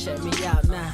Check me out now.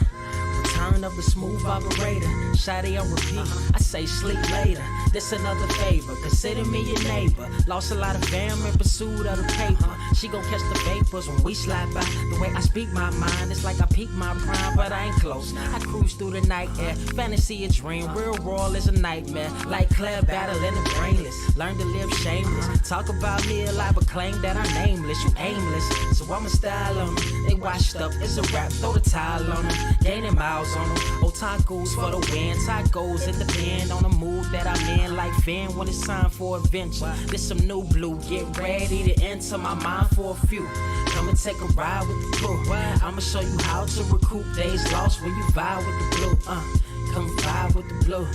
Return of the smooth operator. Shotty on repeat. I say sleep later. This another favor. Consider me your neighbor. Lost a lot of fam in pursuit of the paper. She gon' catch the vapors when we slide by. The way I speak my mind, it's like I peak my prime, but I ain't close. I cruise through the night air. Fantasy a dream. Real world is a nightmare. Like Claire battling the brainless. Learn to live shameless. Talk about me alive, but claim that I'm nameless. You aimless. So I'ma style on them. They washed up. It's a rap. Throw the towel on them. Gaining miles on them. Otakus for the win. Tacos, it depend on the mood that I'm in. Like Finn when it's time for adventure. This some new blue. Get ready to enter my mind for a few. Come and take a ride with the crew. I'ma show you how to recoup days lost when you vibe with the blue. Come vibe with the blue.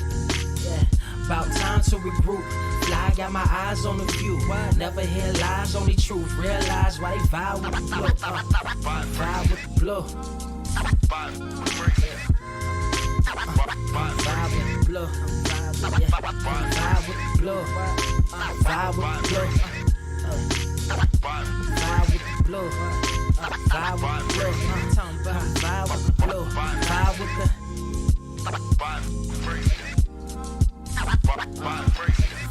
Yeah. About time to regroup. Fly, got my eyes on the view. Never hear lies, only truth. Realize why they vibe with the blue. Vibe with the blue. Vibe with the blue. Vibe with the blue. Vibe with the blue. Vibe with the blue. Vibe with the blue. Vibe with the blue. Vibe with the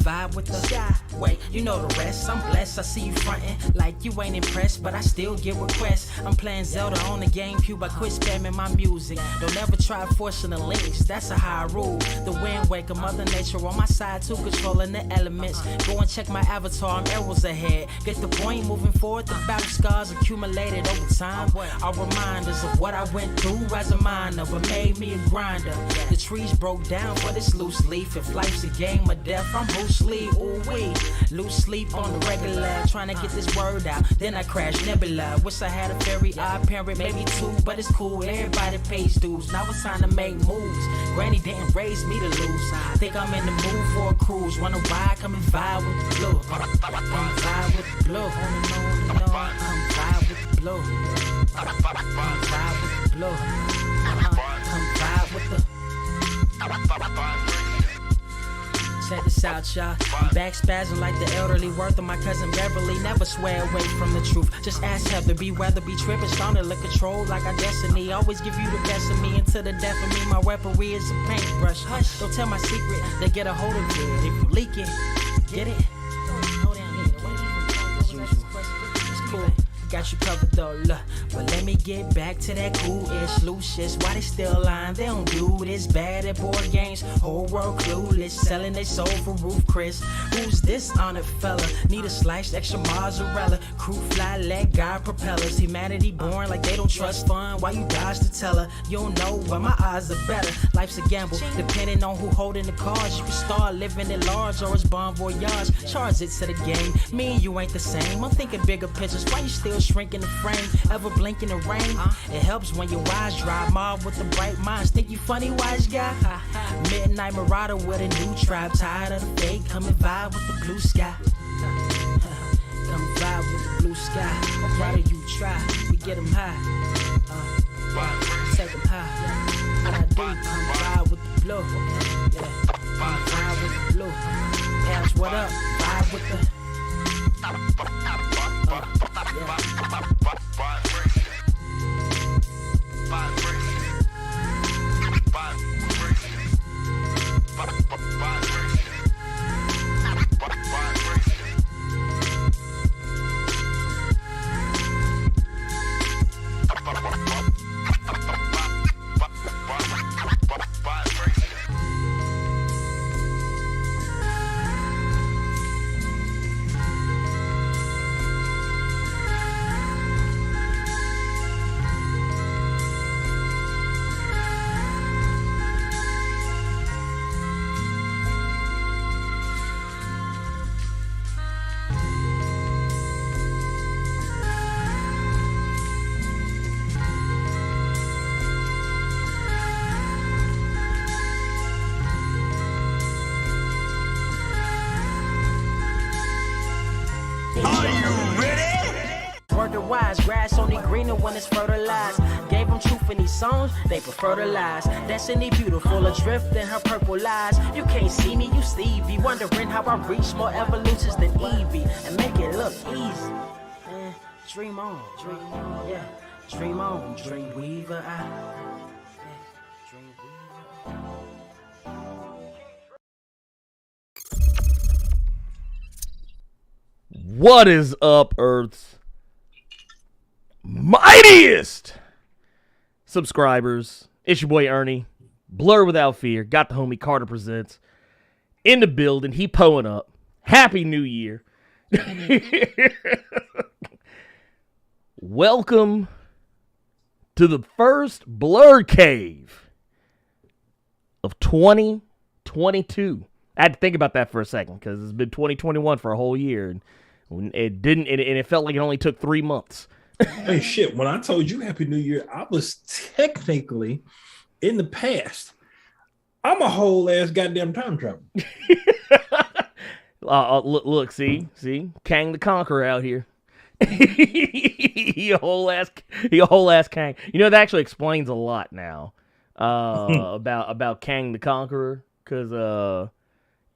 vibe with the sky. Wait, you know the rest. I'm blessed. I see you frontin' like you ain't impressed, but I still get requests. I'm playing Zelda on the GameCube. I quit spamming my music. Don't ever try forcing the links. That's a high rule. The wind waker, Mother Nature on my side too, controlling the elements. Go and check my avatar. I'm arrows ahead. Get the point. Moving forward, the battle scars accumulated over time are reminders of what I went through as a minor, but made me a grinder. The trees broke down for this loose leaf. If life's a game of death, I'm Bruce Lee. Ooh wee. Lose sleep on the regular, trying to get this word out. Then I crash nebula. Wish I had a very odd parent, maybe two, but it's cool. Everybody pays dues. Now it's time to make moves. Granny didn't raise me to lose. Think I'm in the mood for a cruise. Wanna ride? Come and vibe with the blue. Come vibe with the blue. Come vibe with the blue. Come vibe with the blue. Come vibe with the. Check this out, y'all. I'm back spazzing like the elderly. Worth of my cousin Beverly. Never swear away from the truth. Just ask Heather. Be weather, be tripping. Starting to control like our destiny. Always give you the best of me until the death of me. My weaponry is a paintbrush. Hush, don't tell my secret. They get a hold of it. If you leak it, get it. It's cool. Got you covered though, look. But let me get back to that cool-ish Lucius. Why they still lying? They don't do this bad at board games. Whole world clueless, selling they soul for Roof Chris. Who's this honored fella? Need a sliced extra mozzarella. Crew fly, let God propellers. Humanity born like they don't trust fun. Why you dodge the teller? You don't know, but my odds are better. Life's a gamble, depending on who holding the cards. You can start living at large or it's bon voyage. Charge it to the game. Me and you ain't the same. I'm thinking bigger pictures. Why you still shrinking the frame? Ever blink in the rain? It helps when your eyes dry. Mob with the bright minds. Think you funny, wise guy? Midnight marauder with a new tribe. Tired of the fake. Come and vibe with the blue sky. Come vibe with the blue sky. Why do you try? We get them high. Take them high. What I do? Come vibe with the blue. Yeah. Come vibe with the blue. Pass what up? Vibe with the. Wise grass only greener when it's fertilized. Gave them truth in these songs, they prefer to lies. Destiny beautiful, adrift in her purple lies. You can't see me, you Stevie, wondering how I reach more evolutions than Evie and make it look easy. Dream on, yeah. Dream on, Dreamweaver. What is up, Earth's mightiest subscribers? It's your boy Ernie, Blerd Without Fear. Got the homie Carter Presents in the building. He poing up. Happy New Year. Welcome to the first Blerd Cave of 2022. I had to think about that for a second because it's been 2021 for a whole year. And it didn't, and it felt like it only took 3 months. Hey, shit, when I told you Happy New Year, I was technically in the past. I'm a whole ass goddamn time traveler. Look, see, Kang the Conqueror out here. he a whole ass Kang. You know, that actually explains a lot now about Kang the Conqueror, because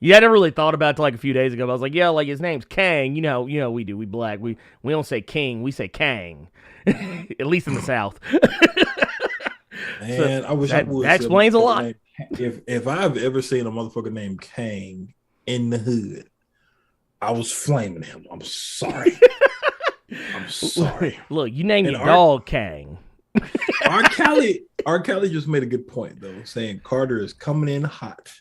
yeah, I never really thought about it till like a few days ago. But I was like, yeah, like his name's Kang. You know, we do. We black. We don't say king. We say Kang. At least in the South. Man, so I wish that, I would. That explains a lot. If I've ever seen a motherfucker named Kang in the hood, I was flaming him. I'm sorry. I'm sorry. Look, you named your dog Kang. R. Kelly just made a good point though, saying Carter is coming in hot.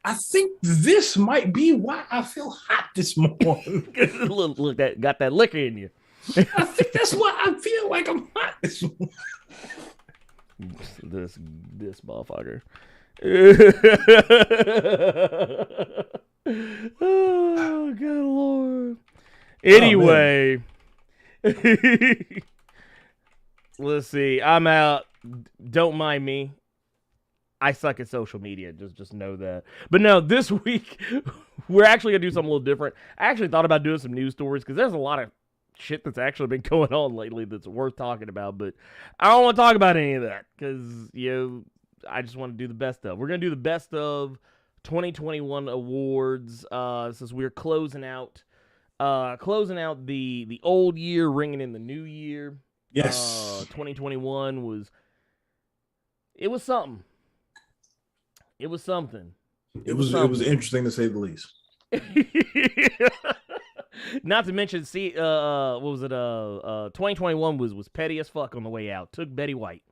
I think this might be why I feel hot this morning. look, that got that liquor in you. I think that's why I feel like I'm hot this morning. This motherfucker. Oh, good Lord. Anyway, let's see. I'm out. Don't mind me. I suck at social media. Just know that. But no, this week, we're actually going to do something a little different. I actually thought about doing some news stories because there's a lot of shit that's actually been going on lately that's worth talking about. But I don't want to talk about any of that because, I just want to do the best of. We're going to do the best of 2021 awards since we're closing out the old year, ringing in the new year. Yes. 2021 was something. It was something. It was interesting to say the least. Not to mention, what was it? 2021 was petty as fuck on the way out. Took Betty White.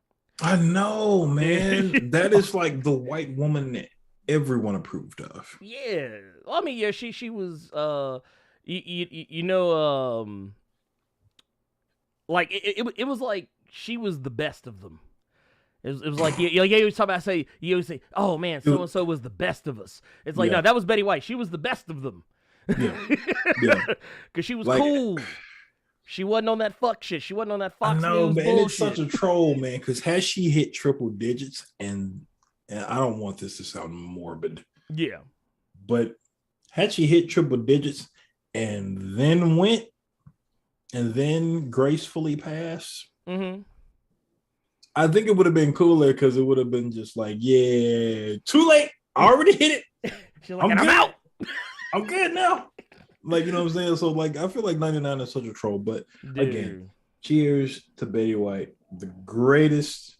I know, man. That is like the white woman that everyone approved of. Yeah, well, I mean, yeah, she was. Like it was like she was the best of them. It was like you always talk about you always say, oh man, so and so was the best of us. It's like no, that was Betty White. She was the best of them. Yeah, because she was like, cool. She wasn't on that fuck shit. She wasn't on that Fox News bullshit. Man, it's such a troll, man. Because had she hit triple digits, and I don't want this to sound morbid, yeah, but had she hit triple digits and then went and then gracefully passed. Mm-hmm. I think it would have been cooler because it would have been just like, yeah, too late. I already hit it. She's like, I'm out. I'm good now. Like, you know what I'm saying? So, like, I feel like 99 is such a troll. But again, cheers to Betty White, the greatest,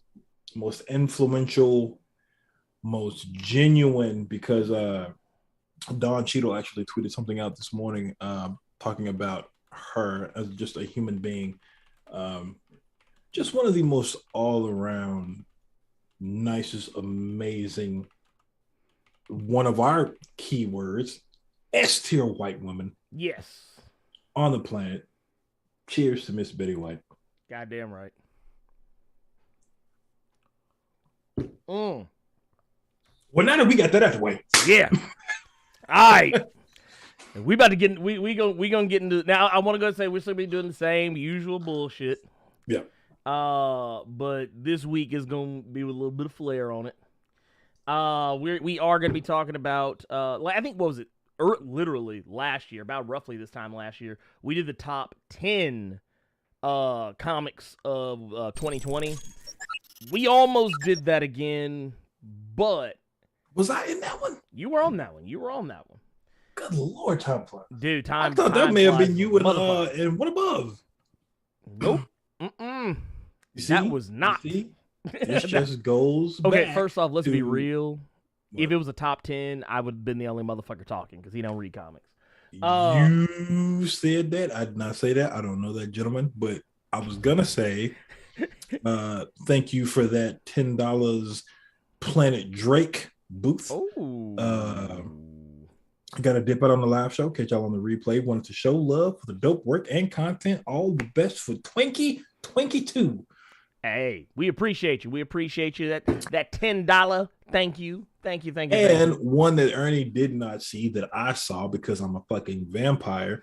most influential, most genuine, because Don Cheadle actually tweeted something out this morning talking about her as just a human being. Just one of the most all-around, nicest, amazing, one of our keywords, S-tier white women. Yes. On the planet. Cheers to Miss Betty White. Goddamn right. Well, now that we got that out the way. Yeah. All right. We about to get we gonna get into now. I want to go and say we're still be doing the same usual bullshit. Yeah. But this week is gonna be with a little bit of flair on it. We are gonna be talking about I think what was it? Literally last year, about roughly this time last year, we did the top 10 comics of 2020. We almost did that again, but was I in that one? You were on that one. Good Lord, time flies. Dude, time. I thought that may have been you and What Above. Nope. That was not. This just goes. Okay, first off, let's be to- real. What? If it was a top 10, I would have been the only motherfucker talking because he don't read comics. You said that. I did not say that. I don't know that gentleman, but I was gonna say thank you for that $10 Planet Drake booth. I got to dip out on the live show. Catch y'all on the replay. Wanted to show love for the dope work and content. All the best for Twinkie 2. Hey, we appreciate you. We appreciate you. That $10. Thank you. Thank you. And one that Ernie did not see that I saw because I'm a fucking vampire.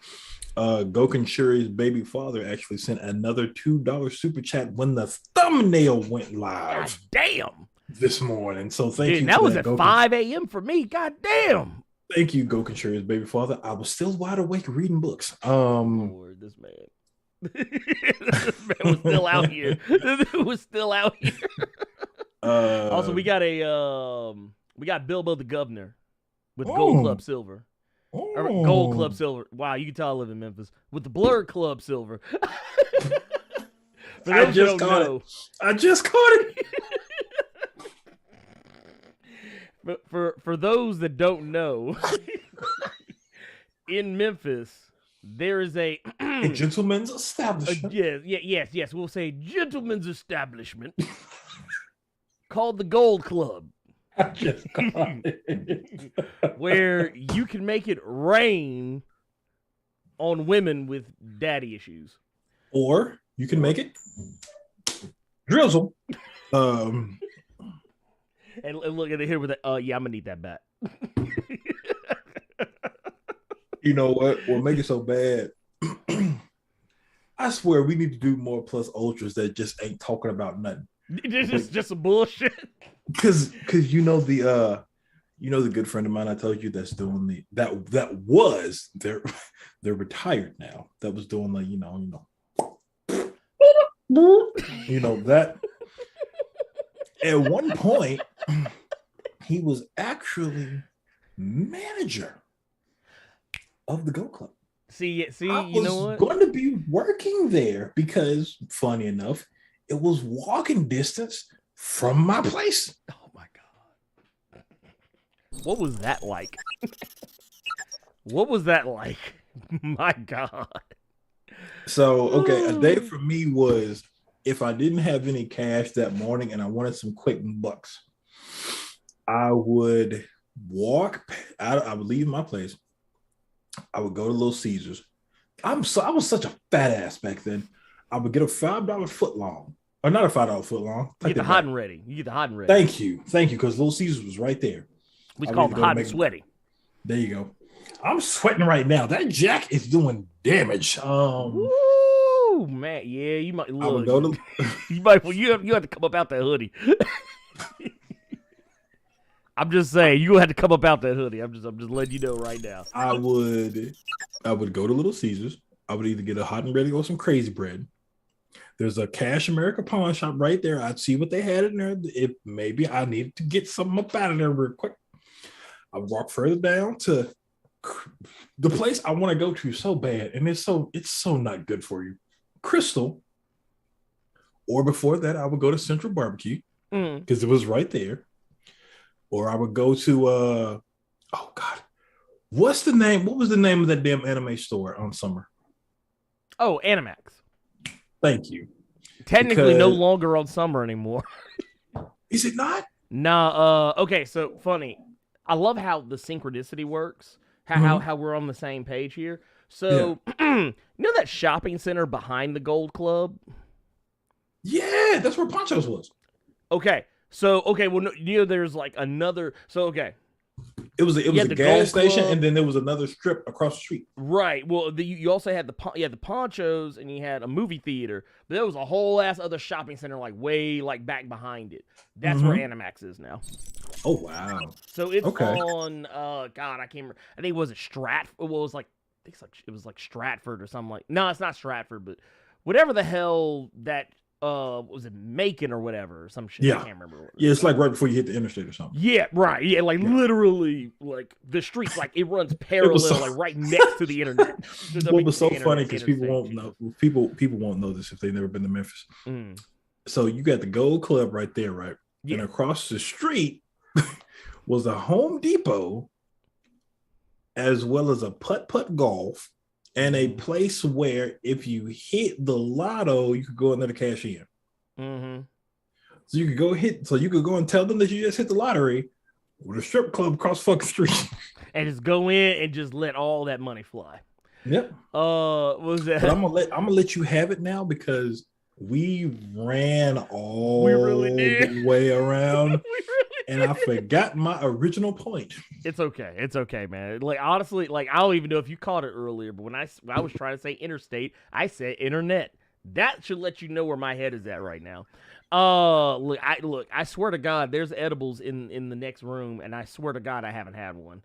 Goken Shuri's baby father actually sent another $2 super chat when the thumbnail went live. God damn. This morning. So thank you. That was at Goken. 5 a.m. for me. God damn. Thank you, Goken Shuri's baby father. I was still wide awake reading books. Lord, this man. This man was still out here. Also, we got Bilbo the Governor with Gold Club Silver. Or Gold Club Silver. Wow, you can tell I live in Memphis. With the Blerd Club Silver. I just caught it. For those that don't know, in Memphis, there is a gentleman's establishment. Yes. We'll say gentleman's establishment called the Gold Club. I just caught it. Where you can make it rain on women with daddy issues. Or you can make it drizzle. And look at it here with the yeah, I'm gonna need that back. You know what? What make it so bad? I swear we need to do more plus ultras that just ain't talking about nothing. This is just some bullshit. Because you know the good friend of mine I told you that's doing that was they're retired now. That was doing like you know that. At one point, he was actually manager of the Go Club. See, I you know was what? going to be working there because, funny enough, it was walking distance from my place. Oh my god, what was that like? What was that like? My god. So, okay, a day for me was if I didn't have any cash that morning and I wanted some quick bucks, I would walk out. I would leave my place. I would go to Little Caesars. I was such a fat ass back then. I would get a $5 foot long, or not a $5 foot long. You get the hot and ready. Thank you, because Little Caesars was right there. We call it the hot and sweaty. There you go. I'm sweating right now. That jack is doing damage. Ooh, man, yeah, you might look. I would go to. you have to come up out that hoodie. I'm just saying, you had to come up out that hoodie. I'm just letting you know right now. I would go to Little Caesars. I would either get a hot and ready or some crazy bread. There's a Cash America pawn shop right there. I'd see what they had in there. If maybe I needed to get something up out of there real quick. I walk further down to the place I want to go to so bad, and it's so not good for you. Crystal. Or before that, I would go to Central Barbecue because it was right there. Or I would go to oh god, what's the name? What was the name of that damn anime store on Summer? Oh, Animax. Thank you. Technically, no longer on Summer anymore. Is it not? Nah. Okay. So funny. I love how the synchronicity works. How we're on the same page here. So you know that shopping center behind the Gold Club? Yeah, that's where Poncho's was. Okay. So, well, no, you know, there's like another. So, okay. It was a gas station, and then there was another strip across the street. Right. Well, you also had the Ponchos, and you had a movie theater, but there was a whole ass other shopping center like way like back behind it. That's where Animax is now. Oh wow. So it's on. God, I can't remember. I think it was Stratford. Well, it was like it was like Stratford or something like. No, it's not Stratford, but whatever the hell that. Was it Macon or whatever or some shit? Yeah. I can't remember. Yeah, it's like right before you hit the interstate or something. Yeah, right. Yeah, like literally, like the streets, like it runs parallel, like right next to the internet. What was so funny because people won't know. People won't know this if they've never been to Memphis. So you got the Gold Club right there, right? Yeah. And across the street was a Home Depot, as well as a putt-putt golf, and a place where if you hit the lotto, you could go in there to cash in. Mm-hmm. So you could go and tell them that you just hit the lottery with a strip club across the fucking street. And just go in and just let all that money fly. Yep. What was that? But I'm gonna let you have it now because we ran all the way around. And I forgot my original point. It's okay, man. Like honestly, like I don't even know if you caught it earlier, but when I was trying to say interstate, I said internet. That should let you know where my head is at right now. Look, I swear to God, there's edibles in the next room, and I swear to God, I haven't had one.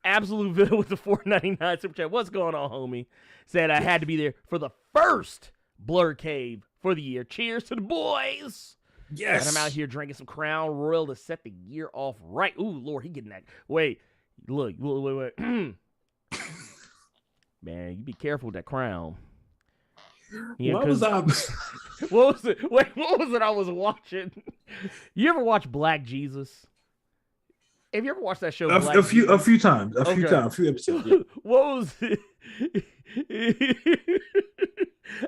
Absolute Villain with the $4.99 super chat. What's going on, homie? Said I had to be there for the first Blerd Cave for the year. Cheers to the boys. Yes. And I'm out here drinking some Crown Royal to set the year off right. Ooh, Lord, he getting that. Wait. Man, you be careful with that Crown. Yeah, what was I? What was it? Wait, what was it I was watching? You ever watch Black Jesus? Have you ever watched that show? A few times, a few episodes. Yeah. What was it?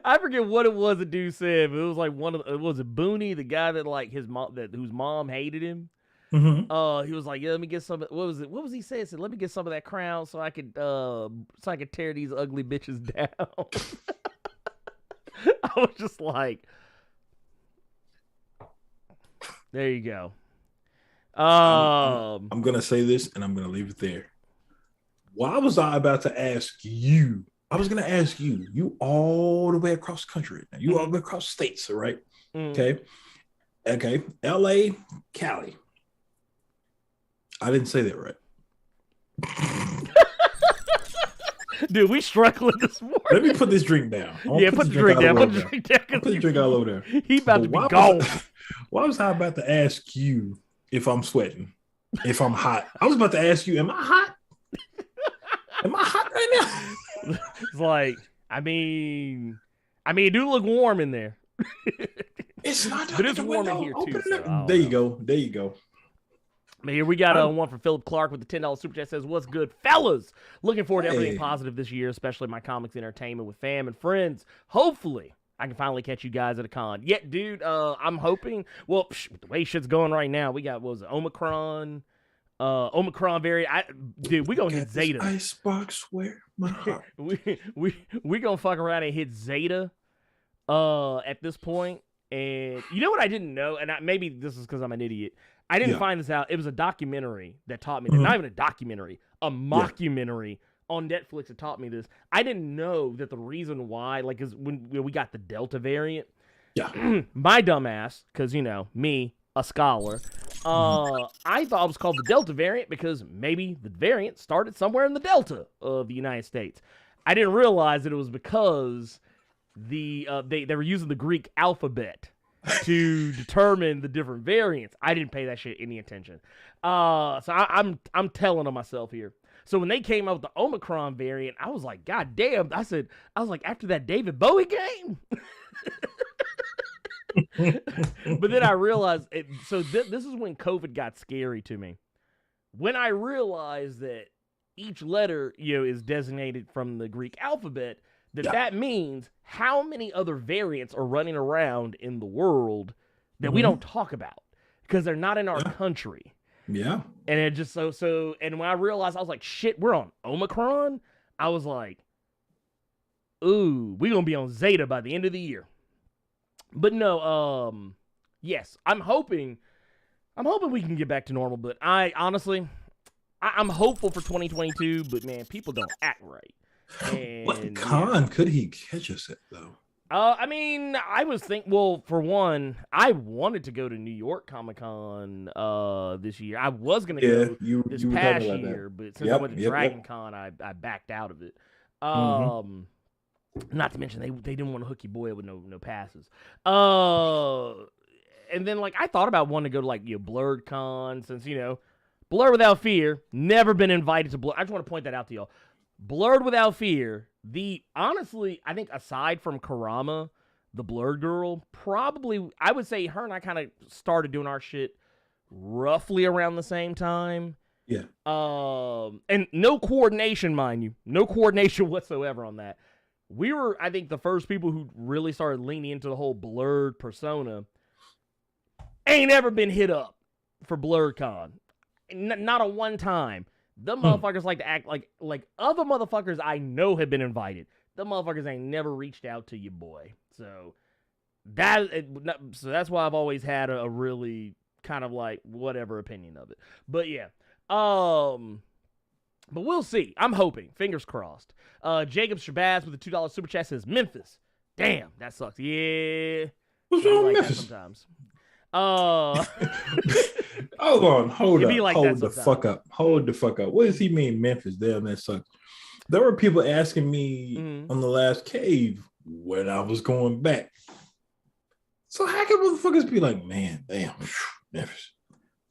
I forget what it was the dude said, but it was like was it Booney, the guy that like his mom whose mom hated him? Mm-hmm. He was like, yeah, let me get some. What was he saying? He said, let me get some of that Crown so I could tear these ugly bitches down. I was just like, there you go. I'm gonna say this and I'm gonna leave it there. Why was I about to ask you? I was gonna ask you. You all the way across the country. You all the way across states, right? Okay. L.A., Cali. I didn't say that right. Dude, we struggling this morning. Let me put this drink down. Yeah, put the drink down. Put the drink down. Put the drink all over there. He about to be gone. Why was I about to ask you if I'm sweating? If I'm hot? I was about to ask you, am I hot? Am I hot right now? It's like, I mean, it do look warm in there. It's not, but it's warm in here too. So there you go. There you go. Here we got one from Philip Clark with the $10 super chat. Says, "What's good, fellas? Looking forward to everything positive this year, especially my comics entertainment with fam and friends. Hopefully, I can finally catch you guys at a con. Yeah, dude. I'm hoping. Well, the way shit's going right now, we got Omicron variant. Dude, we gonna hit Zeta. Icebox where my heart. we gonna fuck around and hit Zeta. At this point, and you know what I didn't know, and maybe this is because I'm an idiot. I didn't find this out. It was a documentary that taught me that. Not even a documentary, a mockumentary on Netflix that taught me this. I didn't know that the reason why, like, is when we got the Delta variant. Yeah. My dumbass, because, you know, me, a scholar, I thought it was called the Delta variant because maybe the variant started somewhere in the Delta of the United States. I didn't realize that it was because they were using the Greek alphabet to determine the different variants. I didn't pay that shit any attention. So I'm telling on myself here. So when they came out with the Omicron variant, I was like, God damn. I was like, after that David Bowie game? But then I realized, this is when COVID got scary to me. When I realized that each letter, is designated from the Greek alphabet, that means how many other variants are running around in the world that we don't talk about because they're not in our country. Yeah. And it just and when I realized, I was like, shit, we're on Omicron. I was like, ooh, we're going to be on Zeta by the end of the year. But no, yes, I'm hoping we can get back to normal, but I'm hopeful for 2022, but man, people don't act right. And, what con could he catch us at, though? I mean, I was thinking, well, for one, I wanted to go to New York Comic Con this year. I was going to go this past year, but since I went to Dragon Con, I backed out of it. Not to mention, they didn't want to hook your boy up with no passes. And then, like, I thought about wanting to go to, like, Blerd Con, since, Blerd Without Fear, never been invited to Blerd. I just want to point that out to y'all. Blerd Without Fear, Honestly, I think aside from Karama, the Blerd girl, probably I would say her and I kind of started doing our shit roughly around the same time. Yeah. And no coordination, mind you. No coordination whatsoever on that. We were, I think, the first people who really started leaning into the whole Blerd persona. Ain't ever been hit up for BlerdCon. Not a one time. The motherfuckers like to act like other motherfuckers I know have been invited. The motherfuckers ain't never reached out to you, boy. So that's why I've always had a really kind of like whatever opinion of it. But yeah. But we'll see. I'm hoping. Fingers crossed. Jacob Shabazz with a $2 super chat says Memphis. Damn, that sucks. Yeah. What's wrong with like Memphis? Sometimes. Hold on, hold up, like hold the fuck up. What does he mean, Memphis? Damn, that sucks. There were people asking me on the last cave when I was going back. So how can motherfuckers be like, man, damn, Memphis?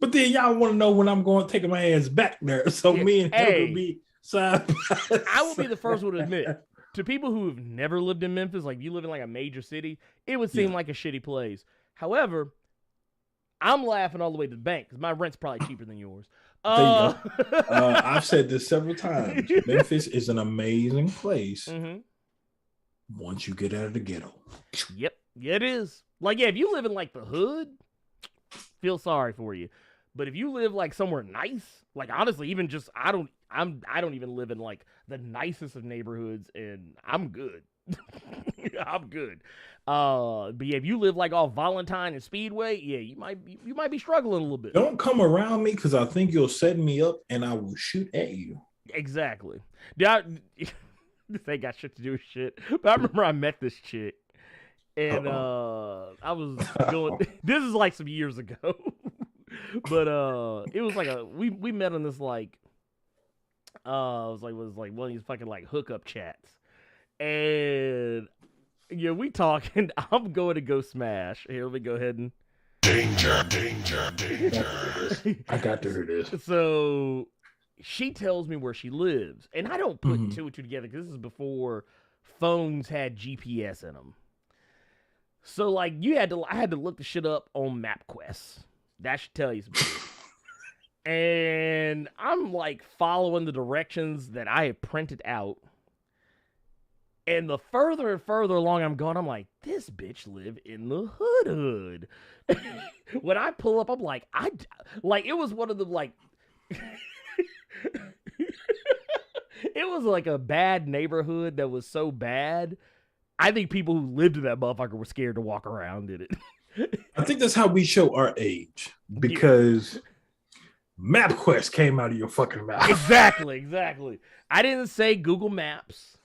But then y'all want to know when I'm going taking my ass back there. So me and him would be side by side. I will be the first one to admit, to people who have never lived in Memphis, like you live in like a major city, it would seem like a shitty place. However, I'm laughing all the way to the bank because my rent's probably cheaper than yours. I've said this several times. Memphis is an amazing place once you get out of the ghetto. Yep, yeah, it is. Like, yeah, if you live in like the hood, feel sorry for you. But if you live like somewhere nice, like honestly, even just I don't even live in like the nicest of neighborhoods, and I'm good. I'm good. But yeah, if you live like off Valentine and Speedway, yeah, you might be struggling a little bit. Don't come around me because I think you'll set me up and I will shoot at you. Exactly. This ain't got shit to do with shit. But I remember I met this chick, and I was going. This is like some years ago, but it was like we met on this like it was like one of these fucking like hookup chats, and. Yeah, we talking. I'm going to go smash. Here, let me go ahead and... Danger. I got to hear this. So, she tells me where she lives. And I don't put two and two together because this is before phones had GPS in them. So, like, I had to look the shit up on MapQuest. That should tell you some shit. And I'm, like, following the directions that I have printed out. And the further and further along I'm going, I'm like, this bitch live in the hood. When I pull up, I'm like, it was one of the, like, it was like a bad neighborhood that was so bad. I think people who lived in that motherfucker were scared to walk around in it. I think that's how we show our age, because MapQuest came out of your fucking mouth. Exactly. I didn't say Google Maps.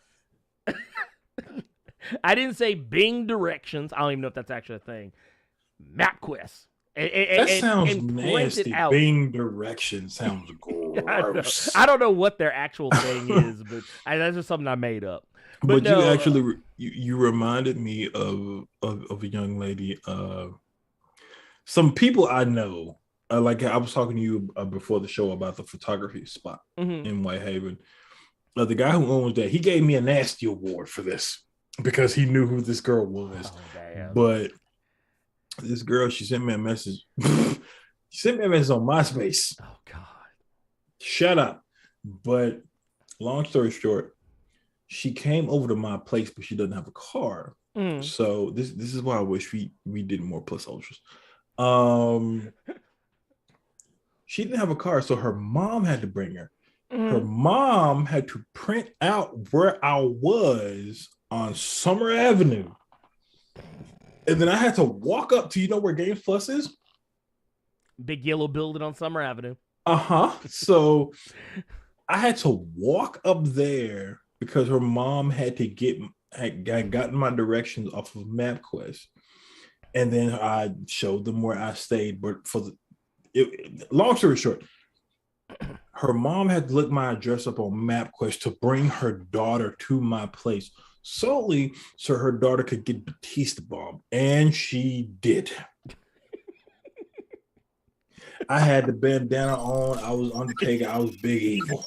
I didn't say Bing directions. I don't even know if that's actually a thing. MapQuest. That sounds nasty. Bing directions sounds gross. I don't know what their actual thing is, but that's just something I made up. But no, you actually you reminded me of a young lady. Some people I know, like I was talking to you before the show about the photography spot in Whitehaven. The guy who owns that, he gave me a nasty award for this because he knew who this girl was. Oh, but this girl, she sent me a message. She sent me a message on MySpace. Oh, God. Shut up. But long story short, she came over to my place, but she doesn't have a car. So this is why I wish we did more plus ultras. She didn't have a car, so her mom had to bring her. Her mom had to print out where I was on Summer Avenue. And then I had to walk up to, you know where Games Plus is? Big yellow building on Summer Avenue. So I had to walk up there because her mom had gotten my directions off of MapQuest. And then I showed them where I stayed. But long story short, her mom had to look my address up on MapQuest to bring her daughter to my place solely so her daughter could get Batista bomb. And she did. I had the bandana on. I was Undertaker. I was Big Evil.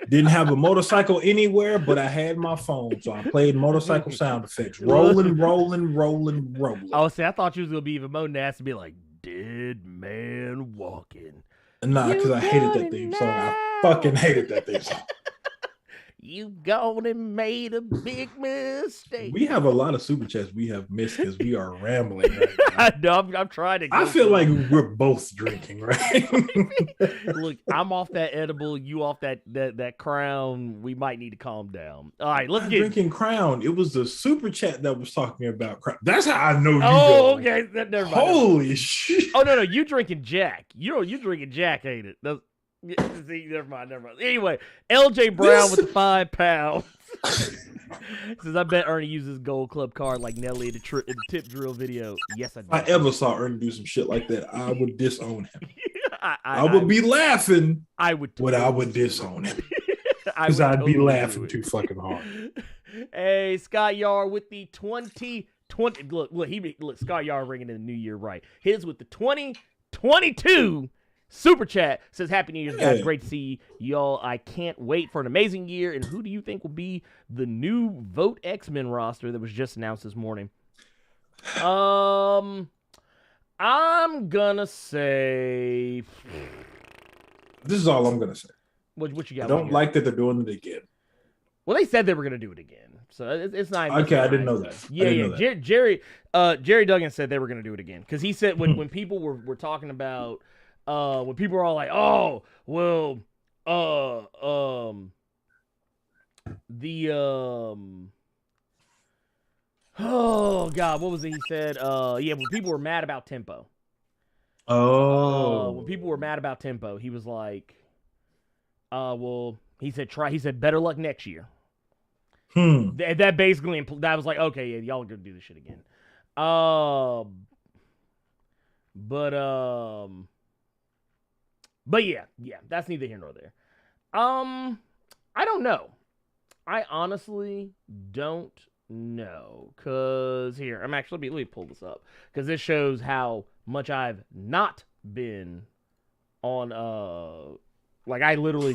Didn't have a motorcycle anywhere, but I had my phone, so I played motorcycle sound effects. Rolling, rolling, rolling, rolling. Oh, see, I thought you was gonna be even more nasty, be like, "Dead man walking." Nah, because I hated that theme song. I fucking hated that theme song. You gone and made a big mistake. We have a lot of super chats we have missed because we are rambling right No, now. I'm trying to. I feel like we're both drinking, right? Look, I'm off that edible. You off that crown. We might need to calm down. All right, let's get drinking Crown. It was the super chat that was talking about Crown. That's how I know you. Oh, okay. Never mind. Holy shit! Oh no, you drinking Jack. You drinking Jack, ain't it? See, never mind. Anyway, LJ Brown with the £5. Says, I bet Ernie uses Gold Club card like Nelly in the tip drill video. Yes, I do. If I ever saw Ernie do some shit like that, I would disown him. I would be laughing. I would, but I would disown him because I'd be laughing too fucking hard. Hey, Scott Yard with the 2020. Look, Scott Yard ringing in the new year right. His with the 2022. Super chat says, Happy New Year's, guys. Great to see y'all. I can't wait for an amazing year. And who do you think will be the new Vote X-Men roster that was just announced this morning? I'm gonna say this is all I'm gonna say. What you got? I don't like that they're doing it again. Well, they said they were gonna do it again, so it's not. Okay, I didn't know that. Yeah. Jerry Duggan said they were gonna do it again because he said when people were talking about. When people are all like, "Oh, well, oh God, what was it?" He said, yeah, when people were mad about tempo. Oh, when people were mad about tempo, he was like, well, he said, better luck next year. That basically that was like, okay, yeah, y'all are gonna do this shit again. But yeah, that's neither here nor there. I don't know. I honestly don't know. Cause here, let me pull this up. Cause this shows how much I've not been on. I literally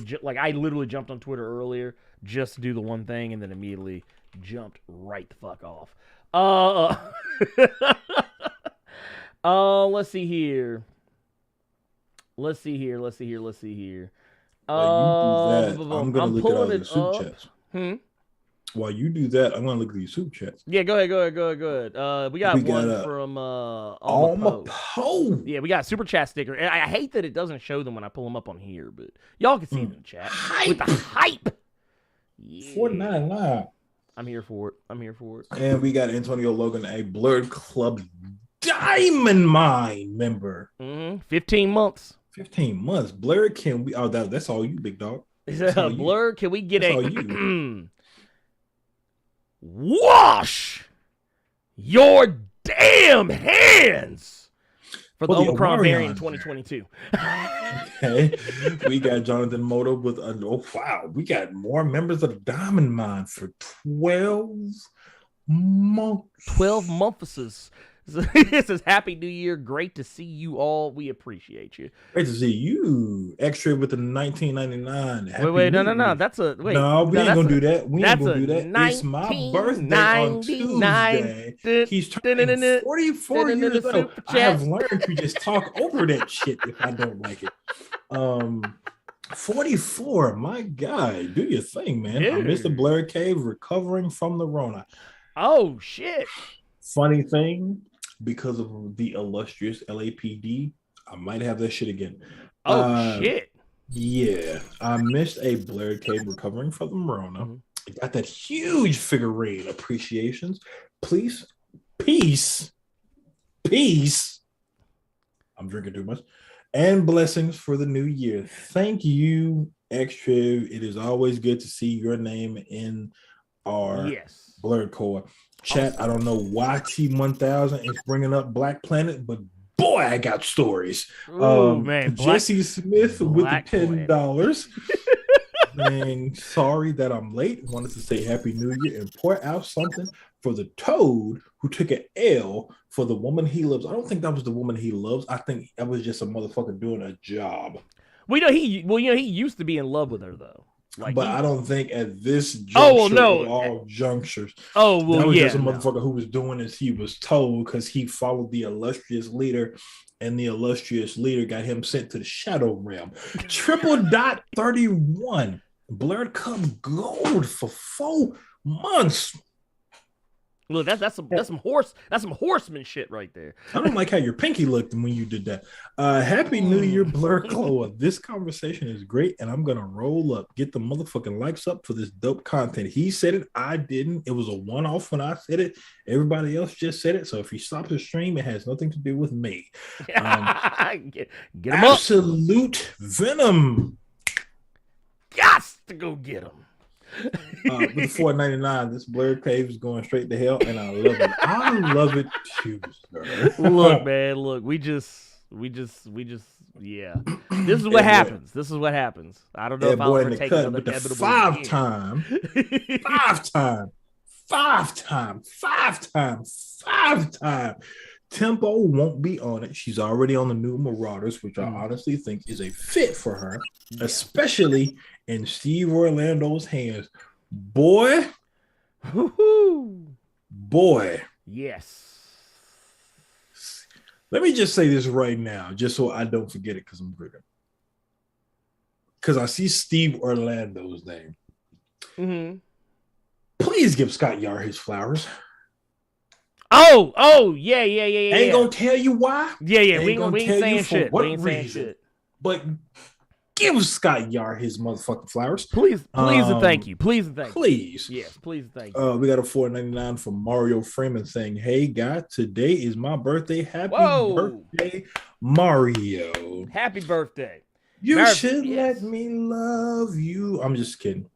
jumped on Twitter earlier just to do the one thing, and then immediately jumped right the fuck off. Let's see here. While you do that, I'm gonna look at all the soup chats. While you do that, I'm gonna look at these soup chats. Yeah, go ahead. We got one from Alma Poe. Yeah, we got a super chat sticker. I hate that it doesn't show them when I pull them up on here, but y'all can see them in the chat. With the hype. Yeah. $4.99. I'm here for it. And we got Antonio Logan, a Blerd Club Diamond Mine member. 15 months. 15 months. Blerd, can we? Oh, that's all you, big dog. Blerd, can we get wash your damn hands for the Omicron variant in 2022? Okay, we got Jonathan Moto with we got more members of the Diamond Mine for 12 months. 12 months. This is Happy New Year. Great to see you all. We appreciate you. Great to see you. Extra with the 1999. No. That's a wait. No, we ain't gonna do that. We ain't gonna do that. It's my birthday on Tuesday. He's turning 44 years old. I have learned to just talk over that shit if I don't like it. 44. My God, do your thing, man. Dude. I'm Mr. Blerd Cave recovering from the Rona. Oh shit. Funny thing. Because of the illustrious LAPD, I might have that shit again. Oh, shit. Yeah. I missed a Blerd Cave recovering from the Rona. I got that huge figurine appreciations. Please. Peace. I'm drinking too much. And blessings for the new year. Thank you, Extra. It is always good to see your name in our Blerd Core. Chat, I don't know why T1000 is bringing up Black Planet, but boy, I got stories. Man, Jesse Smith with the $10. Man, sorry that I'm late. Wanted to say Happy New Year and pour out something for the Toad who took an L for the woman he loves. I don't think that was the woman he loves. I think that was just a motherfucker doing a job. He used to be in love with her though. Like, but I don't think at this juncture, Oh, well, no. of all junctures, Oh, well, that was yeah. just a motherfucker who was doing as he was told because he followed the illustrious leader, and the illustrious leader got him sent to the Shadow Realm. Triple dot 31. Blerd Cup Gold for 4 months. Look, that's some horseman shit right there. I don't like how your pinky looked when you did that. Happy New Year, Blerd Chloa. This conversation is great, and I'm gonna roll up. Get the motherfucking likes up for this dope content. He said it, I didn't. It was a one-off when I said it. Everybody else just said it. So if he stops the stream, it has nothing to do with me. Get him up. Absolute Venom. Gots to go get him. With the $4.99, this Blerd page is going straight to hell, and I love it. I love it too, sir. Look, man, look, we just, yeah. This is what happens. This is what happens. I don't know if I'll ever take another inevitable five time Tempo won't be on it. She's already on the new Marauders, which I honestly think is a fit for her, especially in Steve Orlando's hands. Boy. Yes. Let me just say this right now, just so I don't forget it, because I'm bigger. Because I see Steve Orlando's name. Mm-hmm. Please give Scott Yar his flowers. Oh, yeah. Ain't gonna tell you why. Yeah. We ain't saying shit. We ain't saying shit. But give Scott Yar his motherfucking flowers. Please and thank you. Please and thank you. Please. Yes, please and thank you. We got a $4.99 from Mario Freeman saying, "Hey guy, today is my birthday. Happy birthday, Mario. Happy birthday. You should let me love you." I'm just kidding.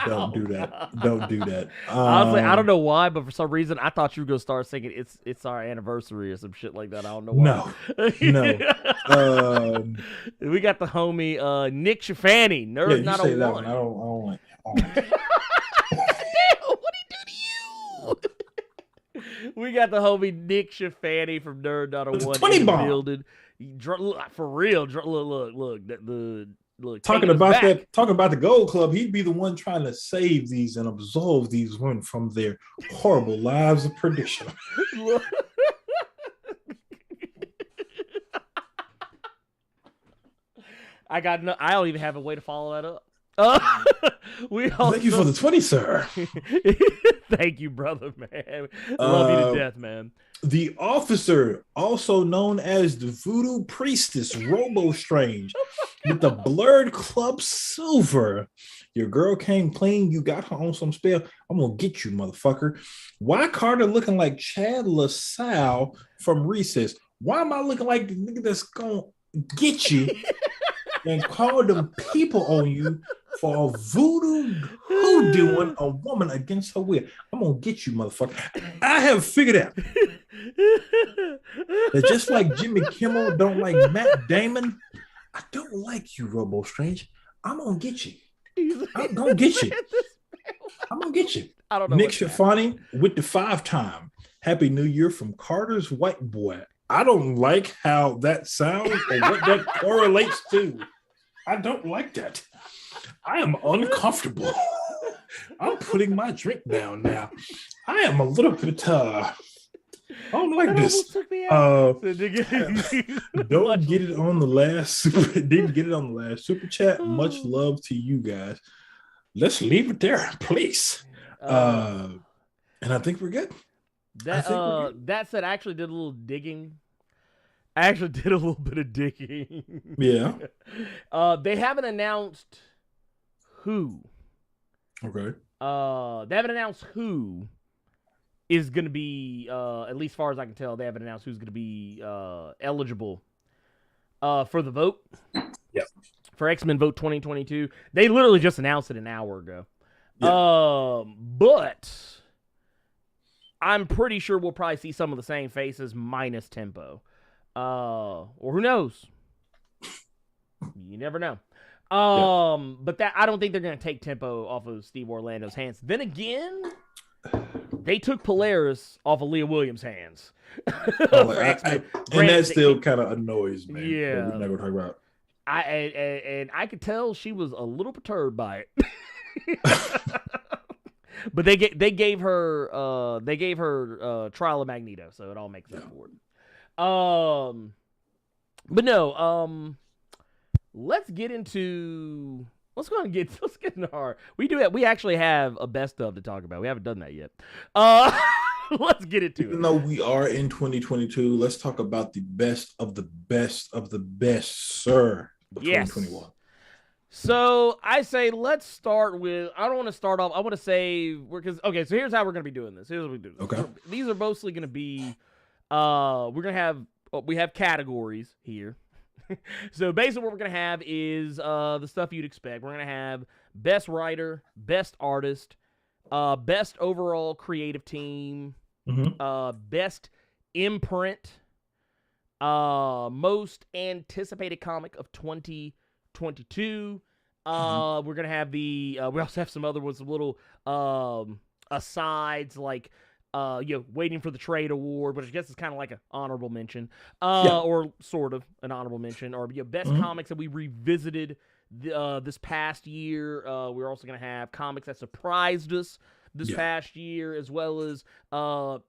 Don't do that. Don't do that. Honestly, I don't know why, but for some reason I thought you were gonna start singing "It's Our Anniversary" or some shit like that. I don't know why. No. We got the homie Nick Shafani, Nerd Not a that One. I don't like. Damn, what'd he do to you? We got the homie Nick Shafani from Nerd Not a One in the building. For real, look. Talking about the Gold Club, he'd be the one trying to save these and absolve these women from their horrible lives of perdition. I don't even have a way to follow that up. Thank you for the 20, sir. Thank you, brother, man. Love you to death, man. The Officer, also known as the Voodoo Priestess, Robo Strange, with the Blerd Club Silver. Your girl came clean. You got her on some spell. I'm gonna get you, motherfucker. Why Carter looking like Chad LaSalle from Recess? Why am I looking like the nigga that's gonna get you and call them people on you for hoodooing a woman against her will? I'm gonna get you, motherfucker. I have figured out that just like Jimmy Kimmel don't like Matt Damon, I don't like you, Robo Strange. I'm gonna get you. I'm gonna get you. I'm gonna get you. I don't know. Nick Shafani with the 5-time. Happy New Year from Carter's White Boy. I don't like how that sounds or what that correlates to. I don't like that. I am uncomfortable. I'm putting my drink down now. I am a little bit I don't like this. Don't get it on the last didn't get it on the last super chat. Much love to you guys. Let's leave it there, please. And I think we're good. That said, I actually did a little digging. I actually did a little bit of digging. Yeah. They haven't announced who. Okay. They haven't announced who is going to be, at least as far as I can tell, they haven't announced who's going to be eligible for the vote. Yep. For X-Men Vote 2022. They literally just announced it an hour ago. Yeah. But I'm pretty sure we'll probably see some of the same faces minus Tempo. Or who knows? You never know. But that I don't think they're going to take Tempo off of Steve Orlando's hands. Then again, they took Polaris off of Leah Williams' hands. And that still kind of annoys me. Yeah. We're not going to talk about. and I could tell she was a little perturbed by it. But they gave her Trial of Magneto, so it all makes sense for it. But no, let's get into let's get into our we actually have a best of to talk about. We haven't done that yet. Let's get into it. Even though we are in 2022, let's talk about the best of the best of the best, sir. Of 2021. So I say let's start with. I don't want to start off. I want to say because okay. So here's how we're gonna be doing this. Here's what we do. Okay. These are mostly gonna be. We have categories here. So basically, what we're gonna have is the stuff you'd expect. We're gonna have best writer, best artist, best overall creative team, best imprint, most anticipated comic of 2022. We're gonna have we also have some other ones, some little asides like waiting for the trade award, which I guess is kind of like an honorable mention, or sort of an honorable mention, or best comics that we revisited this past year. We're also gonna have comics that surprised us this past year, as well as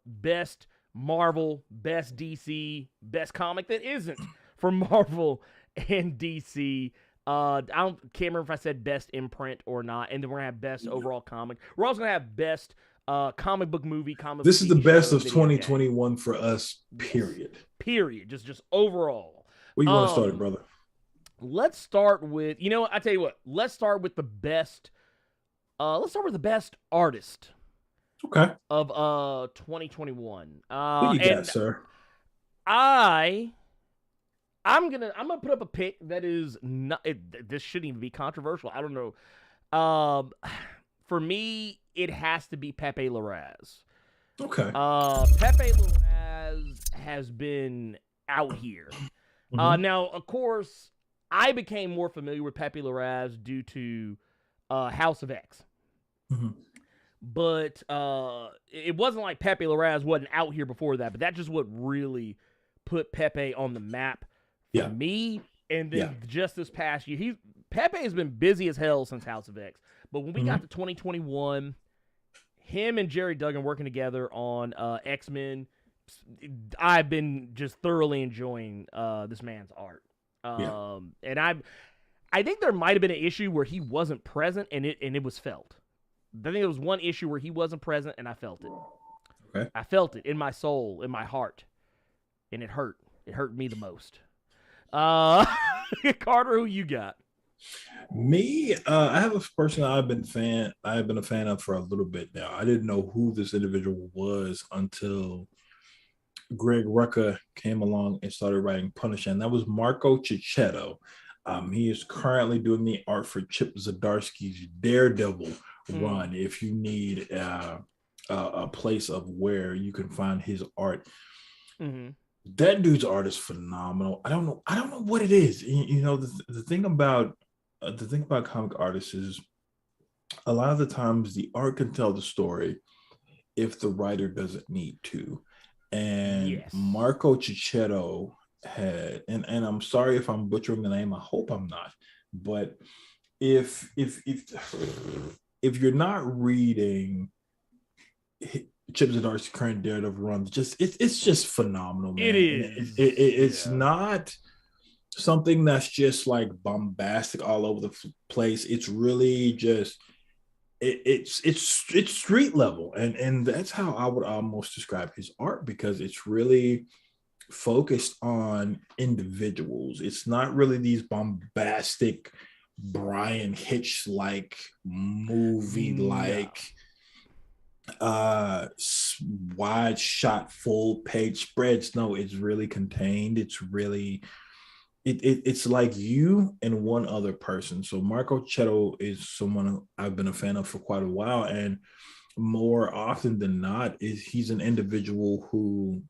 best Marvel, best DC, best comic that isn't from Marvel and DC. I can't remember if I said best imprint or not, and then we're gonna have best overall comic. We're also gonna have best comic book movie. This is the best of 2021 for us. Period. Yes. Period. Just overall. Where you want to start it, brother? Let's start with I tell you what. Let's start with the best. Let's start with the best artist. Okay. Of 2021. Who you got, sir? I'm gonna put up a pick that is not. This shouldn't even be controversial. I don't know. For me, it has to be Pepe Larraz. Okay. Pepe Larraz has been out here. Now, of course, I became more familiar with Pepe Larraz due to House of X. But it wasn't like Pepe Larraz wasn't out here before that. But that's just what really put Pepe on the map for me. And then just this past year, Pepe has been busy as hell since House of X. But when we got to 2021, him and Jerry Duggan working together on X-Men, I've been just thoroughly enjoying this man's art. And I think there might have been an issue where he wasn't present, and it was felt. I think there was one issue where he wasn't present, and I felt it. Okay. I felt it in my soul, in my heart, and it hurt. It hurt me the most. Carter, who you got? Me, I have a person I've been a fan of for a little bit now. I didn't know who this individual was until Greg Rucka came along and started writing Punisher, and that was Marco Chicheto. He is currently doing the art for Chip Zdarsky's Daredevil run. If you need a place of where you can find his art, that dude's art is phenomenal. I don't know what it is. The thing about comic artists is a lot of the times the art can tell the story if the writer doesn't need to. And Marco Chicheto had, and I'm sorry if I'm butchering the name. I hope I'm not. But if you're not reading Chip Zdarsky's current Daredevil run, it's just phenomenal, man. It is. It's not something that's just like bombastic all over the place. It's really just it's street level, and that's how I would almost describe his art, because it's really focused on individuals. It's not really these bombastic Brian Hitch like movie like wide shot full page spreads. No, it's really contained. It's really it's like you and one other person. So Marco Chetto is someone I've been a fan of for quite a while, and more often than not he's an individual who,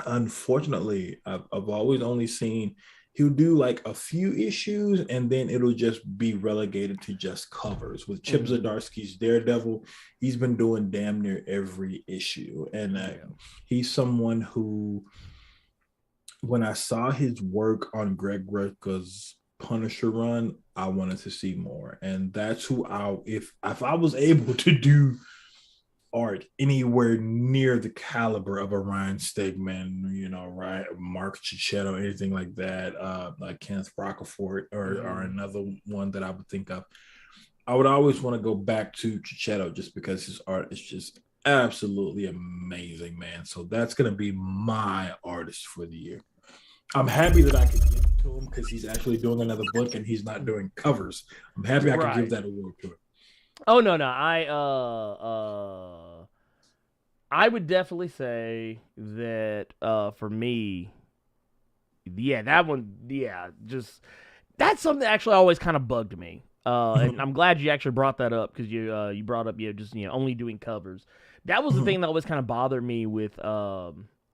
unfortunately, I've always only seen he'll do like a few issues and then it'll just be relegated to just covers. With Chip Zdarsky's Daredevil, he's been doing damn near every issue. And he's someone who, when I saw his work on Greg Rucka's Punisher run, I wanted to see more, and that's who if I was able to do art anywhere near the caliber of a Ryan Stegman, right, Mark Chicheto, anything like that, like Kenneth Rocafort, or another one that I would think of, I would always want to go back to Chicheto just because his art is just absolutely amazing, man. So that's gonna be my artist for the year. I'm happy that I could give it to him because he's actually doing another book and he's not doing covers. I'm happy I could give that award to him. Oh no, I would definitely say that for me, that one, just that's something that actually always kind of bugged me. And I'm glad you actually brought that up because you brought up just only doing covers. That was the thing that always kind of bothered me with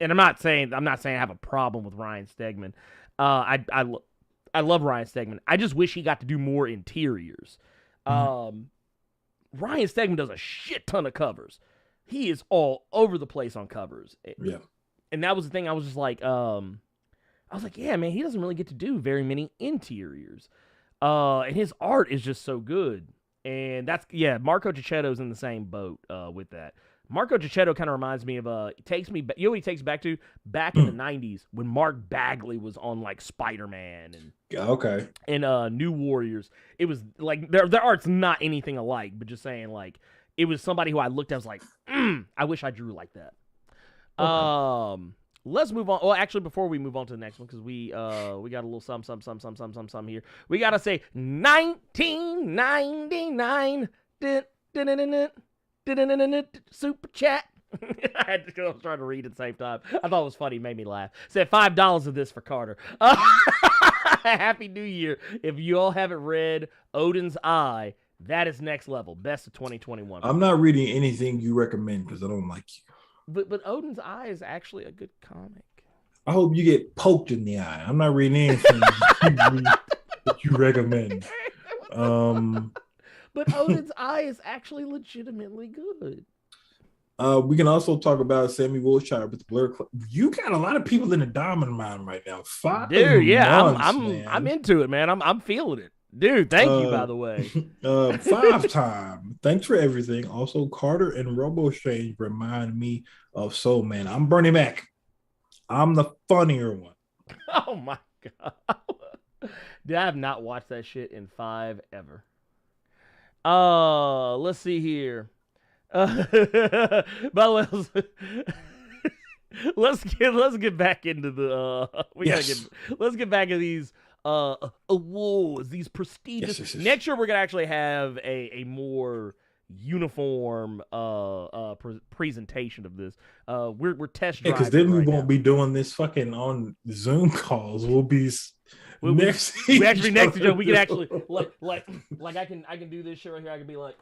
and I'm not saying I have a problem with Ryan Stegman. I love Ryan Stegman. I just wish he got to do more interiors. Ryan Stegman does a shit ton of covers. He is all over the place on covers. Yeah. And that was the thing. I was just like, yeah, man, he doesn't really get to do very many interiors. And his art is just so good. And Marco Cicchetto's in the same boat with that. Marco Chicheto kind of reminds me of he takes me back in the 90s when Mark Bagley was on like Spider-Man and New Warriors. It was like their art's not anything alike, but just saying like it was somebody who I looked at was like, I wish I drew like that. Let's move on. Well, actually, before we move on to the next one, because we got a little some here. We gotta say 1999. Super chat. I was trying to read at the same time. I thought it was funny. It made me laugh. Said $5 of this for Carter. Happy New Year. If you all haven't read Odin's Eye, that is next level. Best of 2021. I'm not reading anything you recommend because I don't like you. But Odin's Eye is actually a good comic. I hope you get poked in the eye. I'm not reading anything that you recommend. But Odin's Eye is actually legitimately good. We can also talk about Sammy Wilshire with the Blerd Club. You got a lot of people in the diamond mine right now. 5 Dude, yeah, months, I'm into it, man. I'm feeling it. Dude, thank you, by the way. 5 time. Thanks for everything. Also, Carter and Robo Strange remind me of Soule, man. I'm Bernie Mac. I'm the funnier one. Oh my god. Dude, I have not watched that shit in 5 ever. Let's see here. By the way, let's get back into the let's get back into these awards, these prestigious. Yes. Next year we're gonna actually have a more uniform presentation of this. We're test driving because then we right won't now. be doing this fucking on Zoom calls. We'll be next. We actually next to each other. We can actually like I can do this shit right here. I can be like,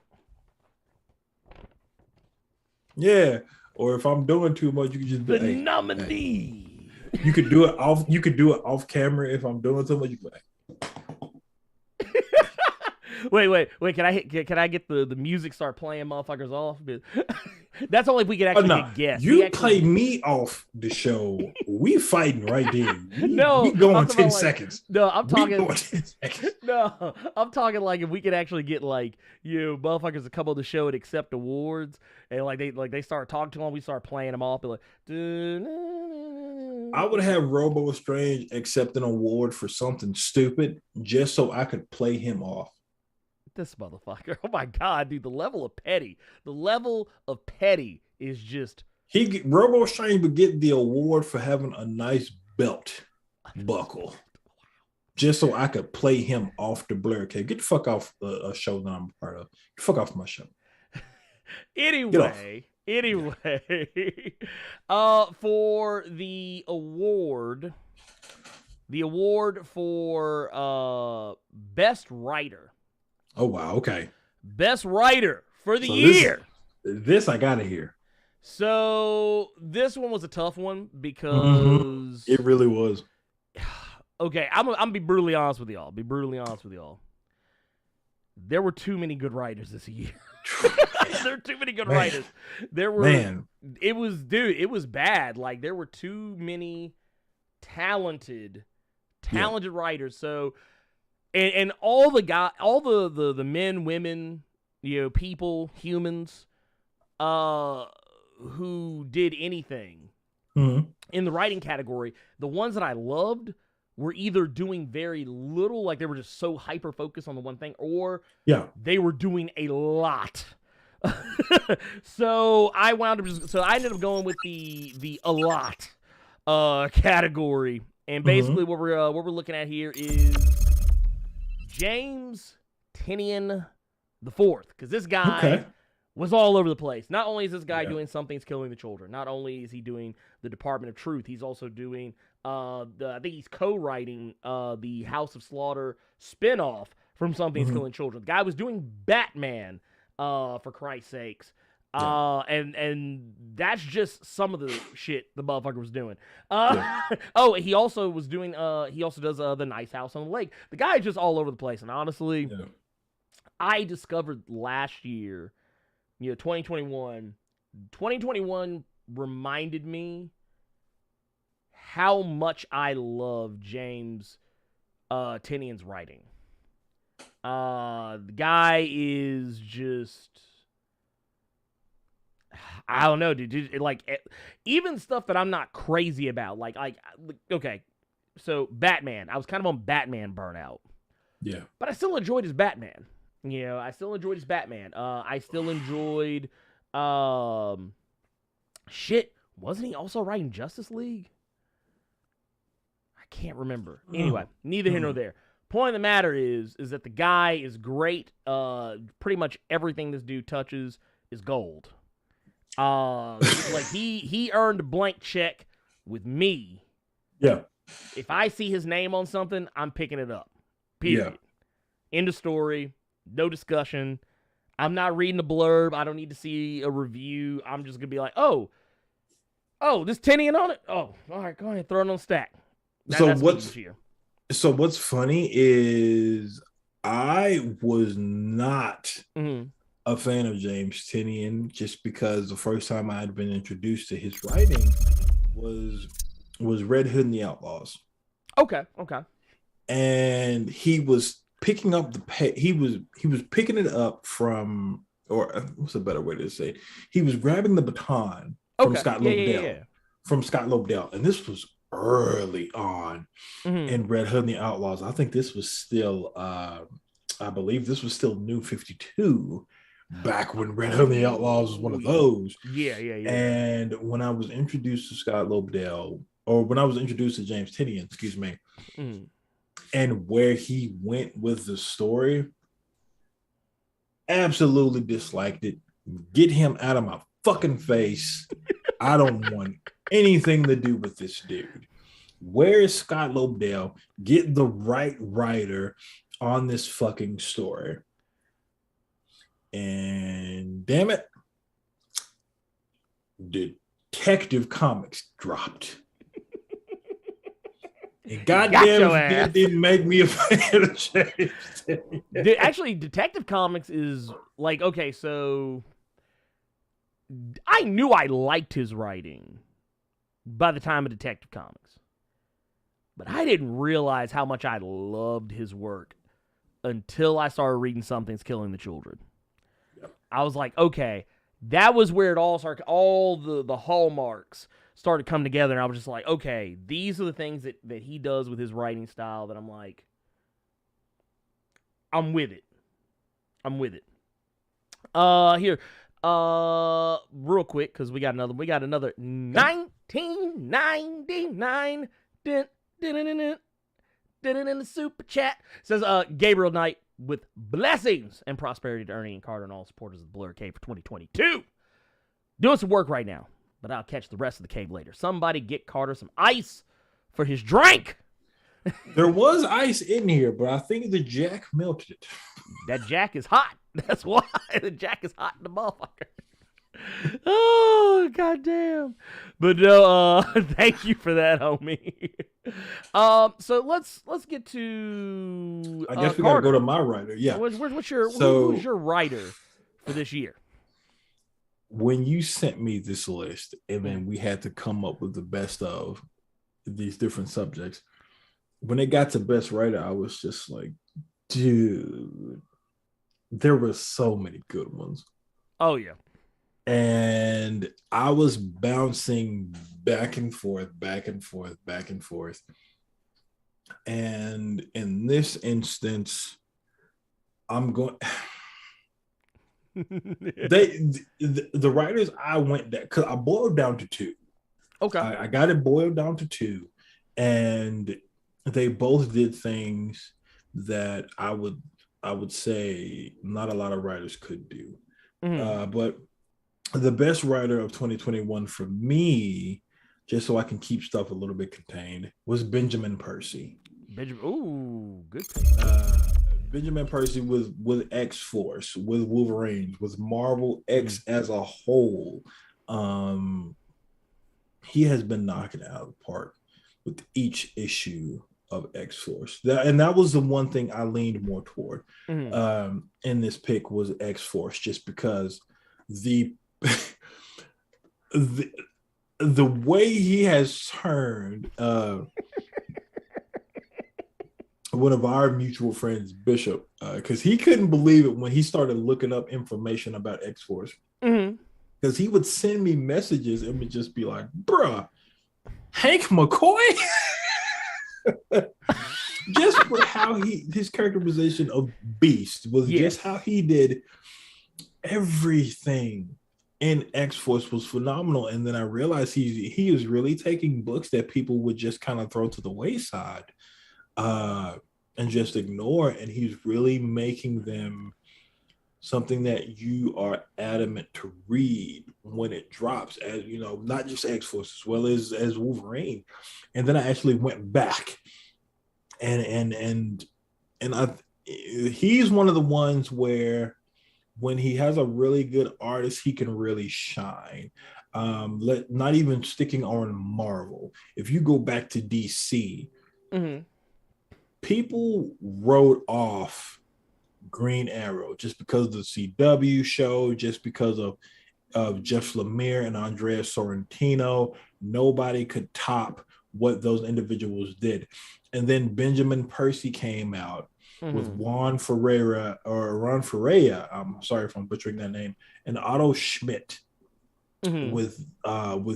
yeah. Or if I'm doing too much, you can just be the nominee. Hey. You could do it off. You could do it off camera. If I'm doing too much, you can be like. Wait! Can I get the music start playing motherfuckers off? That's only if we can actually get guests. You play me off the show. We fighting right there. We going 10 seconds. No, I'm talking. Going 10 seconds. No, I'm talking like if we could actually get like motherfuckers to come on the show and accept awards, and they start talking to them, we start playing them off. Like, I would have Robo Strange accept an award for something stupid just so I could play him off. This motherfucker. Oh my god, dude, the level of petty is just Robo Strange would get the award for having a nice belt buckle just so I could play him off the Blerd. Okay, get the fuck off a show that I'm part of. Get the fuck off my show. Anyway, for the award for best writer. Oh, wow. Okay. Best writer for the year. This I got to hear. So this one was a tough one because... It really was. Okay, I'm going to be brutally honest with y'all. There were too many good writers this year. There were too many good writers. There were... Man. It was bad. Like, there were too many talented writers. So... and all the men, women, people, humans, who did anything in the writing category, the ones that I loved were either doing very little, like they were just so hyper focused on the one thing, or they were doing a lot. So I ended up going with the a lot category, and basically what we're looking at here is James Tynion the Fourth, because this guy was all over the place. Not only is this guy doing Something's Killing the Children, not only is he doing the Department of Truth, he's also doing I think he's co-writing the House of Slaughter spinoff from Something's Killing Children. The guy was doing Batman, for Christ's sakes. And that's just some of the shit the motherfucker was doing. Oh, he also was doing he also does the Nice House on the Lake. The guy is just all over the place, and honestly, I discovered last year, 2021 reminded me how much I love James Tynion's writing. The guy is just, I don't know, dude. Like, even stuff that I'm not crazy about. Like, okay, so Batman. I was kind of on Batman burnout. Yeah. But I still enjoyed his Batman. I still enjoyed his Batman. I still enjoyed, shit. Wasn't he also writing Justice League? I can't remember. Anyway, neither here nor there. Point of the matter is that the guy is great. Pretty much everything this dude touches is gold. Like he earned a blank check with me. Yeah. If I see his name on something, I'm picking it up. Period. Yeah. End of story. No discussion. I'm not reading the blurb. I don't need to see a review. I'm just gonna be like, oh, this Tynion on it. Oh, all right, go ahead, throw it on stack. So what's funny is I was not a fan of James Tynion, just because the first time I had been introduced to his writing was Red Hood and the Outlaws. Okay. And he was picking up he was picking it up from, or what's a better way to say it? He was grabbing the baton from Scott Lobdell. From Scott Lobdell, and this was early on in Red Hood and the Outlaws. I think this was still I believe this was still New 52 back when Red Hood and the Outlaws was one of those. Yeah. And when I was introduced to Scott Lobdell, or when I was introduced to James Tynion, excuse me, and where he went with the story, absolutely disliked it. Get him out of my fucking face. I don't want anything to do with this dude. Where is Scott Lobdell? Get the right writer on this fucking story. And damn it, Detective Comics dropped. And goddamn, it didn't make me a fan of James. Actually, Detective Comics is like, okay, so I knew I liked his writing by the time of Detective Comics, but I didn't realize how much I loved his work until I started reading Something's Killing the Children. Yep. I was like, okay, that was where it all started. All the hallmarks started coming together, and I was just like, okay, these are the things that he does with his writing style that I'm like, I'm with it. Here, real quick, because we got another 1999 in the super chat. Says Gabriel Knight with blessings and prosperity to Ernie and Carter and all supporters of the Blerd Cave for 2022. Doing some work right now, but I'll catch the rest of the cave later. Somebody get Carter some ice for his drink. There was ice in here, but I think the Jack melted it. That Jack is hot. That's why the Jack is hot in the motherfucker. Oh, goddamn. But no, thank you for that, homie. So let's get to I guess we Carter. gotta go to my writer. Yeah. Who's your writer for this year? When you sent me this list, and then we had to come up with the best of these different subjects, when it got to best writer, I was just like, Dude, there were so many good ones. Oh yeah. And I was bouncing back and forth, back and forth, back and forth. And in this instance, I'm going. The writers I went that because I boiled down to two. Okay. I got it boiled down to two, and they both did things that I would say not a lot of writers could do. But the best writer of 2021 for me, just so I can keep stuff a little bit contained, was Benjamin Percy. Ooh, good. Benjamin Percy with X-Force, with Wolverine, with Marvel X as a whole. He has been knocking it out of the park with each issue of X-Force. That was the one thing I leaned more toward in this pick was X-Force, just because the way he has turned one of our mutual friends, Bishop, because he couldn't believe it when he started looking up information about X-Force. Because he would send me messages and would just be like, bruh, Hank McCoy? Just for how his characterization of Beast was just how he did everything in X-Force was phenomenal. And then I realized he is really taking books that people would just kind of throw to the wayside and just ignore, and he's really making them something that you are adamant to read when it drops, as you know, not just X-Force as well as Wolverine. And then I actually went back and he's one of the ones where when he has a really good artist, he can really shine. Not even sticking on Marvel. If you go back to DC, people wrote off Green Arrow just because of the CW show, just because of Jeff Lemire and Andrea Sorrentino. Nobody could top what those individuals did. And then Benjamin Percy came out with Ron Ferreira. I'm sorry if I'm butchering that name, and Otto Schmidt with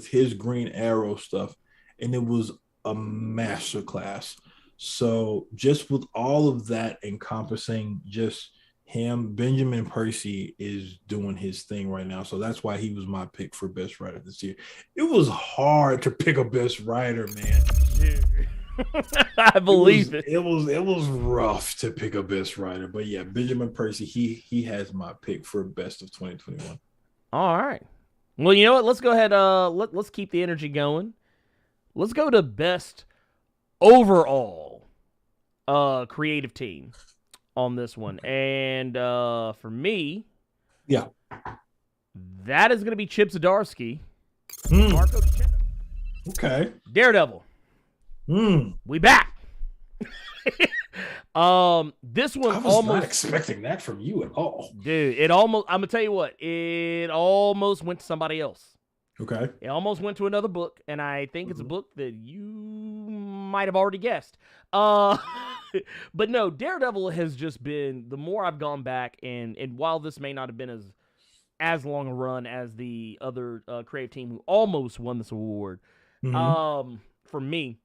his Green Arrow stuff, and it was a masterclass. So just with all of that encompassing just him, Benjamin Percy is doing his thing right now. So that's why he was my pick for best writer this year. It was hard to pick a best writer, man. Dude. I believe it. It was rough to pick a best writer, but yeah, Benjamin Percy, he has my pick for best of 2021. All right. Well, you know what? Let's go ahead. Let's keep the energy going. Let's go to best overall creative team on this one. And for me, that is going to be Chip Zdarsky, Marco Chicheto. Okay. Daredevil. We back. This one I was almost not expecting that from you at all. Dude, I'm gonna tell you what, it almost went to somebody else. Okay. It almost went to another book, and I think it's a book that you might have already guessed. But no, Daredevil has just been, the more I've gone back, and while this may not have been as long a run as the other creative team who almost won this award, for me,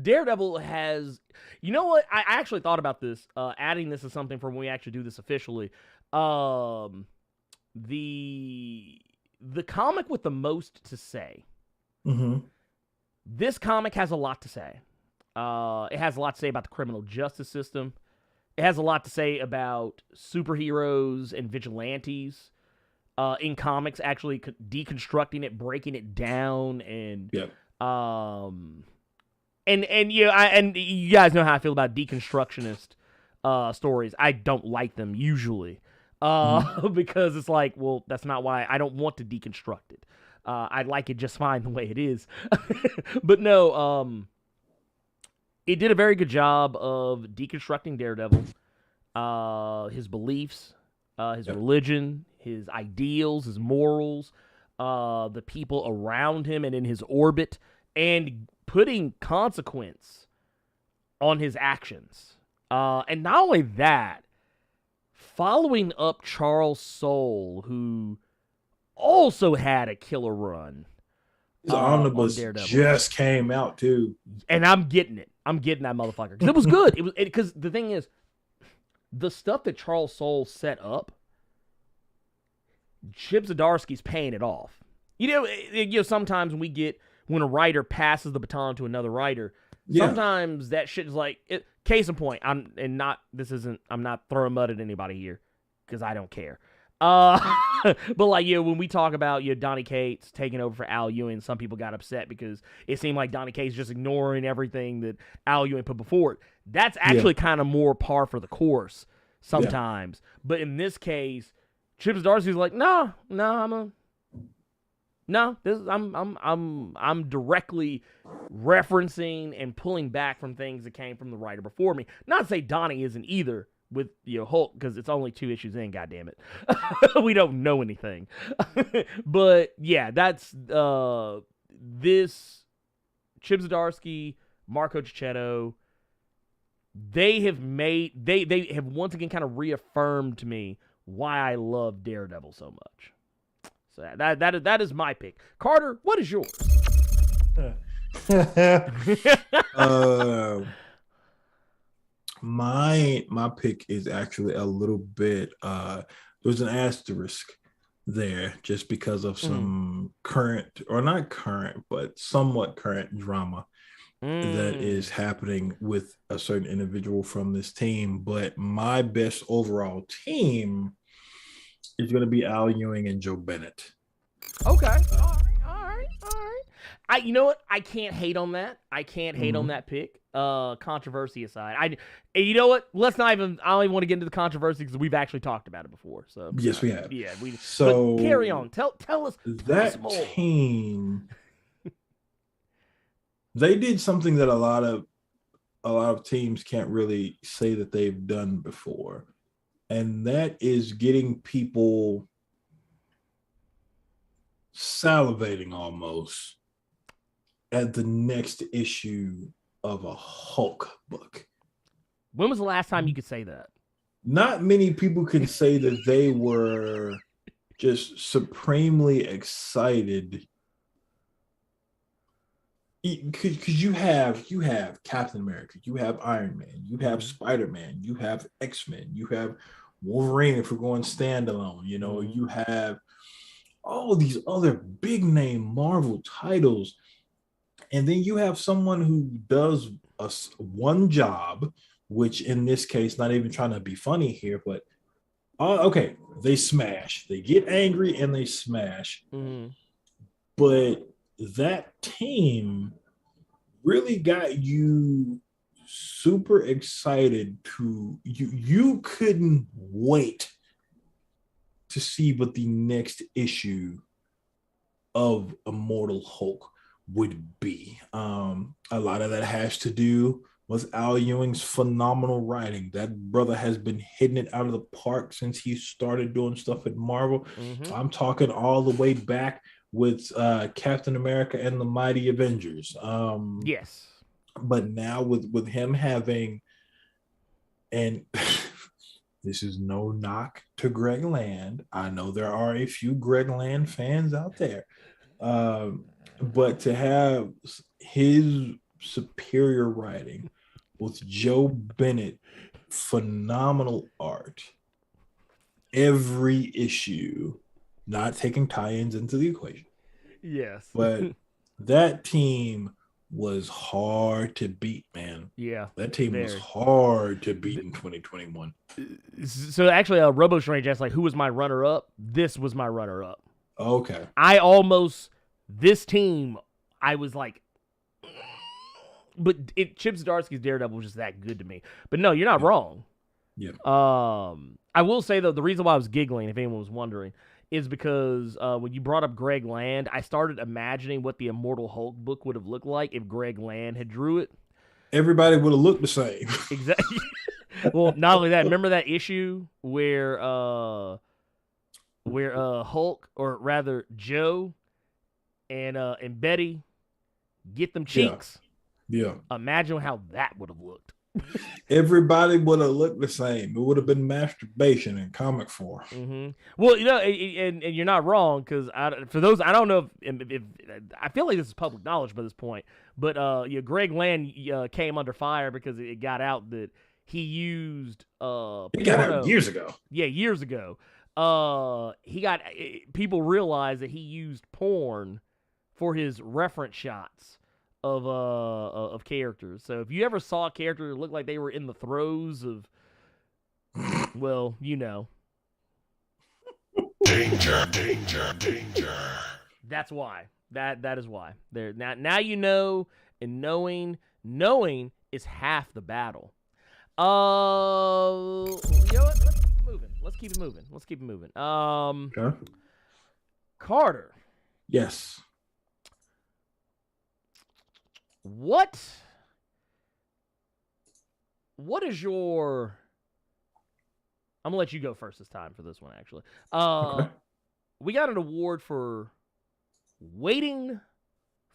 Daredevil has, you know what? I actually thought about this, adding this as something for when we actually do this officially. The comic with the most to say. This comic has a lot to say. It has a lot to say about the criminal justice system. It has a lot to say about superheroes and vigilantes in comics, actually deconstructing it, breaking it down, and and you guys know how I feel about deconstructionist stories. I don't like them usually. Because it's like, well, that's not why. I don't want to deconstruct it. I like it just fine the way it is. But no, it did a very good job of deconstructing Daredevil, his beliefs, his religion, his ideals, his morals, the people around him and in his orbit, and putting consequence on his actions. And not only that, following up Charles Soule, who also had a killer run. His omnibus just came out too, and I'm getting it. I'm getting that motherfucker because it was good. It was because the thing is, the stuff that Charles Soule set up, Chip Zdarsky's paying it off. You know, sometimes when a writer passes the baton to another writer, sometimes that shit is like case in point. I'm not throwing mud at anybody here because I don't care. But like, when we talk about Donny Cates taking over for Al Ewing, some people got upset because it seemed like Donny Cates just ignoring everything that Al Ewing put before it. That's actually kind of more par for the course sometimes. But in this case, Chip Zdarsky's like, I'm directly referencing and pulling back from things that came from the writer before me. Not to say Donnie isn't either with Hulk, because it's only 2 issues in, goddammit. We don't know anything. But yeah, that's this Chip Zdarsky, Marco Chicheto, they have once again kind of reaffirmed to me why I love Daredevil so much. So that is my pick. Carter, what is yours? My pick is actually a little bit there's an asterisk there just because of some current, or not current, but somewhat current drama that is happening with a certain individual from this team. But my best overall team is going to be Al Ewing and Joe Bennett. Okay. All right. You know what? I can't hate on that. I can't hate on that pick. Controversy aside, you know what? I don't even want to get into the controversy because we've actually talked about it before. So yes, we have. Yeah, So but carry on. Tell us that more. Team. They did something that a lot of teams can't really say that they've done before, and that is getting people salivating almost at the next issue of a Hulk book. When was the last time you could say that? Not many people can say that they were just supremely excited, because you have Captain America, you have Iron Man, you have Spider-Man, you have X-Men, you have Wolverine if we're going standalone, you have all these other big name Marvel titles. And then you have someone who does one job, which in this case, not even trying to be funny here, but okay, they smash. They get angry and they smash. But that team really got you super excited you couldn't wait to see what the next issue of Immortal Hulk would be. A lot of that has to do with Al Ewing's phenomenal writing. That brother has been hitting it out of the park since he started doing stuff at Marvel. I'm talking all the way back with Captain America and the Mighty Avengers. Yes. But now with him having, and this is no knock to Greg Land. I know there are a few Greg Land fans out there. But to have his superior writing with Joe Bennett, phenomenal art, every issue, not taking tie-ins into the equation. Yes. But that team was hard to beat, man. Yeah. That team was hard to beat in 2021. So actually, Robo Strange asked, like, who was my runner-up? This was my runner-up. Okay. This team, I was like, but Chip Zdarsky's Daredevil was just that good to me. But no, you're not wrong. Yeah. I will say, though, the reason why I was giggling, if anyone was wondering, is because when you brought up Greg Land, I started imagining what the Immortal Hulk book would have looked like if Greg Land had drew it. Everybody would have looked the same. Exactly. Well, not only that, remember that issue where Hulk, or rather Joe and Betty get them cheeks? Yeah. Imagine how that would have looked. Everybody would have looked the same. It would have been masturbation in comic form. Mm-hmm. Well, and you're not wrong, because for those, I don't know if I feel like this is public knowledge by this point, but Greg Land came under fire because it got out that he used It got out years ago. Yeah, years ago. People realized that he used porn for his reference shots of characters. So if you ever saw a character that looked like they were in the throes of, well, danger. That's why. That is why. There now you know, and knowing is half the battle. You know what? Let's keep it moving. Okay. Carter. Yes. What is your... I'm gonna let you go first this time for this one, actually. Okay. We got an award for waiting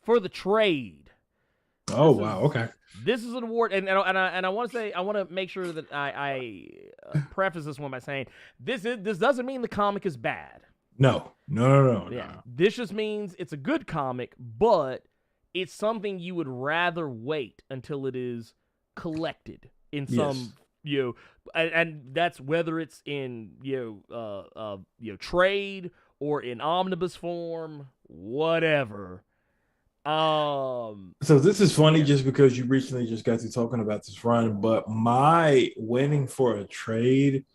for the trade. Oh, wow. Okay. This is an award, and I want to say, I want to make sure that I preface this one by saying this doesn't mean the comic is bad. No. Yeah. This just means it's a good comic, but it's something you would rather wait until it is collected in some, and that's whether it's in trade or in omnibus form, whatever. So this is funny just because you recently just got to talking about this run, but my waiting for a trade,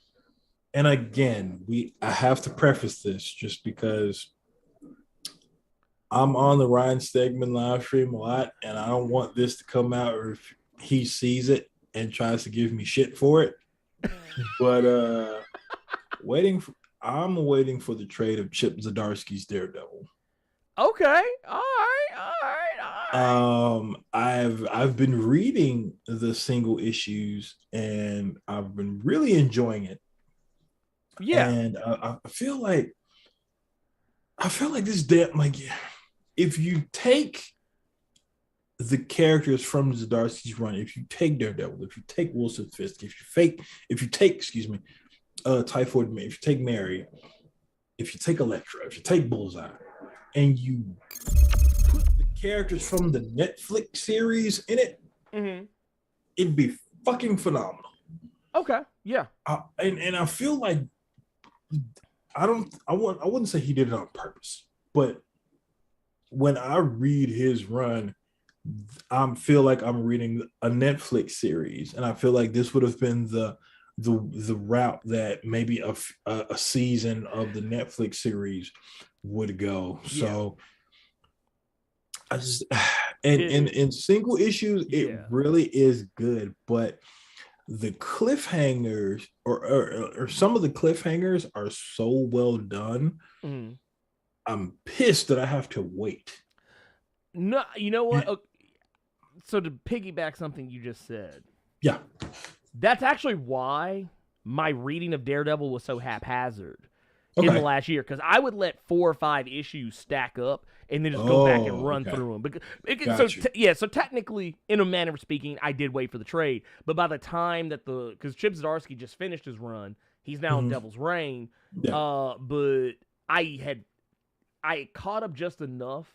and again, I have to preface this just because I'm on the Ryan Stegman live stream a lot, and I don't want this to come out or if he sees it and tries to give me shit for it. But I'm waiting for the trade of Chip Zdarsky's Daredevil. Okay. All right. I've been reading the single issues and I've been really enjoying it. Yeah. And I feel like this if you take the characters from Zdarsky's run, if you take Daredevil, if you take Wilson Fisk, if you take Typhoid Mary, if you take Mary, if you take Elektra, if you take Bullseye, and you put the characters from the Netflix series in it, it'd be fucking phenomenal. Okay, yeah. And I feel like I wouldn't say he did it on purpose, but when I read his run, I feel like I'm reading a Netflix series, and I feel like this would have been the route that maybe a season of the Netflix series would go. Yeah. So I just in single issues, it really is good, but the cliffhangers or some of the cliffhangers are so well done. I'm pissed that I have to wait. No, you know what? So to piggyback something you just said. Yeah. That's actually why my reading of Daredevil was so haphazard in the last year, because I would let 4 or 5 issues stack up and then just go back and run through them. So technically, in a manner of speaking, I did wait for the trade. But by the time that because Chip Zdarsky just finished his run, he's now in Devil's Reign. Yeah. But I caught up just enough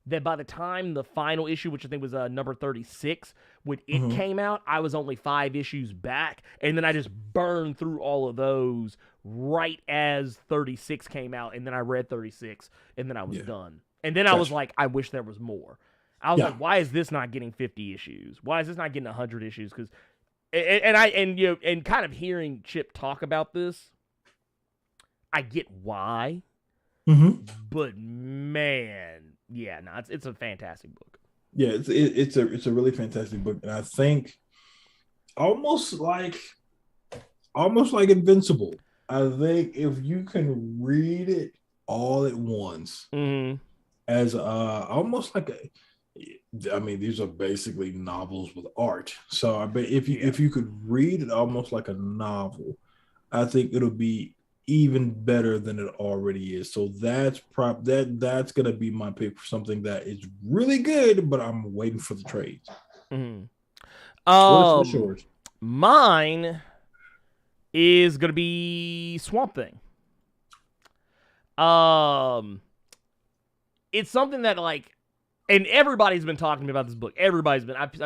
that by the time the final issue, which I think was number 36, when it came out, I was only 5 issues back, and then I just burned through all of those right as 36 came out, and then I read 36, and then I was done. And then I was like, I wish there was more. I was like, why is this not getting 50 issues? Why is this not getting 100 issues? Because, and kind of hearing Chip talk about this, I get why. But man, it's a fantastic book. Yeah, it's a really fantastic book, and I think almost like Invincible. I think if you can read it all at once, as almost like these are basically novels with art. So I bet if you could read it almost like a novel, I think it'll be even better than it already is. So that's gonna be my pick for something that is really good, but I'm waiting for the trades. Mhm. What's yours? Mine is gonna be Swamp Thing. It's something that like, and everybody's been talking to me about this book. I've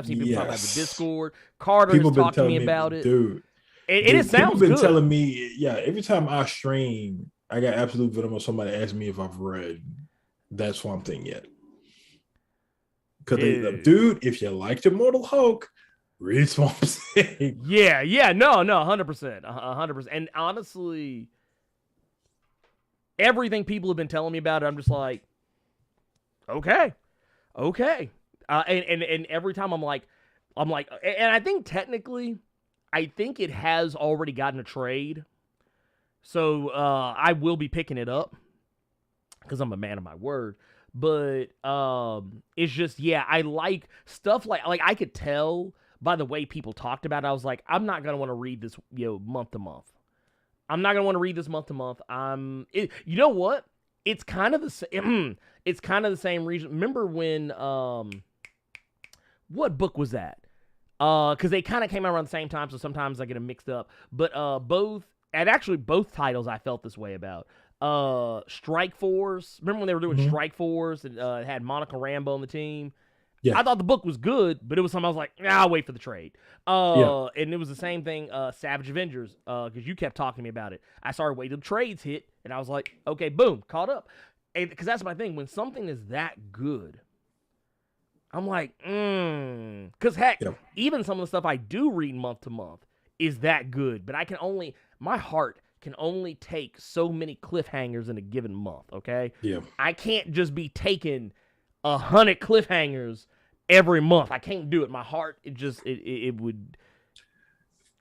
seen people talk about the Discord. Carter People has been talked to me telling about it. Dude. And it sounds people been good. telling me, every time I stream, I got absolute Venom or somebody asks me if I've read that Swamp Thing yet. Because dude, if you liked Immortal Hulk, read Swamp Thing. Yeah, no, 100%. 100%. And honestly, everything people have been telling me about it, I'm just like, okay. And every time I'm like, and I think technically, it has already gotten a trade. So I will be picking it up because I'm a man of my word. But it's just, I like stuff like I could tell by the way people talked about it. I was like, I'm not going to want to read this, month to month. I'm not going to want to read this month to month. You know what? It's kind of the same. It's kind of the same reason. Remember when, what book was that? Because they kind of came out around the same time, so sometimes I get them mixed up. But both titles I felt this way about. Strike Force. Remember when they were doing Strike Force and it had Monica Rambeau on the team? Yeah. I thought the book was good, but it was something I was like, I'll wait for the trade. And it was the same thing, Savage Avengers, because you kept talking to me about it. I started waiting till trades hit, and I was like, okay, boom, caught up. Because that's my thing. When something is that good, I'm like, because heck, even some of the stuff I do read month to month is that good, but my heart can only take so many cliffhangers in a given month, okay? Yeah. I can't just be taking 100 cliffhangers every month. I can't do it. My heart, it would,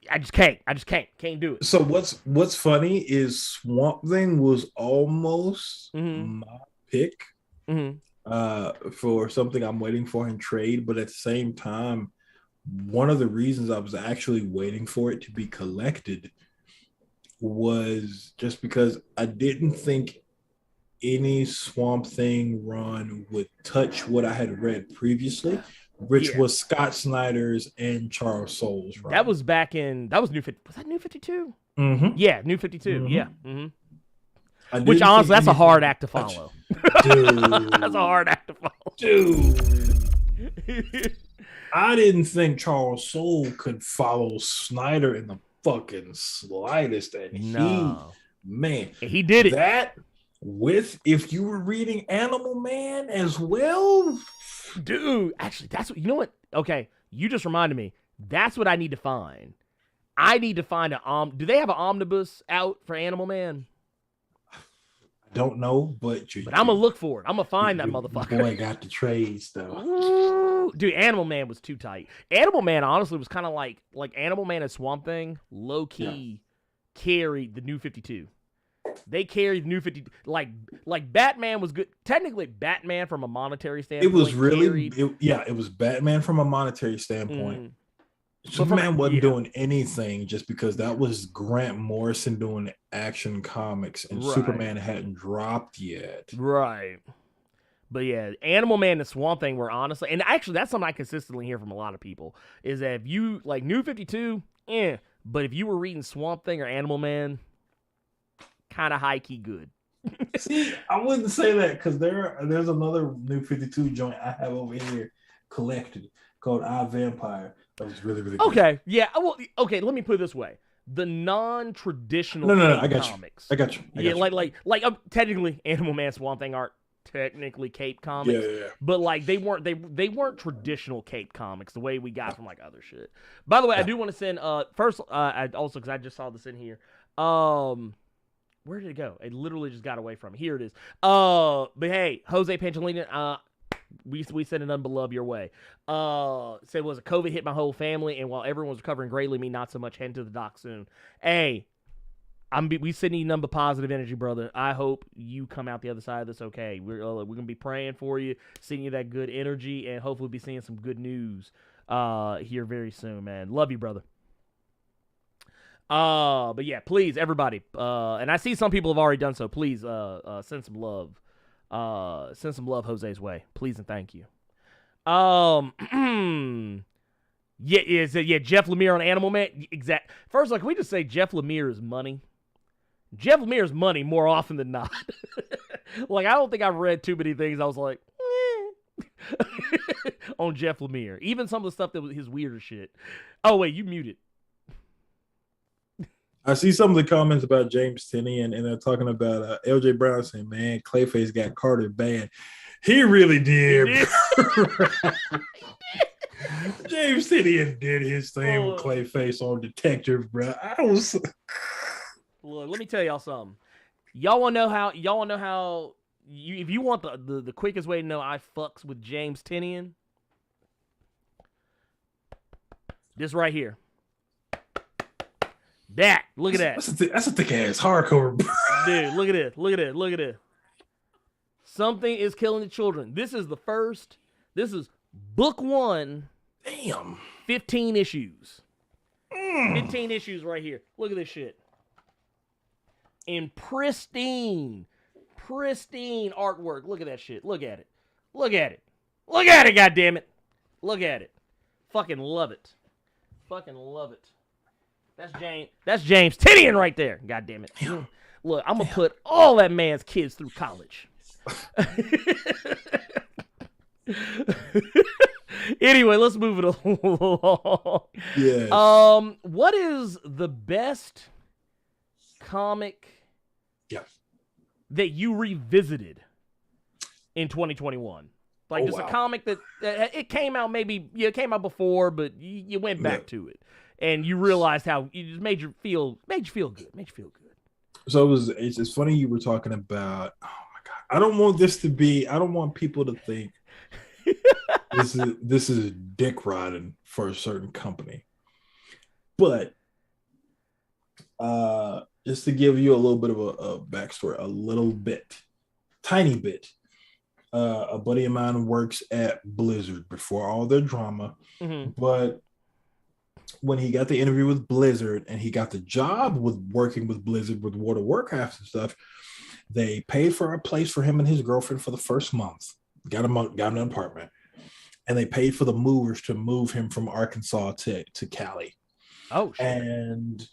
I just can't do it. So what's funny is Swamp Thing was almost my pick. For something I'm waiting for in trade, but at the same time, one of the reasons I was actually waiting for it to be collected was just because I didn't think any Swamp Thing run would touch what I had read previously, which was Scott Snyder's and Charles Soule's run. That was New 50. Was that New 52? Yeah, New 52. Yeah. Which honestly, that's a hard act to follow. Dude. That's a hard act to follow. Dude. I didn't think Charles Soule could follow Snyder in the fucking slightest. And he did it. That with, if you were reading Animal Man as well. Dude, actually, that's what, you know what? Okay, you just reminded me. That's what I need to find. I need to find do they have an omnibus out for Animal Man? Don't know, but I'm gonna look for it. I'm gonna find that motherfucker. Boy got the trades though. Ooh, dude, Animal Man was too tight. Animal Man honestly was kind of like Animal Man and Swamp Thing low key carried the New 52. They carried the New 50 like Batman was good. Technically, Batman from a monetary standpoint. It was really it was Batman from a monetary standpoint. Superman wasn't doing anything just because that was Grant Morrison doing Action Comics and Superman hadn't dropped yet. Right. But yeah, Animal Man and Swamp Thing were honestly, and actually that's something I consistently hear from a lot of people, is that if you like New 52, but if you were reading Swamp Thing or Animal Man, kind of high-key good. See, I wouldn't say that because there's another New 52 joint I have over here collected called I, Vampire. That was really, really good. Okay, yeah. Well, okay, let me put it this way. The non-traditional comics. I got you. Like technically Animal Man, Swamp Thing aren't technically Cape comics. Yeah. But like they weren't traditional Cape comics the way we got from like other shit. By the way, I do want to send first I also, because I just saw this in here. Where did it go? It literally just got away from me. Here it is. But hey, Jose Pancholina, we sent an unbeloved your way. Said was a COVID hit my whole family, and while everyone was recovering greatly, me not so much. Heading to the doc soon. Hey, we sending you number positive energy, brother. I hope you come out the other side of this okay. We're gonna be praying for you, sending you that good energy, and hopefully be seeing some good news here very soon, man. Love you, brother. But yeah, please, everybody. And I see some people have already done so. Please, send some love. Send some love Jose's way, please and thank you. Yeah, Jeff Lemire on Animal Man. Exact. First, like, can we just say Jeff Lemire is money? Jeff Lemire is money more often than not. Like, I don't think I've read too many things I was like, on Jeff Lemire. Even some of the stuff that was his weirder shit. Oh, wait, you muted. I see some of the comments about James Tinian, and they're talking about LJ Brown saying, man, Clayface got Carter banned. He really did. James Tinian did his thing with Clayface on Detective, bro. Look, let me tell y'all something. Y'all want to know how? If you want the quickest way to know I fucks with James Tinian, this right here. Look at that. That's a thick ass hardcover, bro. Dude, look at this. Something is killing the children. This is book 1. Damn. 15 issues. 15 issues right here. Look at this shit. In pristine artwork. Look at that shit. Look at it, goddammit. Look at it. Fucking love it. That's James Tinian right there. Goddammit. Look, I'm gonna put all that man's kids through college. Anyway, let's move it along. Yes. What is the best comic that you revisited in 2021? Like, just a comic that it came out it came out before, but you went back to it and you realized how it just made you feel good. So it's funny you were talking about. Oh my god! I don't want people to think this is dick riding for a certain company, but just to give you a little bit of a backstory, tiny bit. A buddy of mine works at Blizzard before all their drama, but when he got the interview with Blizzard and he got the job with working with Blizzard with World of Warcraft and stuff, they paid for a place for him and his girlfriend for the first month, got him an apartment, and they paid for the movers to move him from Arkansas to Cali. Oh, shit. And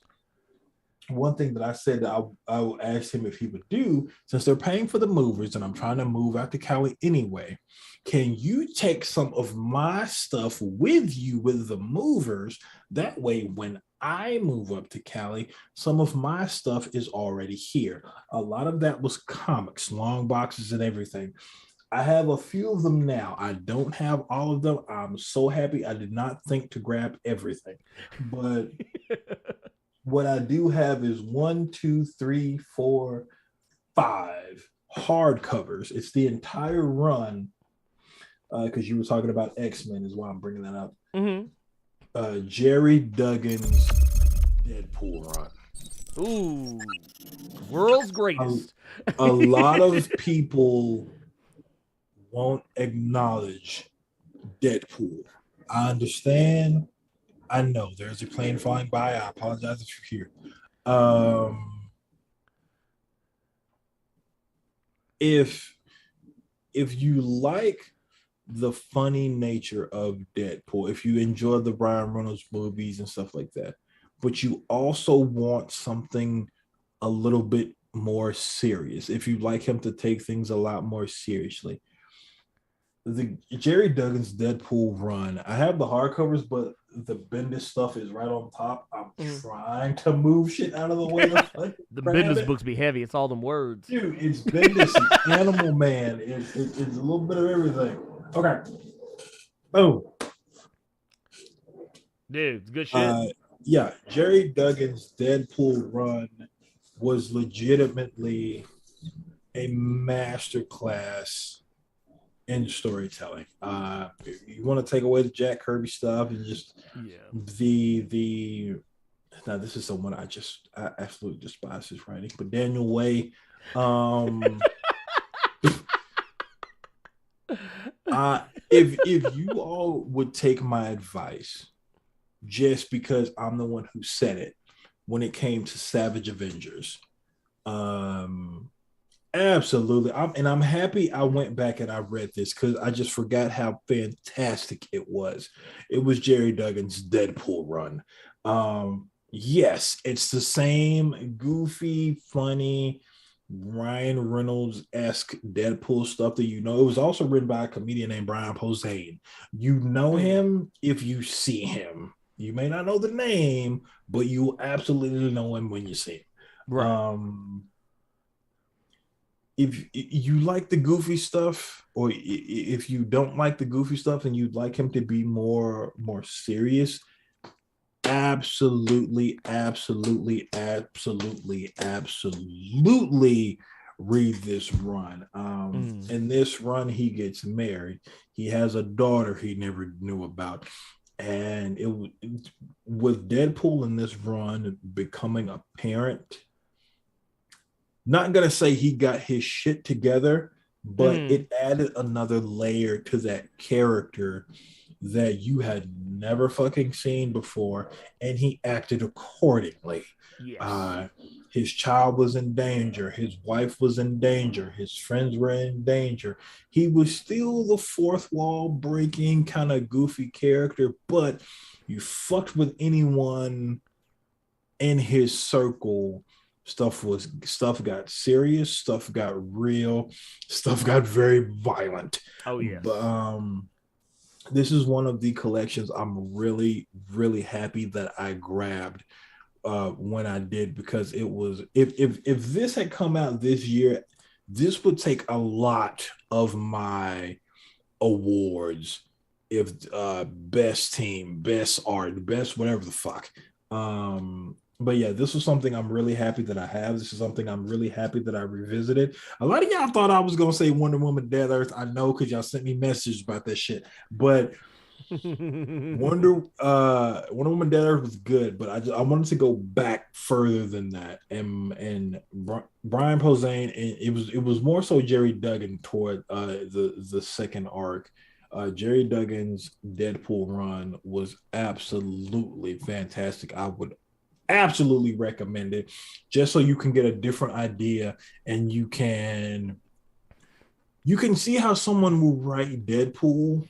one thing that I said that I asked him if he would do, since they're paying for the movers and I'm trying to move out to Cali anyway, can you take some of my stuff with you with the movers? That way, when I move up to Cali, some of my stuff is already here. A lot of that was comics, long boxes and everything. I have a few of them now. I don't have all of them. I'm so happy. I did not think to grab everything, but what I do have is 1, 2, 3, 4, 5 hardcovers. It's the entire run, because you were talking about X-Men is why I'm bringing that up. Jerry Duggan's Deadpool run. Ooh, world's greatest. A lot of people won't acknowledge Deadpool. I understand. I know there's a plane flying by. I apologize if you're here. If you like the funny nature of Deadpool, if you enjoy the Ryan Reynolds movies and stuff like that, but you also want something a little bit more serious, if you like him to take things a lot more seriously, the Jerry Duggan's Deadpool run, I have the hardcovers, but the Bendis stuff is right on top. I'm trying to move shit out of the way. The Bendis books be heavy. It's all them words. Dude, it's Bendis, it's Animal Man. It's a little bit of everything. Okay. Boom. Dude, it's good shit. Yeah, Jerry Duggan's Deadpool run was legitimately a masterclass in storytelling. You want to take away the Jack Kirby stuff and just the now this is someone I absolutely despise his writing, but Daniel Way, if you all would take my advice, just because I'm the one who said it when it came to Savage Avengers, Absolutely. I'm happy I went back and I read this because I just forgot how fantastic it was. It was Jerry Duggan's Deadpool run. Yes, it's the same goofy, funny, Ryan Reynolds-esque Deadpool stuff that you know. It was also written by a comedian named Brian Posehn. You know him if you see him. You may not know the name, but you will absolutely know him when you see him. Right. If you like the goofy stuff, or if you don't like the goofy stuff and you'd like him to be more serious, absolutely read this run. In this run he gets married, he has a daughter he never knew about, and with Deadpool in this run becoming a parent, not gonna say he got his shit together, but it added another layer to that character that you had never fucking seen before, and he acted accordingly. Yes. His child was in danger, his wife was in danger, his friends were in danger. He was still the fourth wall breaking kind of goofy character, but you fucked with anyone in his circle, stuff got serious, stuff got real, stuff got very violent. Oh yes. But this is one of the collections I'm really happy that I grabbed when I did, because it was, if this had come out this year, this would take a lot of my awards. If best team, best art, best whatever the fuck. But yeah, this was something I'm really happy that I have. This is something I'm really happy that I revisited. A lot of y'all thought I was gonna say Wonder Woman Dead Earth. I know, because y'all sent me messages about that shit. But Wonder Woman Dead Earth was good, but I wanted to go back further than that. And Brian Posehn, and it was more so Jerry Duggan toward the second arc. Jerry Duggan's Deadpool run was absolutely fantastic. I would absolutely recommend it, just so you can get a different idea, and you can see how someone will write Deadpool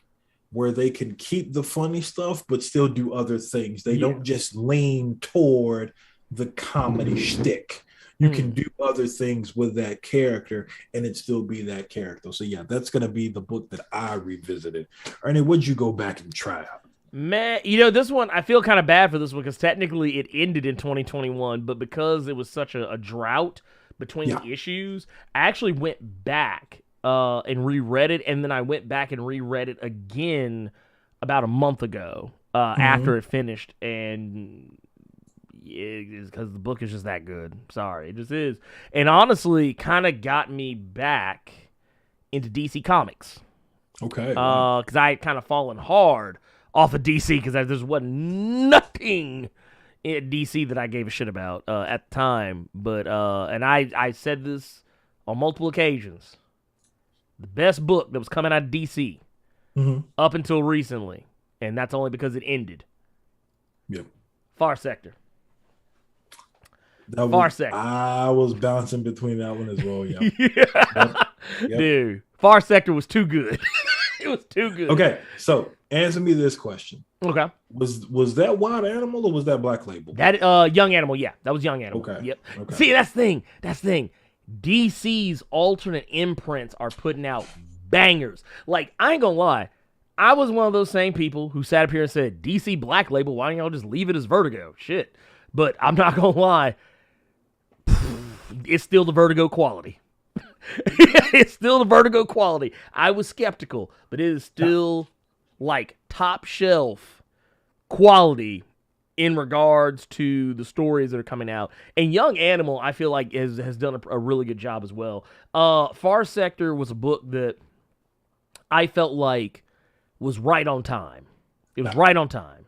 where they can keep the funny stuff but still do other things. They don't just lean toward the comedy shtick. You can do other things with that character and it still be that character. So yeah, that's gonna be the book that I revisited. Ernie, would you go back and try out? Man, this one, I feel kind of bad for this one because technically it ended in 2021, but because it was such a drought between the issues, I actually went back and reread it, and then I went back and reread it again about a month ago after it finished, and it's because the book is just that good. Sorry, it just is. And honestly, kind of got me back into DC Comics. Okay. Because I had kind of fallen hard off of DC because there wasn't nothing in DC that I gave a shit about at the time. But and I said this on multiple occasions. The best book that was coming out of DC up until recently, and that's only because it ended. Yep. Far Sector. Far Sector. I was bouncing between that one as well. Yeah. Yep. Dude, Far Sector was too good. It was too good. Okay, so answer me this question. Okay. Was that Wild Animal or was that Black Label? That Young Animal, yeah. That was Young Animal. Okay. Yep. Okay. See, that's the thing. DC's alternate imprints are putting out bangers. Like, I ain't gonna lie. I was one of those same people who sat up here and said, DC Black Label, why don't y'all just leave it as Vertigo? Shit. But I'm not gonna lie. It's still the Vertigo quality. It's still the Vertigo quality. I was skeptical, but it is still like top shelf quality in regards to the stories that are coming out. And Young Animal, I feel like has done a really good job as well. Far Sector was a book that I felt like was right on time. It was right on time.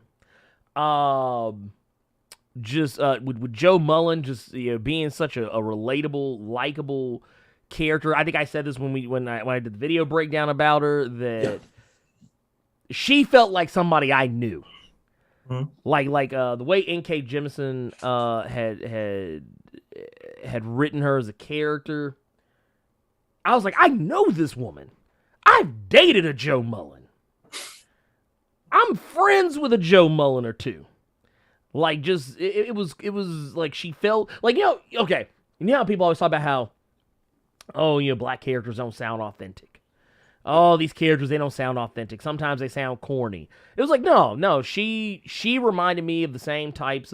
Just with Joe Mullen just being such a relatable, likable character. I think I said this when I did the video breakdown about her, that she felt like somebody I knew. Like the way N.K. Jemisin had written her as a character, I was like, I know this woman. I've dated a Joe Mullen. I'm friends with a Joe Mullen or two. Like, just, it was like she felt, like, okay. You know how people always talk about how, black characters don't sound authentic. Oh, these characters, they don't sound authentic. Sometimes they sound corny. It was like, no. She reminded me of the same types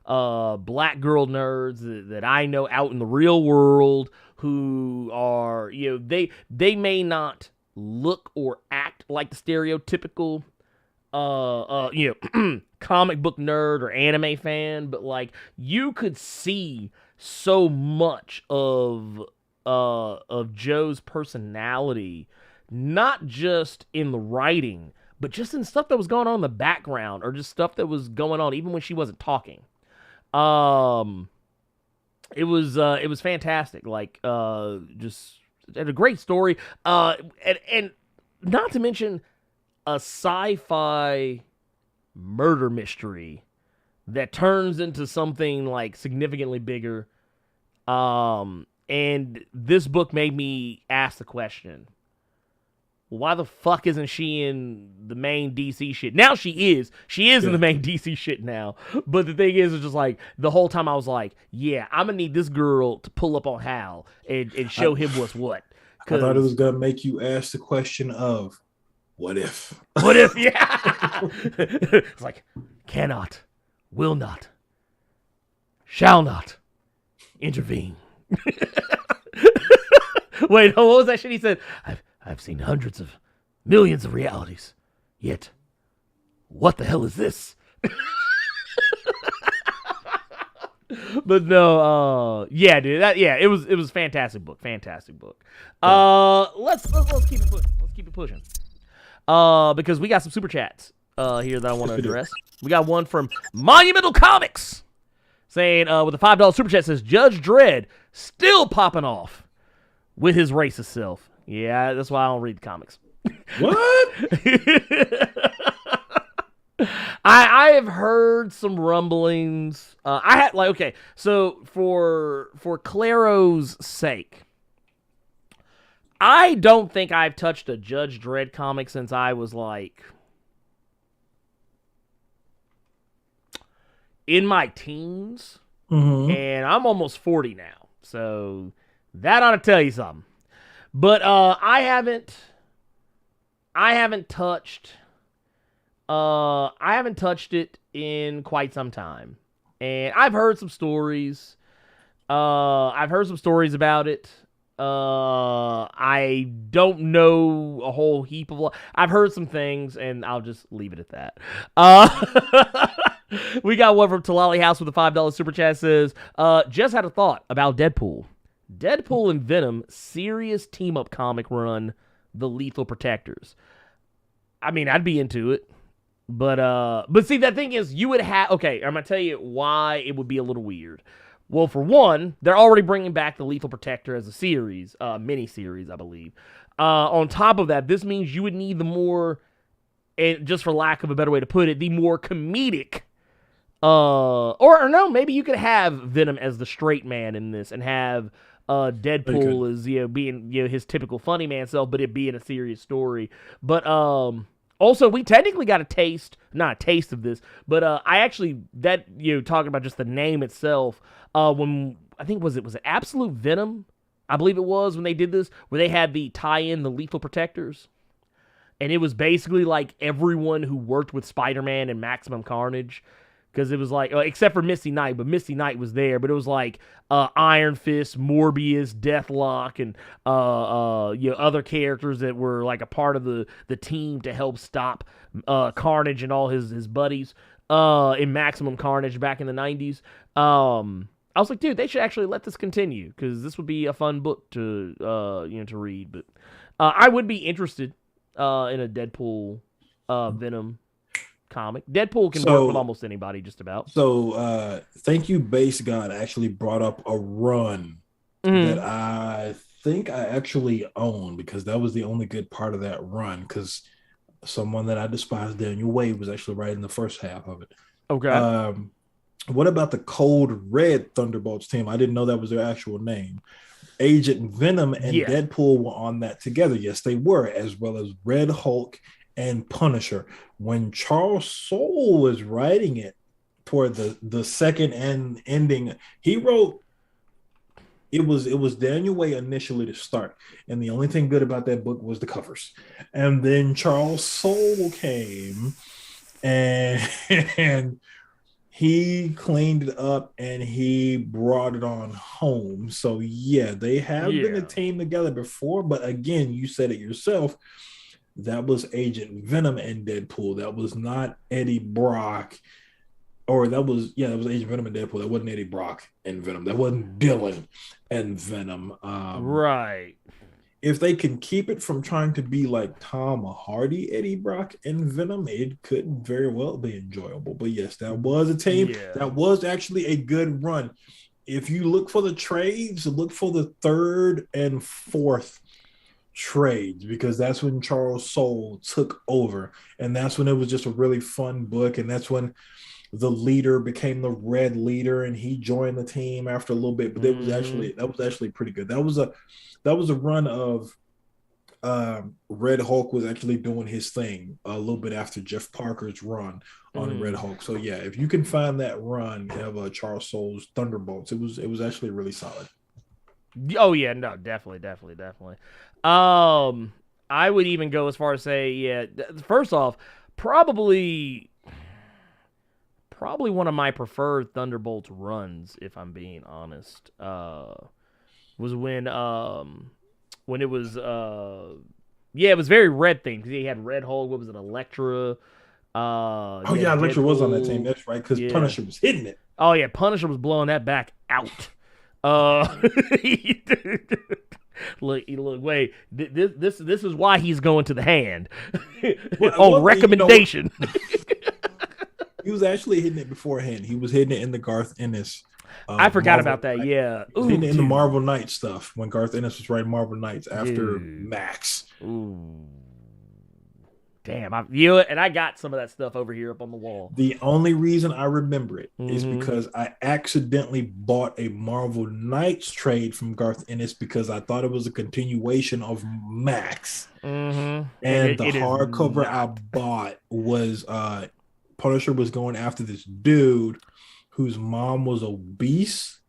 of black girl nerds that I know out in the real world who are, they may not look or act like the stereotypical comic book nerd or anime fan, but like you could see so much of Joe's personality, not just in the writing, but just in stuff that was going on in the background, or just stuff that was going on even when she wasn't talking. It was fantastic. Like, just a great story. And not to mention a sci-fi murder mystery that turns into something like significantly bigger. And this book made me ask the question, why the fuck isn't she in the main DC shit? Now she is in the main DC shit now. But the thing is, it's just like, the whole time I was like, yeah, I'm gonna need this girl to pull up on Hal and show him what's what. I thought it was gonna make you ask the question of, what if? What if? Yeah. It's like, cannot, will not, shall not intervene. Wait, what was that shit he said? I've seen hundreds of millions of realities, yet what the hell is this? But no, yeah, dude, it was fantastic book. Let's keep it pushing. Let's keep it pushing. Because we got some super chats here that I want to address. We got one from Monumental Comics saying, with a $5 super chat, says Judge Dredd still popping off with his racist self. Yeah, that's why I don't read the comics. What? I have heard some rumblings. I had so for Claro's sake, I don't think I've touched a Judge Dredd comic since I was like in my teens, and I'm almost 40 now, so that ought to tell you something. But I haven't touched it in quite some time, and I've heard some stories. About it. I don't know a whole heap of. I've heard some things, and I'll just leave it at that. We got one from Talali House with a $5 super chat, says, just had a thought about Deadpool. Deadpool and Venom serious team-up comic run, The Lethal Protectors. I mean, I'd be into it. But see, that thing is, you would have... Okay, I'm going to tell you why it would be a little weird. Well, for one, they're already bringing back The Lethal Protector as a series, mini-series, I believe. On top of that, this means you would need the more, and just for lack of a better way to put it, the more comedic... or no, maybe you could have Venom as the straight man in this, and have... Deadpool is being his typical funny man self, but it being a serious story. But also we technically got not a taste of this, but I actually talking about just the name itself. When I think was it Absolute Venom? I believe it was when they did this, where they had the tie-in, the Lethal Protectors, and it was basically like everyone who worked with Spider-Man and Maximum Carnage. Because it was like, except for Misty Knight, but Misty Knight was there. But it was like Iron Fist, Morbius, Deathlock, and other characters that were like a part of the team to help stop Carnage and all his buddies in Maximum Carnage back in the 90s. I was like, dude, they should actually let this continue, because this would be a fun book to read. But I would be interested in a Deadpool Venom comic. Deadpool can work with almost anybody, just about. So thank you, Base God actually brought up a run that I think I actually own, because that was the only good part of that run, because someone that I despise, Daniel Wade, was actually writing the first half of it. Okay. What about the Cold Red Thunderbolts team? I didn't know that was their actual name. Agent Venom and Yeah. Deadpool were on that together. Yes, they were, as well as Red Hulk and Punisher. When Charles Soule was writing it toward the second ending, he wrote it was Daniel Way initially to start, and the only thing good about that book was the covers. And then Charles Soule came, and he cleaned it up and he brought it on home. So yeah, they have been a team together before, but again, you said it yourself. That was Agent Venom and Deadpool. That was not Eddie Brock, or that was Agent Venom and Deadpool. That wasn't Eddie Brock and Venom. That wasn't Dylan and Venom. Right. If they can keep it from trying to be like Tom Hardy, Eddie Brock, and Venom, it could very well be enjoyable. But yes, that was a team. Yeah. That was actually a good run. If you look for the trades, look for the third and fourth trades, because that's when Charles Soule took over. And that's when it was just a really fun book. And that's when the leader became the Red leader, and he joined the team after a little bit. But that was actually pretty good. That was a run of Red Hulk was actually doing his thing a little bit after Jeff Parker's run on Red Hulk. So yeah, if you can find that run of Charles Soule's Thunderbolts, it was actually really solid. Oh yeah, no, definitely. I would even go as far as say, first off, probably one of my preferred Thunderbolts runs, if I'm being honest, was when it was it was very Red themed, because he had Red Hulk. What was it, Elektra? Elektra was on that team. That's right, because Punisher was hitting it. Oh yeah, Punisher was blowing that back out. Look, wait. This is why he's going to the hand on recommendation. He was actually hitting it beforehand. He was hitting it in the Garth Ennis. I forgot about that. Yeah, hitting it in the Marvel Knights stuff when Garth Ennis was writing Marvel Knights after Max. Ooh. Damn, I got some of that stuff over here up on the wall. The only reason I remember it is because I accidentally bought a Marvel Knights trade from Garth Ennis because I thought it was a continuation of Max. And the hardcover I bought was Punisher was going after this dude whose mom was obese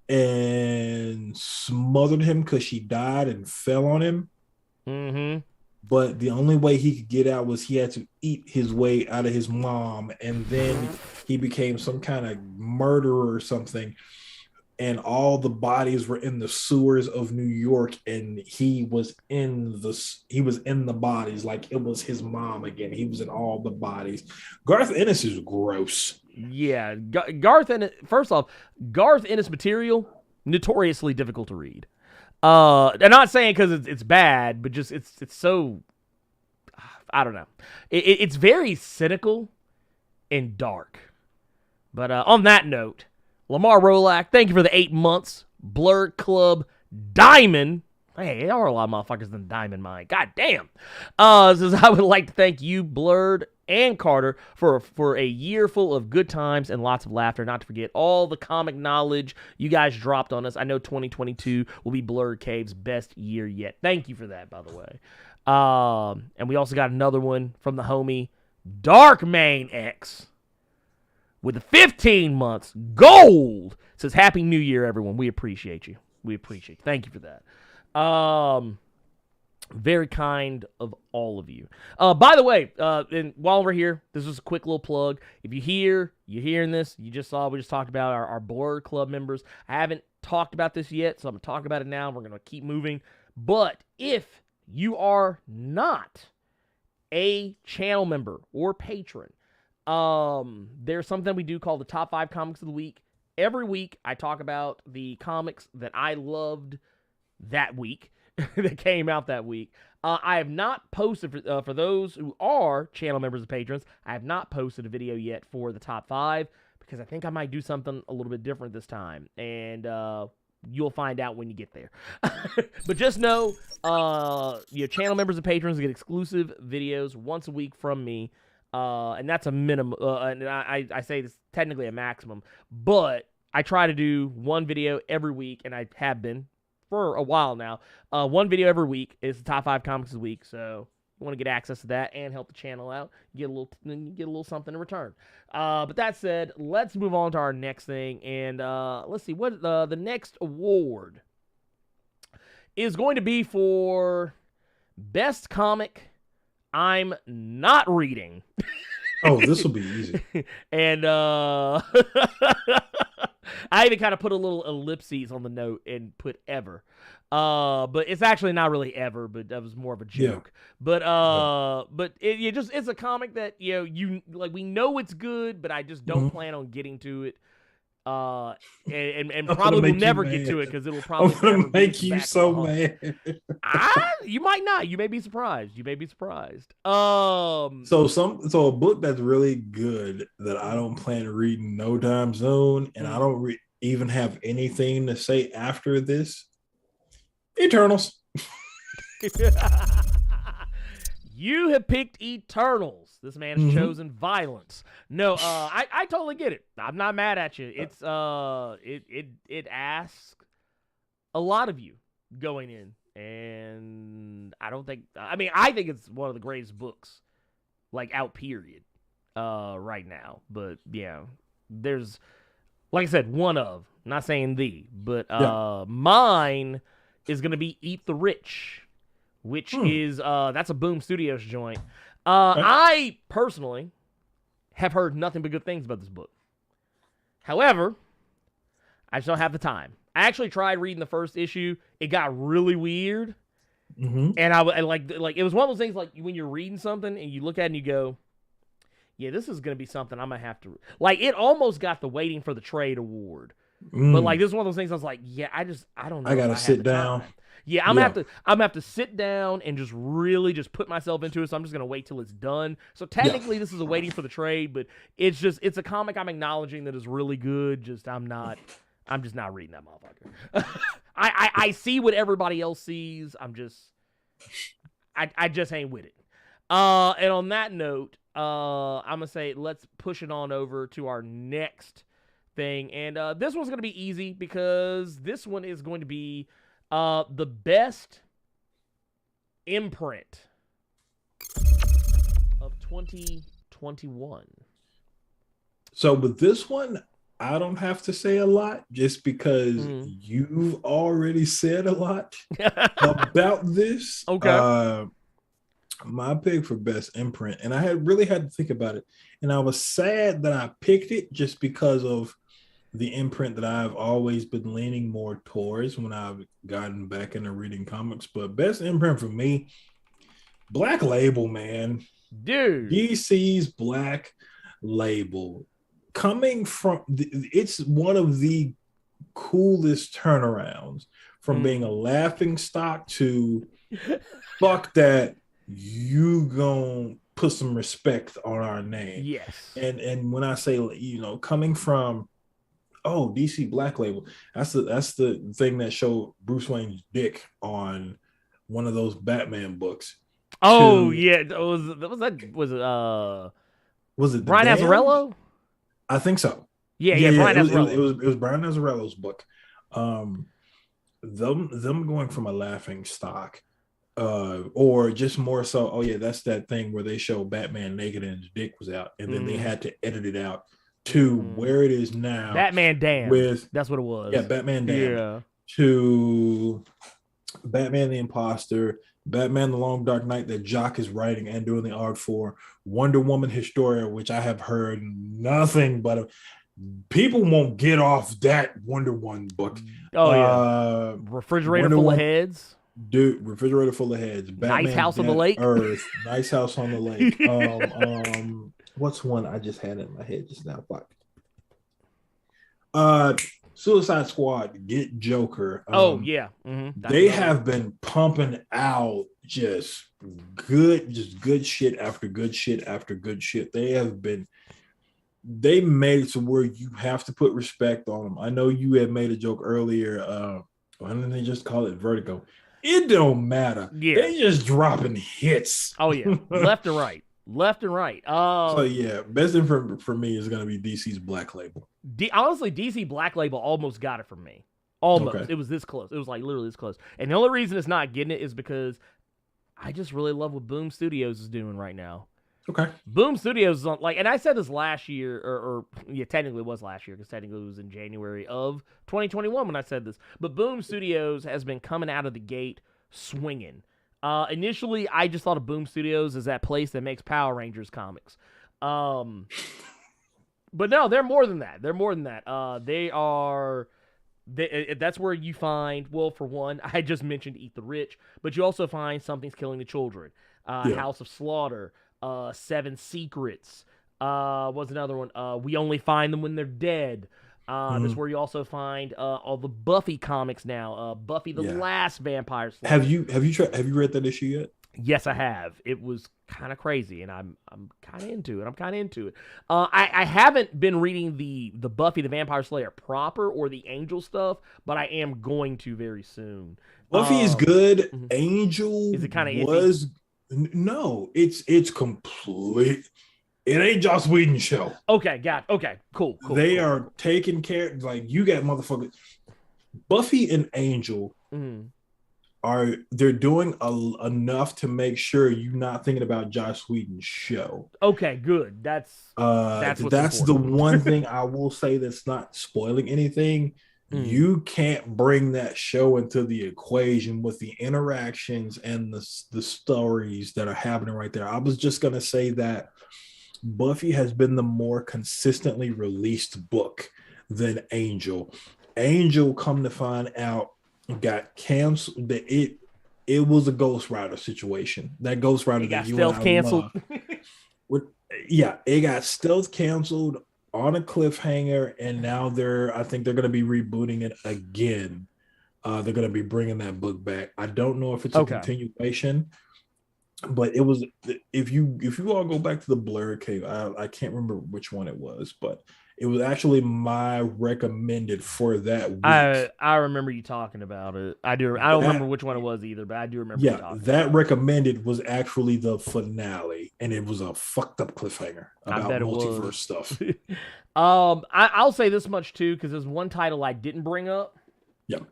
and smothered him because she died and fell on him. But the only way he could get out was he had to eat his way out of his mom, and then he became some kind of murderer or something, and all the bodies were in the sewers of New York, and he was in the bodies like it was his mom again. He was in all the bodies. Garth Ennis is gross. Yeah, Garth Ennis. First off, Garth Ennis material notoriously difficult to read. I'm not saying because it's bad, but just it's so, I don't know. It's very cynical and dark. But on that note, Lamar Rolak, thank you for the 8 months. Blerd Club Diamond. Hey, there are a lot of motherfuckers in Diamond Mine. God damn. Says, I would like to thank you, Blerd and Carter, for a year full of good times and lots of laughter. Not to forget all the comic knowledge you guys dropped on us. I know 2022 will be Blerd Cave's best year yet. Thank you for that, by the way. And we also got another one from the homie Darkmane X with the 15 months gold. Says, Happy New Year, everyone. We appreciate you. Thank you for that. Very kind of all of you. By the way, and while we're here, this is a quick little plug. If you're hearing this, we just talked about our Blerd Club members. I haven't talked about this yet, so I'm going to talk about it now. We're going to keep moving. But if you are not a channel member or patron, there's something we do called the Top 5 Comics of the Week. Every week, I talk about the comics that I loved that week. That came out that week. I have not posted, for those who are channel members and patrons, I have not posted a video yet for the top 5 because I think I might do something a little bit different this time. And you'll find out when you get there. But just know, your channel members and patrons get exclusive videos once a week from me. And that's a minimum. And I say this technically a maximum. But I try to do one video every week, and I have been for a while now. One video every week is the top 5 comics of the week. So you want to get access to that and help the channel out, get a little something in return. But that said, let's move on to our next thing, and let's see what the next award is going to be for best comic I'm not reading. Oh, this will be easy. And I even kind of put a little ellipses on the note and put ever. But it's actually not really ever, but that was more of a joke. Yeah. But it's a comic that you like. We know it's good, but I just don't plan on getting to it. And probably will never get to it because it'll probably never make you so mad. You might not. You may be surprised. So a book that's really good that I don't plan to read in no time soon, and I don't even have anything to say after this. Eternals. You have picked Eternals. This man has chosen violence. No, I totally get it. I'm not mad at you. It's it asks a lot of you going in, and I think it's one of the greatest books like out period right now. But yeah, there's, like I said, one of, I'm not saying the, but mine is gonna be Eat the Rich, which is that's a Boom Studios joint. I personally have heard nothing but good things about this book. However, I just don't have the time. I actually tried reading the first issue. It got really weird, and I like it was one of those things like when you're reading something and you look at it and you go, "Yeah, this is gonna be something I'm gonna have to." Like it almost got the Waiting for the Trade award, but like this is one of those things I was like, "Yeah, I don't know. I gotta sit down." Yeah, I'm gonna have to sit down and just really just put myself into it. So I'm just gonna wait till it's done. So technically, this is a Waiting for the Trade, but it's a comic I'm acknowledging that is really good. I'm just not reading that motherfucker. I see what everybody else sees. I just ain't with it. And on that note, I'm gonna say let's push it on over to our next thing, and this one's gonna be easy because this one is going to be the best imprint of 2021. So with this one, I don't have to say a lot just because you've already said a lot about this. Okay. My pick for best imprint, and I had to think about it, and I was sad that I picked it just because of the imprint that I've always been leaning more towards when I've gotten back into reading comics. But best imprint for me, Black Label, man. Dude. DC's Black Label. Coming from, it's one of the coolest turnarounds from being a laughing stock to fuck that, you gonna put some respect on our name. Yes. And when I say, coming from, DC Black Label, that's the thing that showed Bruce Wayne's dick on one of those Batman books. Was it Brian Azzarello? I think so. Yeah, Brian Azzarello. It was Brian Azzarello's book. Them going from a laughing stock, or just more so, that's that thing where they show Batman naked and his dick was out, and then they had to edit it out to where it is now. Batman Damn. That's what it was. Yeah, Batman Damn. Yeah. To Batman the Imposter, Batman the Long Dark Knight that Jock is writing and doing the art for, Wonder Woman Historia, which I have heard nothing but people won't get off that Wonder Woman book. Oh yeah. Refrigerator full of heads. Dude, refrigerator full of heads. Batman, Nice House on the Lake. Earth. Nice House on the Lake. What's one I just had in my head just now? Fuck. Suicide Squad, Get Joker. They have been pumping out just good shit after good shit after good shit. They made it to where you have to put respect on them. I know you had made a joke earlier. Why didn't they just call it Vertigo? It don't matter. Yeah. They just dropping hits. Oh yeah, left and right. So yeah, best thing for me is gonna be DC's Black Label. Honestly, DC Black Label almost got it from me. Almost. Okay. It was this close. It was like literally this close. And the only reason it's not getting it is because I just really love what Boom Studios is doing right now. Okay. Boom Studios is on, like, and I said this last year, or yeah, technically it was last year because technically it was in January of 2021 when I said this. But Boom Studios has been coming out of the gate swinging. Initially, I just thought of Boom Studios as that place that makes Power Rangers comics. But no, they're more than that. They're more than that. That's where you find, well, for one, I just mentioned Eat the Rich, but you also find Something's Killing the Children, House of Slaughter, Seven Secrets, was another one, We Only Find Them When They're Dead. This is where you also find all the Buffy comics now, Buffy the Last Vampire Slayer. Have you read that issue yet? Yes, I have. It was kind of crazy, and I'm kind of into it. I haven't been reading the Buffy the Vampire Slayer proper or the Angel stuff, but I am going to very soon. Buffy is good. Angel is it kind of was no, it's complete. It ain't Joss Whedon's show. Okay, got it. Okay, cool. They are taking care. Like, you got motherfuckers. Buffy and Angel they're doing enough to make sure you're not thinking about Joss Whedon's show. Okay, good. That's the one thing I will say that's not spoiling anything. You can't bring that show into the equation with the interactions and the stories that are happening right there. I was just gonna say that Buffy has been the more consistently released book than Angel. Angel, come to find out, got canceled. That it was a Ghost Rider situation. That Ghost Rider that you stealth canceled. It got stealth canceled on a cliffhanger, and now I think they're going to be rebooting it again. They're going to be bringing that book back. I don't know if it's a continuation, but it was. If you all go back to the Blerd cave, I can't remember which one it was, but it was actually my recommended for that week. I remember you talking about it. I do. I don't remember which one it was either, but I do remember. You talking that about recommended was actually the finale, and it was a fucked up cliffhanger about multiverse stuff. I'll say this much too, because there's one title I didn't bring up. Yep.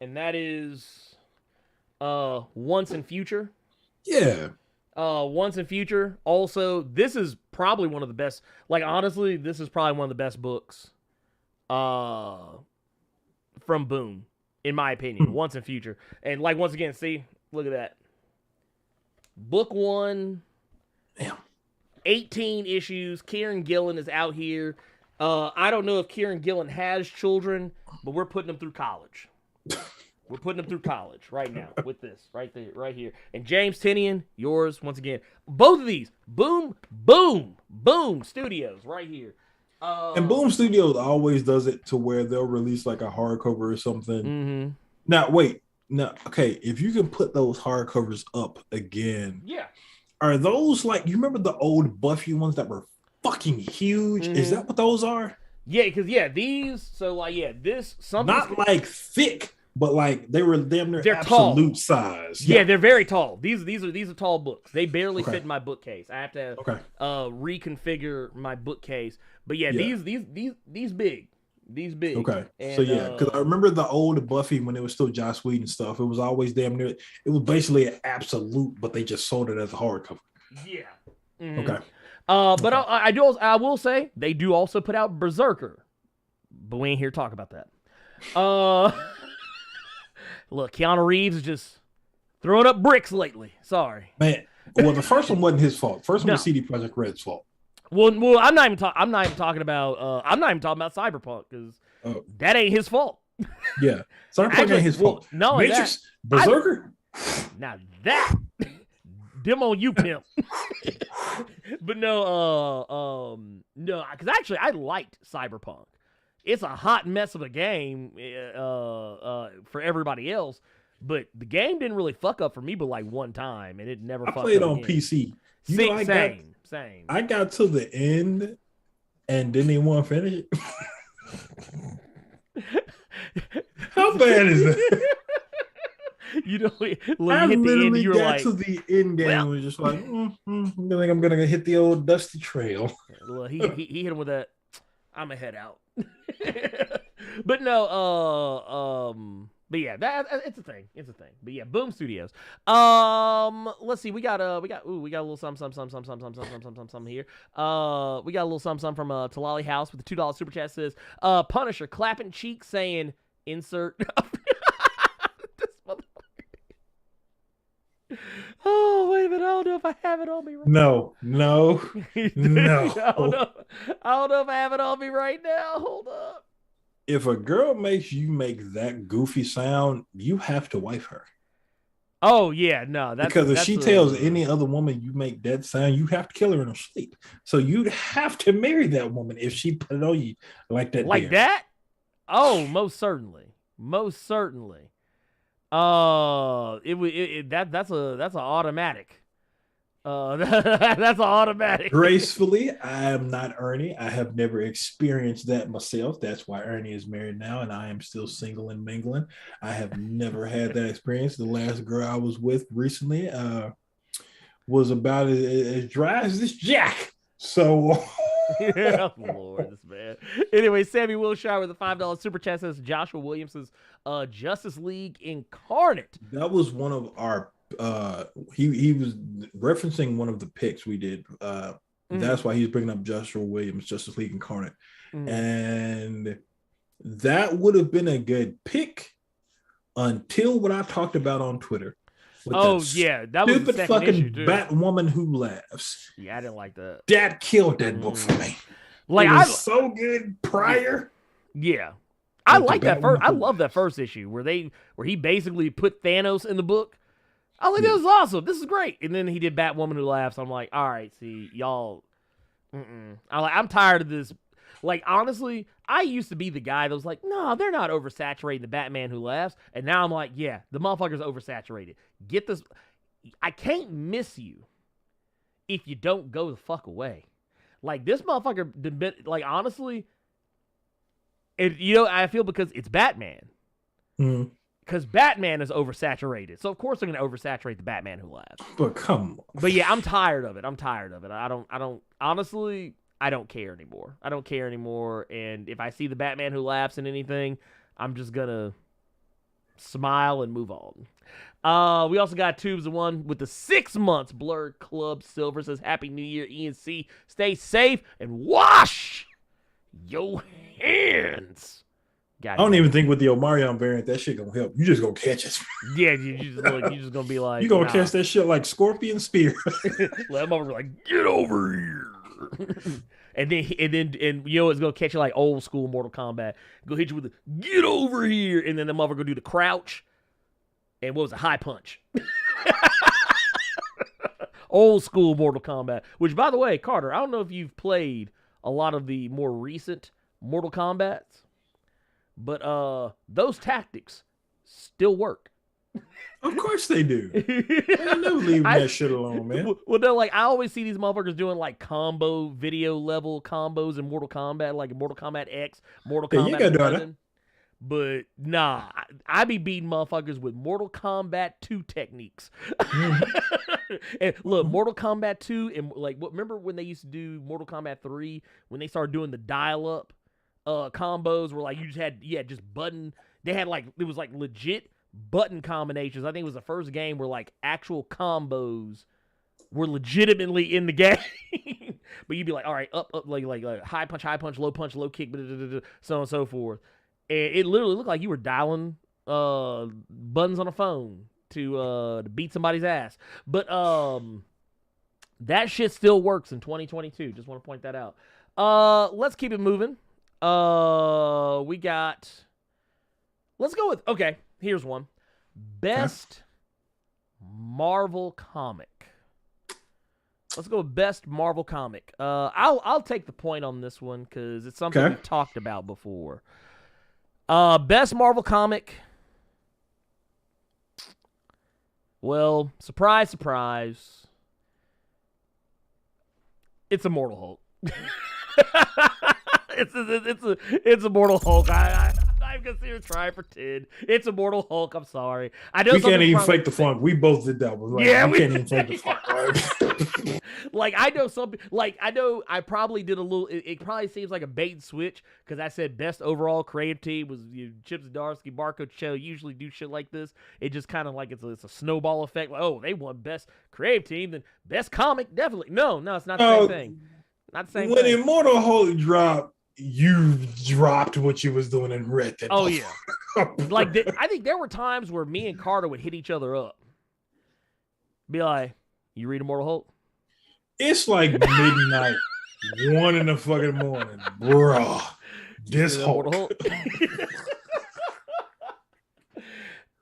And that is Once and Future. Yeah. Once and Future. Also, this is probably one of the best. Like, honestly, this is probably one of the best books from Boom, in my opinion. Once and Future. And, like, once again, see, look at that. Book 1. Damn. 18 issues. Kieran Gillen is out here. I don't know if Kieran Gillen has children, but we're putting them through college. We're putting them through college right now with this right there, right here. And James Tynion, yours once again. Both of these, Boom Studios right here. And Boom Studios always does it to where they'll release like a hardcover or something. Now, wait. Now, okay, if you can put those hardcovers up again. Yeah. Are those like, you remember the old Buffy ones that were fucking huge? Is that what those are? Yeah, because these, so like, this, something. Not like thick, but like they were damn near they're absolute tall. size. Yeah, they're very tall. These are tall books. They barely fit in my bookcase. I have to reconfigure my bookcase. But these big. These big. Okay. And, so because I remember the old Buffy when it was still Joss Whedon stuff. It was always damn near. It was basically an absolute, but they just sold it as a hardcover. Yeah. Okay. But I will say they do also put out Berserker, but we ain't here to talk about that. Look, Keanu Reeves is just throwing up bricks lately. Sorry, man. Well, the first one wasn't his fault. First one was CD Projekt Red's fault. Well, I'm not even talking about Cyberpunk because that ain't his fault. Yeah, Cyberpunk ain't his fault. No, Matrix, Berserker. Now that them on you, pimp. But no, because actually I liked Cyberpunk. It's a hot mess of a game for everybody else, but the game didn't really fuck up for me but like one time, and it never fucked up. I played on PC. Same. I got to the end and didn't even want to finish it. How bad is that? You know, I literally got to the end game and was just like, I think I'm gonna hit the old dusty trail. Well, he hit him with that. I'm a head out. But no, but yeah, it's a thing. It's a thing. But yeah, Boom Studios. Let's see. We got a little some here. We got a little some from Talali House with the $2 super chat says, Punisher clapping cheeks saying insert. This motherfucker. Oh, wait a minute. I don't know if I have it on me right No. I don't know if I have it on me right now. Hold up. If a girl makes you make that goofy sound, you have to wife her. Oh yeah, no, because if she tells any other woman you make that sound, you have to kill her in her sleep. So you'd have to marry that woman if she put it on you like that. Like that? Oh, most certainly. That's an automatic. That's an automatic. Gracefully, I am not Ernie. I have never experienced that myself. That's why Ernie is married now, and I am still single and mingling. I have never had that experience. The last girl I was with recently was about as dry as this Jack. So, yeah, Lord, this man. Anyway, Sammy Wilshire with a $5 super chat says Joshua Williams' Justice League Incarnate. That was one of our. He was referencing one of the picks we did. That's why he's bringing up Joshua Williams, Justice League Incarnate, and that would have been a good pick until what I talked about on Twitter. That was stupid the fucking Batwoman who laughs. Yeah, I didn't like that. That killed that book for me. Like, it was so good prior. Yeah. I like that first. I love that first issue where he basically put Thanos in the book. I was like, this is awesome. This is great. And then he did Batwoman Who Laughs. I'm like, all right, see, y'all. I'm tired of this. Like, honestly, I used to be the guy that was like, no, they're not oversaturating the Batman Who Laughs. And now I'm like, yeah, the motherfucker's oversaturated. Get this. I can't miss you if you don't go the fuck away. Like, this motherfucker, like, honestly, I feel because it's Batman. Because Batman is oversaturated. So, of course, they're going to oversaturate the Batman Who Laughs. But come on. But, yeah, I'm tired of it. Honestly, I don't care anymore. And if I see the Batman Who Laughs in anything, I'm just going to smile and move on. We also got Tubes of One with the 6 months. Blerd Club Silver says, Happy New Year, ENC. Stay safe and wash your hands. I don't even think with the Omarion variant that shit gonna help. You just gonna catch it. Yeah, you just gonna be like, you gonna catch that shit like Scorpion Spear. Let them over like, get over here. and then you know it's gonna catch you like old school Mortal Kombat. Go hit you with the get over here, and then the motherfucker gonna do the crouch. And what was it? High punch. Old school Mortal Kombat. Which, by the way, Carter, I don't know if you've played a lot of the more recent Mortal Kombats. But those tactics still work. Of course they do. They never leave that shit alone, man. Well, they're like, I always see these motherfuckers doing like combo video level combos in Mortal Kombat, like Mortal Kombat X, Mortal Kombat 11. But nah, I be beating motherfuckers with Mortal Kombat 2 techniques. And look, Mortal Kombat 2 and like, remember when they used to do Mortal Kombat 3 when they started doing the dial-up combos where like you had just button. They had like it was like legit button combinations. I think it was the first game where like actual combos were legitimately in the game. But you'd be like, all right, up, like high punch, low kick, so on and so forth. And it literally looked like you were dialing buttons on a phone to beat somebody's ass. But that shit still works in 2022. Just want to point that out. Let's keep it moving. Let's go with, okay, here's one. Best Marvel comic. Let's go with best Marvel comic. I'll take the point on this one because it's something we've talked about before. Best Marvel comic. Well, surprise, surprise. It's Immortal Hulk. It's Immortal Hulk. I'm considering trying for 10. It's Immortal Hulk. I'm sorry. I know we can't even fake the funk. We both did that one. Right? Yeah, we can't even fake the funk. Right? Like I know some, like I know I probably did a little. It probably seems like a bait and switch because I said best overall creative team was Chip Zdarsky, Marco Chicheto. Usually do shit like this. It just kind of like it's a snowball effect. Like, oh, they won best creative team, then best comic definitely. No, it's not the same thing. Not the same when thing. Immortal Hulk dropped, you dropped what you was doing and read that. Oh yeah. Like I think there were times where me and Carter would hit each other up. Be like, you read Immortal Hulk? It's like midnight, 1 in the fucking morning, bro. This Hulk.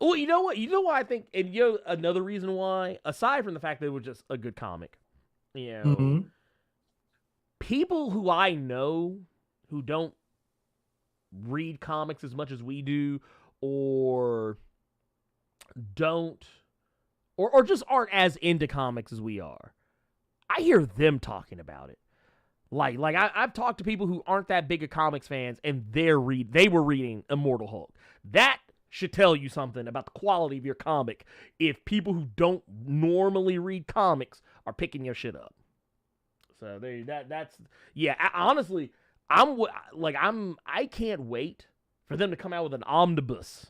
Well, you know what? You know why I think, and another reason why, aside from the fact that it was just a good comic, people who I know who don't read comics as much as we do, or don't, or just aren't as into comics as we are, I hear them talking about it. Like I've talked to people who aren't that big of comics fans, and they were reading Immortal Hulk. That should tell you something about the quality of your comic if people who don't normally read comics are picking your shit up. So that's honestly, I can't wait for them to come out with an omnibus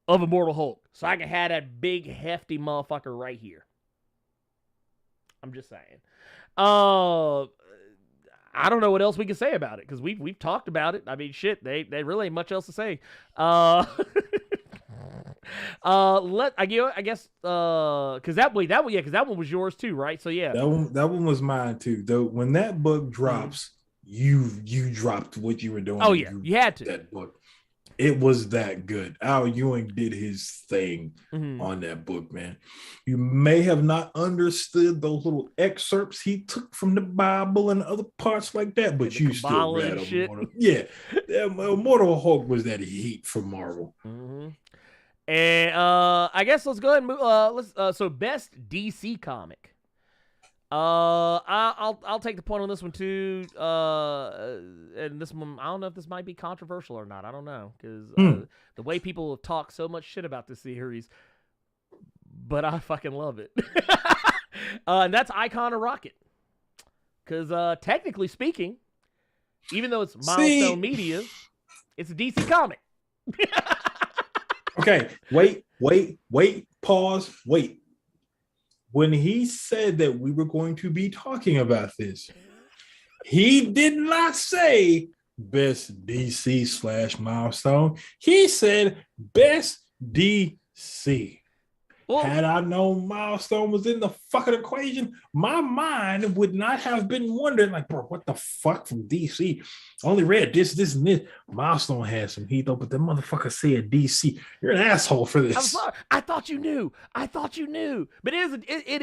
of Immortal Hulk so I can have that big hefty motherfucker right here. I'm just saying. I don't know what else we can say about it because we've talked about it. I mean, shit, they really ain't much else to say. I guess because that one was yours too, right? So yeah, that one was mine too. Though when that book drops, you dropped what you were doing. Oh yeah, you had to. That book. It was that good. Al Ewing did his thing on that book, man. You may have not understood those little excerpts he took from the Bible and other parts like that, but you still read them. Yeah, Immortal Hulk was that heat for Marvel. And I guess let's go ahead and move. So best DC comic. I'll take the point on this one too. And this one, I don't know if this might be controversial or not. I don't know because the way people talk so much shit about this series, but I fucking love it. And that's Icon of Rocket. Because technically speaking, even though it's Milestone Media, it's a DC comic. Okay, wait, pause, wait. When he said that we were going to be talking about this, he did not say best DC / Milestone. He said best DC. Well, had I known Milestone was in the fucking equation, my mind would not have been wondering, like, bro, what the fuck from DC? Only read this, and this. Milestone had some heat, though, but the motherfucker said DC. You're an asshole for this. I'm sorry. I thought you knew. But it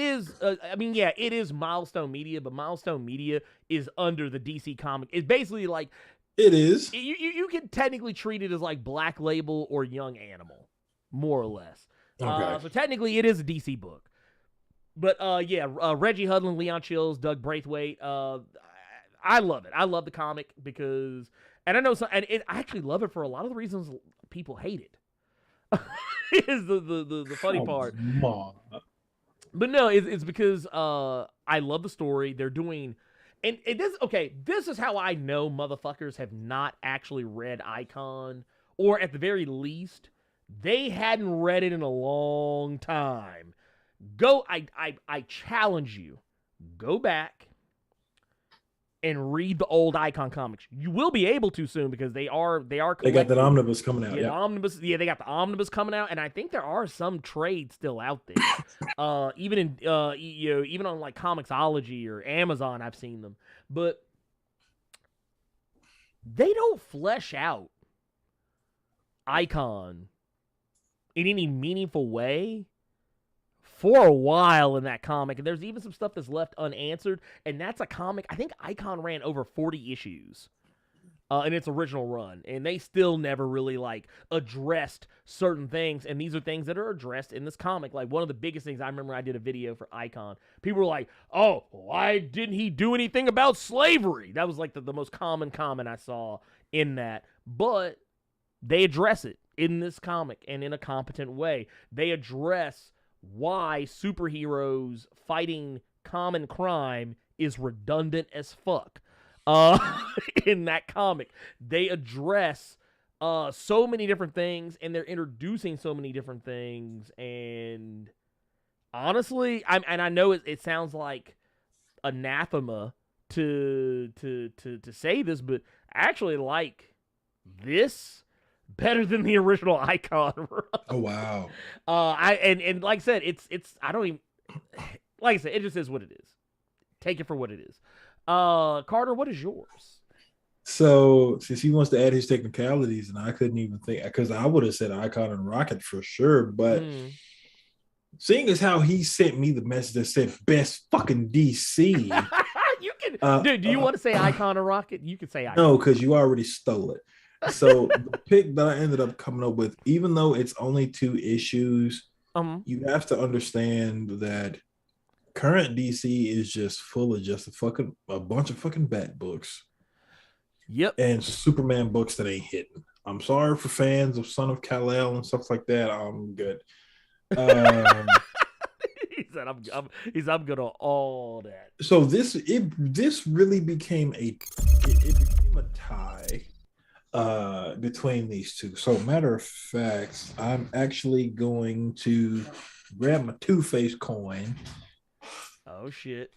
is Milestone Media, but Milestone Media is under the DC comic. It's basically like... It is. You can technically treat it as like Black Label or Young Animal, more or less. Okay. So technically, it is a DC book. But Reggie Hudlin, Leon Chills, Doug Braithwaite. I love it. I love the comic because, and I know, I actually love it for a lot of the reasons people hate it. Is the funny part. Mom. But no, it's because I love the story. They're doing, and this is how I know motherfuckers have not actually read Icon, or at the very least, they hadn't read it in a long time. I challenge you, go back and read the old Icon comics. You will be able to soon because they got that omnibus coming out. Yeah, they got the omnibus coming out, and I think there are some trades still out there. Even on like Comixology or Amazon, I've seen them, but they don't flesh out Icon in any meaningful way for a while in that comic. And there's even some stuff that's left unanswered. And that's a comic, I think Icon ran over 40 issues in its original run. And they still never really like addressed certain things. And these are things that are addressed in this comic. Like one of the biggest things, I remember I did a video for Icon. People were like, oh, why didn't he do anything about slavery? That was like the most common comment I saw in that. But they address it in this comic and in a competent way. They address why superheroes fighting common crime is redundant as fuck. In that comic, they address so many different things, and they're introducing so many different things. And honestly, I know it sounds like anathema to say this, but I actually like this better than the original Icon run. Oh wow. And like I said, it's I don't even, like I said, it just is what it is. Take it for what it is. Carter, what is yours? So since he wants to add his technicalities, and I couldn't even think, because I would have said Icon and Rocket for sure, but seeing as how he sent me the message that said best fucking DC. You can, dude. Do you want to say Icon or Rocket? You can say Icon. No, because you already stole it. So the pick that I ended up coming up with, even though it's only 2 issues, you have to understand that current DC is just full of just a bunch of fucking Bat books. Yep. And Superman books that ain't hitting. I'm sorry for fans of Son of Kal-El and stuff like that. I'm good. He said, I'm good on all that. So this really became a tie between these two. So matter of fact, I'm actually going to grab my Two-Face coin. Oh shit.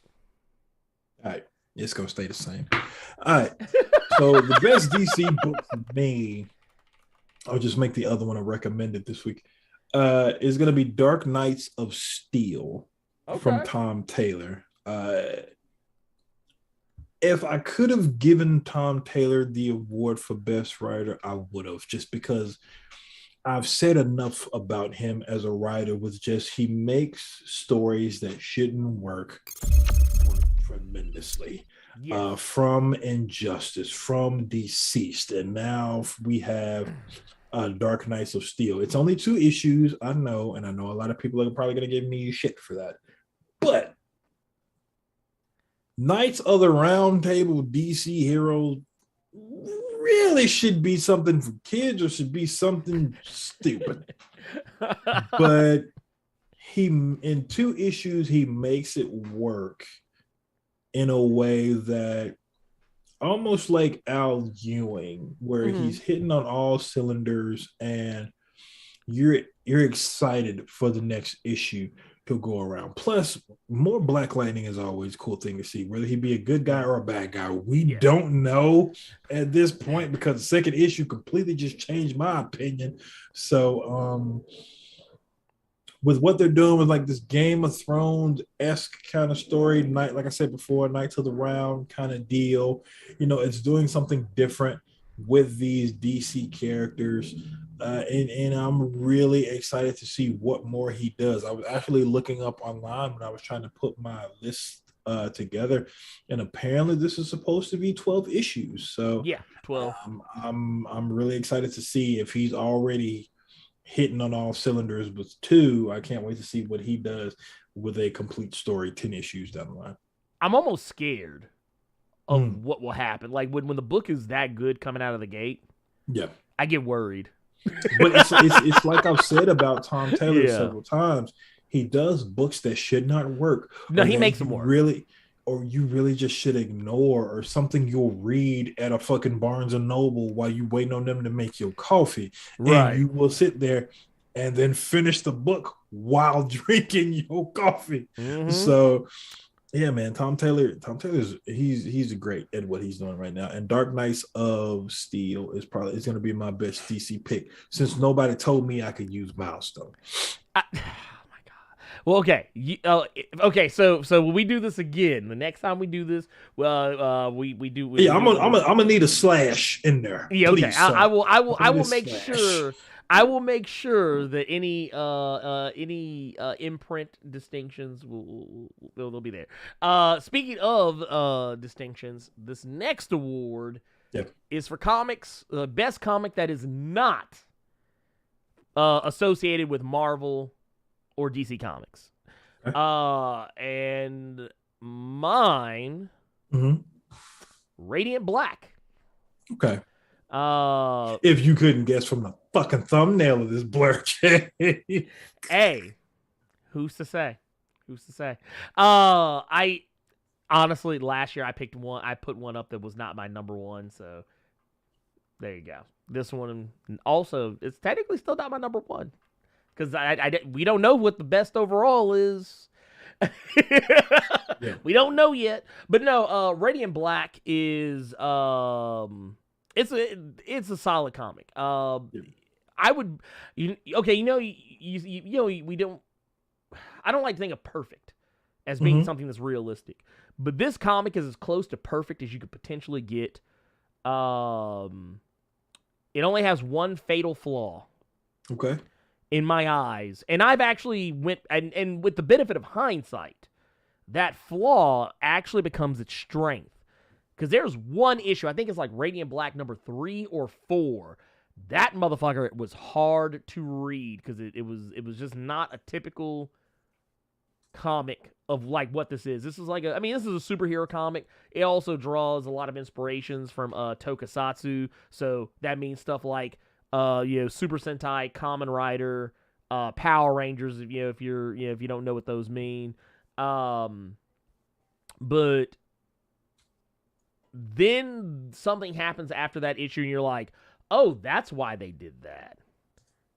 All right, it's gonna stay the same. All right. So the best DC book for me, I'll just make the other one I recommended this week, is gonna be Dark Knights of Steel from Tom Taylor. If I could have given Tom Taylor the award for best writer, I would have, just because I've said enough about him as a writer with just he makes stories that shouldn't work tremendously. Yes. From Injustice, from Deceased, and now we have Dark Knights of Steel. It's only 2 issues, I know, and I know a lot of people are probably going to give me shit for that. But Knights of the Round Table DC heroes really should be something for kids or should be something stupid. But he, in 2 issues, he makes it work in a way that almost like Al Ewing, where he's hitting on all cylinders and you're excited for the next issue to go around. Plus, more Black Lightning is always a cool thing to see, whether he be a good guy or a bad guy. We don't know at this point, because the second issue completely just changed my opinion. So with what they're doing with like this Game of Thrones-esque kind of story, like I said before, Knights of the Round kind of deal, it's doing something different with these DC characters. And I'm really excited to see what more he does. I was actually looking up online when I was trying to put my list together, and apparently this is supposed to be 12 issues. So 12. I'm really excited to see if he's already hitting on all cylinders with 2. I can't wait to see what he does with a complete story 10 issues down the line. I'm almost scared of what will happen. Like when the book is that good coming out of the gate, I get worried. But it's like I've said about Tom Taylor several times. He does books that should not work. No, he makes them work. You really just should ignore, or something you'll read at a fucking Barnes and Noble while you waiting on them to make your coffee. Right. And you will sit there and then finish the book while drinking your coffee. So yeah, man, Tom Taylor's he's great at what he's doing right now. And Dark Knights of Steel is going to be my best DC pick, since nobody told me I could use Milestone. Well, okay. Okay. So when we do this again, the next time we do this, we do. I'm gonna need a slash in there. Yeah. Okay. Please, I will make sure. I will make sure that any imprint distinctions will be there. Speaking of distinctions, this next award is for comics, best comic that is not associated with Marvel or DC Comics. And mine, Radiant Black. Okay. If you couldn't guess from the fucking thumbnail of this Blerd. Hey, Who's to say? Who's to say? I honestly last year I picked one. I put one up that was not my number one. So there you go. This one also it's technically still not my number one because we don't know what the best overall is. Yeah. We don't know yet, but no. Radiant Black is it's a solid comic. I would okay. You know we don't. I don't like to think of perfect as being something that's realistic, but this comic is as close to perfect as you could potentially get. It only has one fatal flaw. Okay. In my eyes, and I've actually went and with the benefit of hindsight, that flaw actually becomes its strength. Because there's one issue, I think it's like Radiant Black number 3 or 4. That motherfucker was hard to read because it was just not a typical comic of like what this is. This is like this is a superhero comic. It also draws a lot of inspirations from Tokusatsu. So that means stuff like Super Sentai, Kamen Rider, Power Rangers. If you don't know what those mean, but then something happens after that issue, and you're like, oh, that's why they did that.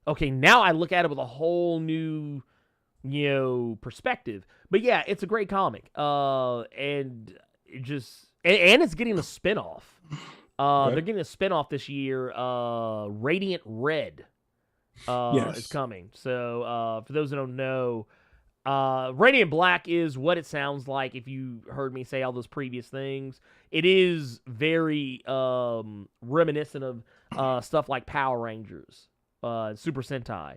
Okay, now I look at it with a whole new, perspective. But yeah, it's a great comic. And it's getting a spinoff. They're getting a spinoff this year. Radiant Red is coming. So for those who don't know, Radiant Black is what it sounds like if you heard me say all those previous things. It is very reminiscent of stuff like Power Rangers, Super Sentai.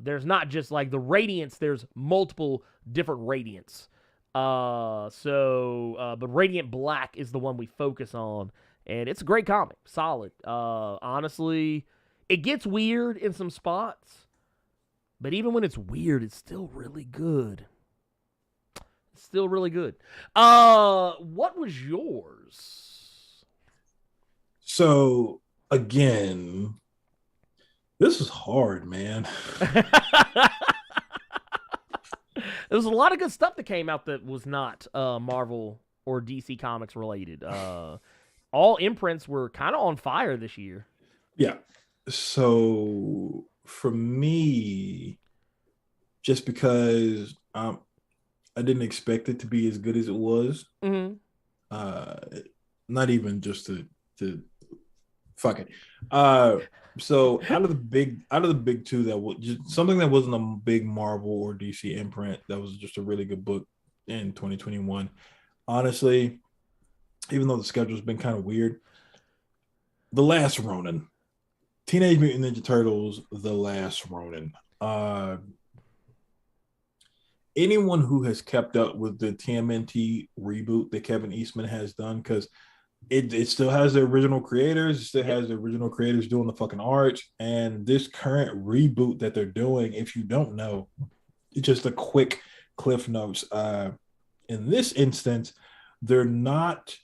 There's not just like the Radiants, there's multiple different Radiants. But Radiant Black is the one we focus on, and it's a great comic, solid. Honestly, it gets weird in some spots, but even when it's weird, it's still really good. It's still really good. What was yours? So again, this is hard, man. There was a lot of good stuff that came out that was not Marvel or DC Comics related. All imprints were kind of on fire this year. Yeah. So for me, just because I didn't expect it to be as good as it was, not even just to fuck it. So out of the big two, that was just something that wasn't a big Marvel or DC imprint, that was just a really good book in 2021. Honestly, even though the schedule's been kind of weird, The Last Ronin, Teenage Mutant Ninja Turtles, The Last Ronin. Anyone who has kept up with the TMNT reboot that Kevin Eastman has done, because it still has the original creators, it still has the original creators doing the fucking art, and this current reboot that they're doing, if you don't know, it's just a quick cliff notes. In this instance, they're not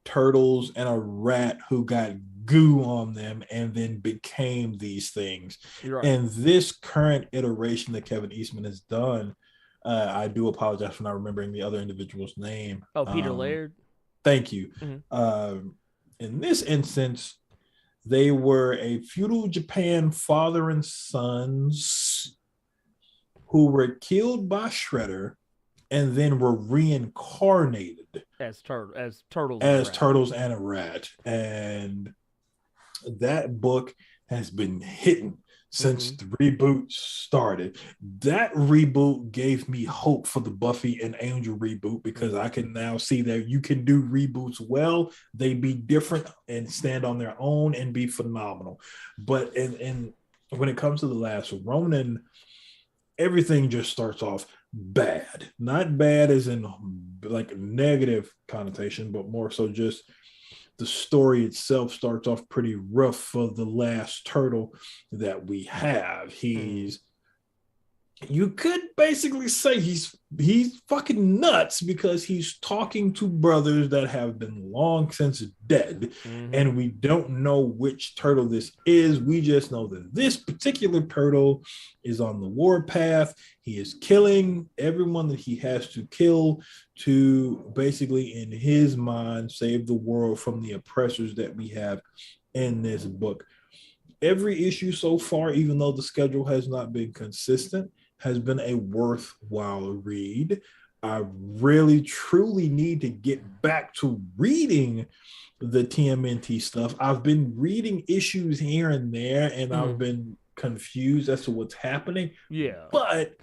turtles and a rat who got goo on them and then became these things. Right. And this current iteration that Kevin Eastman has done, I do apologize for not remembering the other individual's name. Oh, Peter Laird. Thank you. Mm-hmm. In this instance, they were a feudal Japan father and sons who were killed by Shredder and then were reincarnated as turtles and a rat. And that book has been hitting since the reboot started. That reboot gave me hope for the Buffy and Angel reboot, because I can now see that you can do reboots well, they be different and stand on their own and be phenomenal. But and when it comes to The Last Ronin, everything just starts off bad. Not bad as in like a negative connotation, but more so just the story itself starts off pretty rough for the last turtle that we have. He's you could basically say he's fucking nuts because he's talking to brothers that have been long since dead, and we don't know which turtle this is. We just know that this particular turtle is on the warpath. He is killing everyone that he has to kill to basically, in his mind, save the world from the oppressors that we have in this book. Every issue so far, even though the schedule has not been consistent, has been a worthwhile read. I really, truly need to get back to reading the TMNT stuff. I've been reading issues here and there, and I've been confused as to what's happening. Yeah. But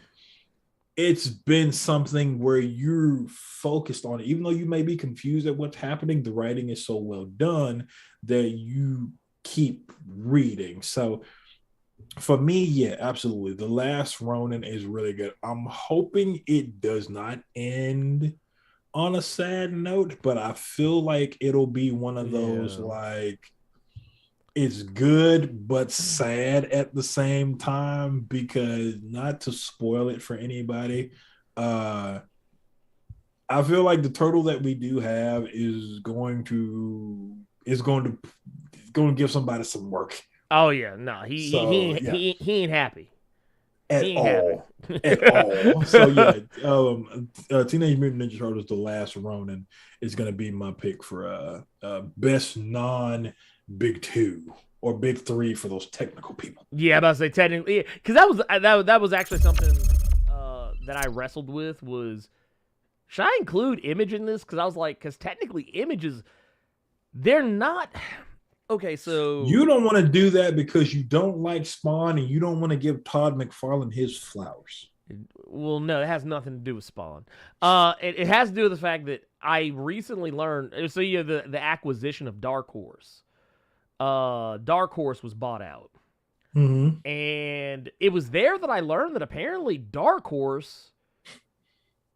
it's been something where you're focused on it. Even though you may be confused at what's happening, the writing is so well done that you keep reading. So for me, yeah, absolutely. The Last Ronin is really good. I'm hoping it does not end on a sad note, but I feel like it'll be one of those like it's good but sad at the same time, because not to spoil it for anybody, I feel like the turtle that we do have is going to give somebody some work. Oh yeah, no, he ain't happy at all. So yeah, Teenage Mutant Ninja Turtles: The Last Ronin is going to be my pick for best non-big two or big three for those technical people. Yeah, I'm about to say technically, because that was actually something that I wrestled with was, should I include Image in this? Because I was like, because technically Images, they're not. Okay, so you don't want to do that because you don't like Spawn and you don't want to give Todd McFarlane his flowers. Well, no, it has nothing to do with Spawn. It has to do with the fact that I recently learned. So yeah, the acquisition of Dark Horse. Dark Horse was bought out, and it was there that I learned that apparently Dark Horse.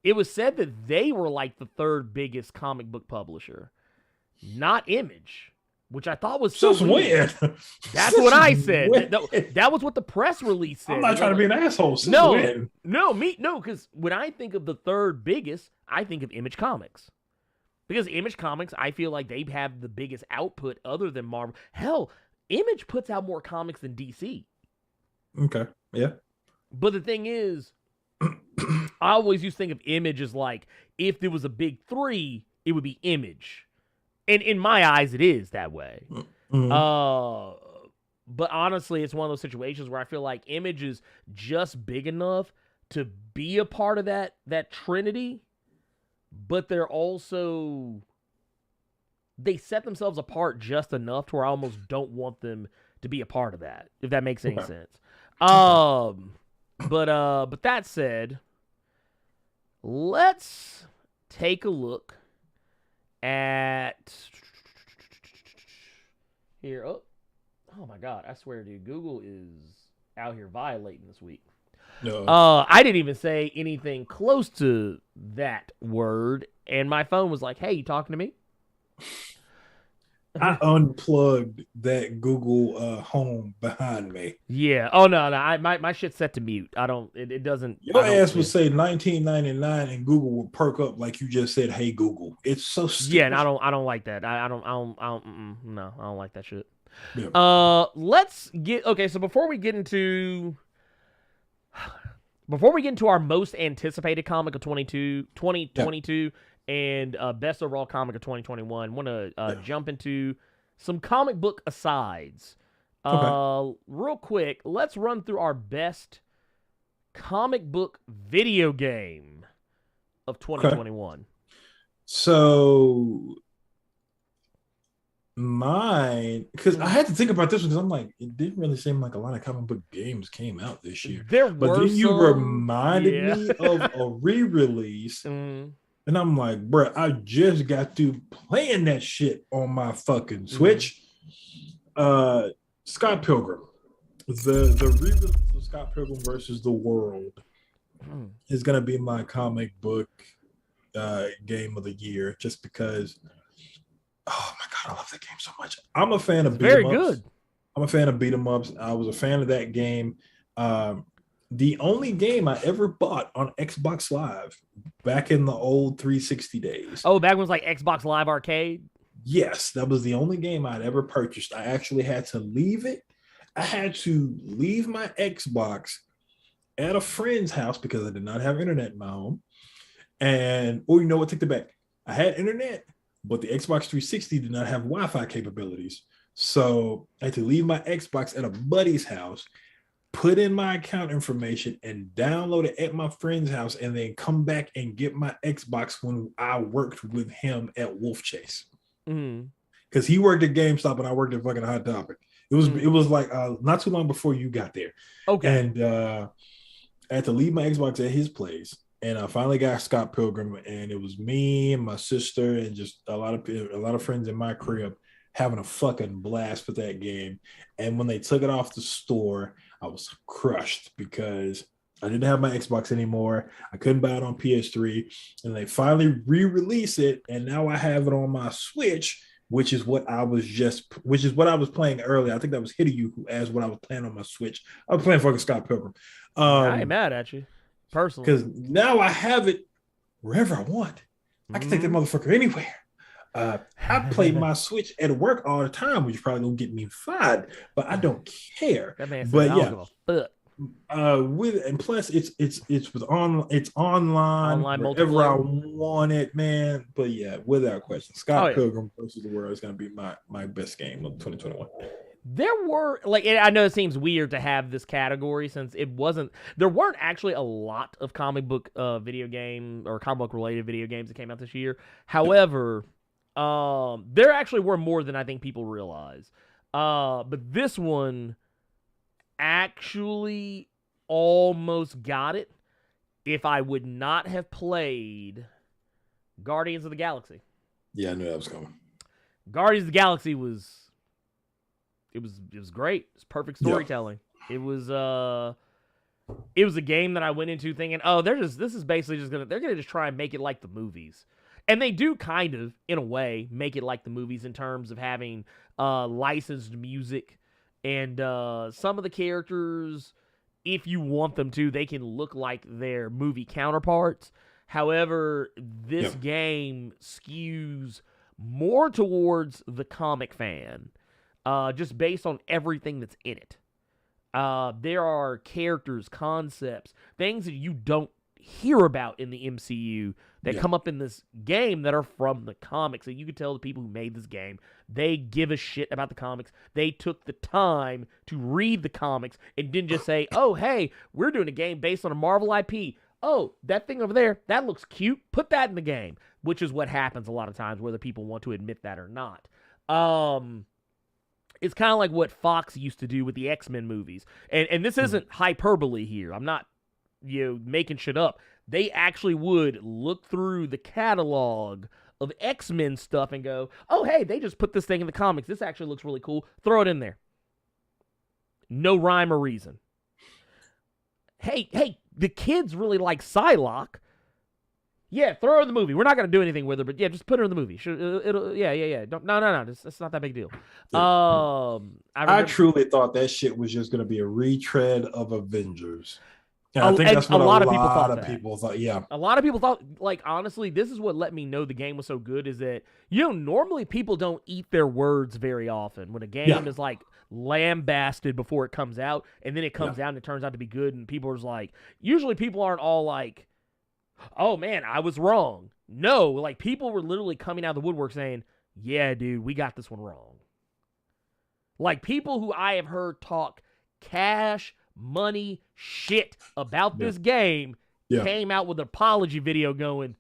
It was said that they were like the third biggest comic book publisher, not Image. Which I thought was so weird. That's what I said. That was what the press release said. I'm not trying to be an asshole. No, because when I think of the third biggest, I think of Image Comics. Because Image Comics, I feel like they have the biggest output other than Marvel. Hell, Image puts out more comics than DC. Okay, yeah. But the thing is, I always used to think of Image as like, if there was a big three, it would be Image. And in my eyes, it is that way. But honestly, it's one of those situations where I feel like Image is just big enough to be a part of that trinity, but they're also, they set themselves apart just enough to where I almost don't want them to be a part of that, if that makes any sense. But that said, let's take a look at here. Oh my God, I swear, dude, Google is out here violating this week. I didn't even say anything close to that word, and my phone was like, hey, you talking to me? I unplugged that Google Home behind me. Yeah. Oh no, my shit's set to mute. I don't. It doesn't. Your ass would say 1999, and Google would perk up like you just said, "Hey Google." It's so stupid. Yeah, and I don't like that. I don't like that shit. Yeah. Let's get okay. So before we get into our most anticipated comic of 2022. And best overall comic of 2021. Want to jump into some comic book asides. Real quick, let's run through our best comic book video game of 2021. Okay. So mine, because I had to think about this one because I'm like, it didn't really seem like a lot of comic book games came out this year. But then you reminded me of a re-release. And I'm like, bro, I just got through playing that shit on my fucking Switch. Scott Pilgrim. The re-release of Scott Pilgrim versus the World is going to be my comic book game of the year, just because, oh my God, I love that game so much. I'm a fan of beat 'em ups. Very good. I'm a fan of beat 'em ups. I was a fan of that game. The only game I ever bought on Xbox Live back in the old 360 days. Oh, back when it was like Xbox Live Arcade? Yes, that was the only game I'd ever purchased. I actually had to leave it. I had to leave my Xbox at a friend's house because I did not have internet in my home. And, you know what? Take the back. I had internet, but the Xbox 360 did not have Wi-Fi capabilities. So I had to leave my Xbox at a buddy's house, put in my account information, and download it at my friend's house, and then come back and get my Xbox when I worked with him at Wolf Chase. Because he worked at GameStop and I worked at fucking Hot Topic. It was like not too long before you got there. Okay. And I had to leave my Xbox at his place. And I finally got Scott Pilgrim, and it was me and my sister and just a lot of friends in my crib having a fucking blast with that game. And when they took it off the store, I was crushed because I didn't have my Xbox anymore. I couldn't buy it on PS3, and they finally re-release it, and now I have it on my Switch, which is what I was playing earlier. I think that was Hideo who asked what I was playing on my Switch. I was playing fucking Scott Pilgrim. I ain't mad at you. Personally, because now I have it wherever I want. I can take that motherfucker anywhere. I play my Switch at work all the time, which probably gonna get me fired, but I don't care. That man said, but I don't give a fuck. And plus it's online wherever I want it, man. But yeah, without question, Scott Pilgrim versus the World is gonna be my best game of 2021. There were, I know it seems weird to have this category since there weren't actually a lot of comic book video game or comic book related video games that came out this year. However, there actually were more than I think people realize. But this one actually almost got it if I would not have played Guardians of the Galaxy. Yeah, I knew that was coming. Guardians of the Galaxy was great. It's perfect storytelling. Yeah. It was a game that I went into thinking, they're gonna just try and make it like the movies. And they do kind of, in a way, make it like the movies in terms of having licensed music. And some of the characters, if you want them to, they can look like their movie counterparts. However, this game skews more towards the comic fan, just based on everything that's in it. There are characters, concepts, things that you don't hear about in the MCU that come up in this game that are from the comics. So you can tell the people who made this game, they give a shit about the comics. They took the time to read the comics and didn't just say, oh, hey, we're doing a game based on a Marvel IP. Oh, that thing over there, that looks cute. Put that in the game, which is what happens a lot of times, whether people want to admit that or not. It's kind of like what Fox used to do with the X-Men movies. And this isn't hyperbole here. I'm not making shit up. They actually would look through the catalog of X-Men stuff and go, oh, hey, they just put this thing in the comics. This actually looks really cool. Throw it in there. No rhyme or reason. Hey, the kids really like Psylocke. Yeah, throw her in the movie. We're not going to do anything with her, but yeah, just put her in the movie. Yeah. No. It's not that big deal. I truly thought that shit was just going to be a retread of Avengers. And I think that's what a lot of people thought. Yeah. A lot of people thought, honestly, this is what let me know the game was so good is that, normally people don't eat their words very often. When a game is lambasted before it comes out, and then it comes out and it turns out to be good, and people are like, usually people aren't all like, oh man, I was wrong. No, people were literally coming out of the woodwork saying, yeah, dude, we got this one wrong. People who I have heard talk cash money shit about this game came out with an apology video going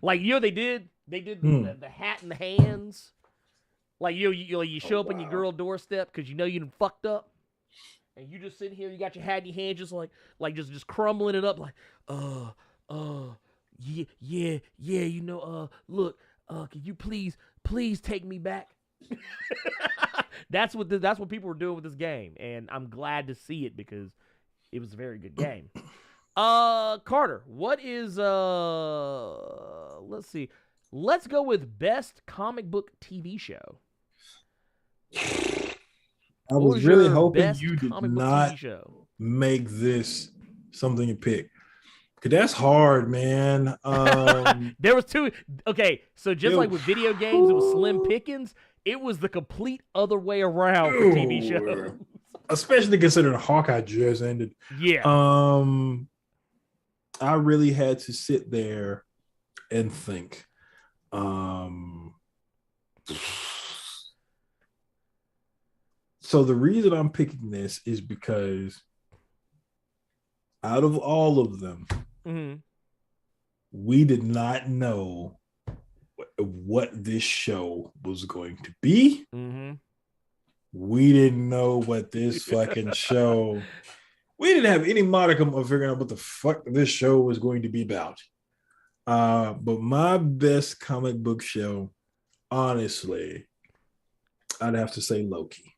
they did the hat in the hands, you show up on your girl doorstep because you done fucked up, and you just sitting here, you got your hat in your hand, just just crumbling it up, look, can you please take me back? That's what people were doing with this game, and I'm glad to see it because it was a very good game. Carter, what is let's see. Let's go with best comic book TV show. I What was was really your hoping best you did comic book not TV show? make this something you pick. Cause that's hard, man. There was two. Okay, so just Yo, like with video games, it was slim pickings. It was the complete other way around for TV shows. especially considering Hawkeye just ended. Yeah. I really had to sit there and think. So the reason I'm picking this is because out of all of them, we did not know what this show was going to be. We didn't know what this fucking show. We didn't have any modicum of figuring out what the fuck this show was going to be about. But my best comic book show, honestly, I'd have to say Loki.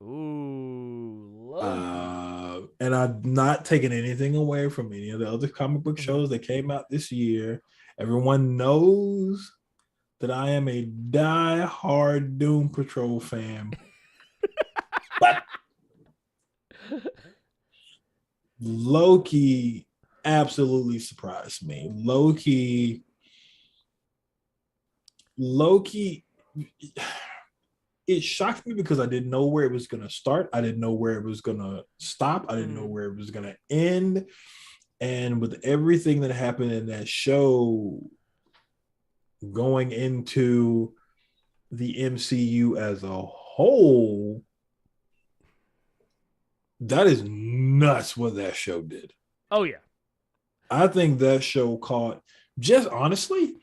Ooh, Loki. And I'm not taking anything away from any of the other comic book shows that came out this year. Everyone knows that I am a die-hard Doom Patrol fan. But Loki absolutely surprised me. Loki, it shocked me because I didn't know where it was going to start. I didn't know where it was going to stop. I didn't know where it was going to end. And with everything that happened in that show going into the MCU as a whole, that is nuts what that show did. Oh, yeah. I think that show caught, just honestly,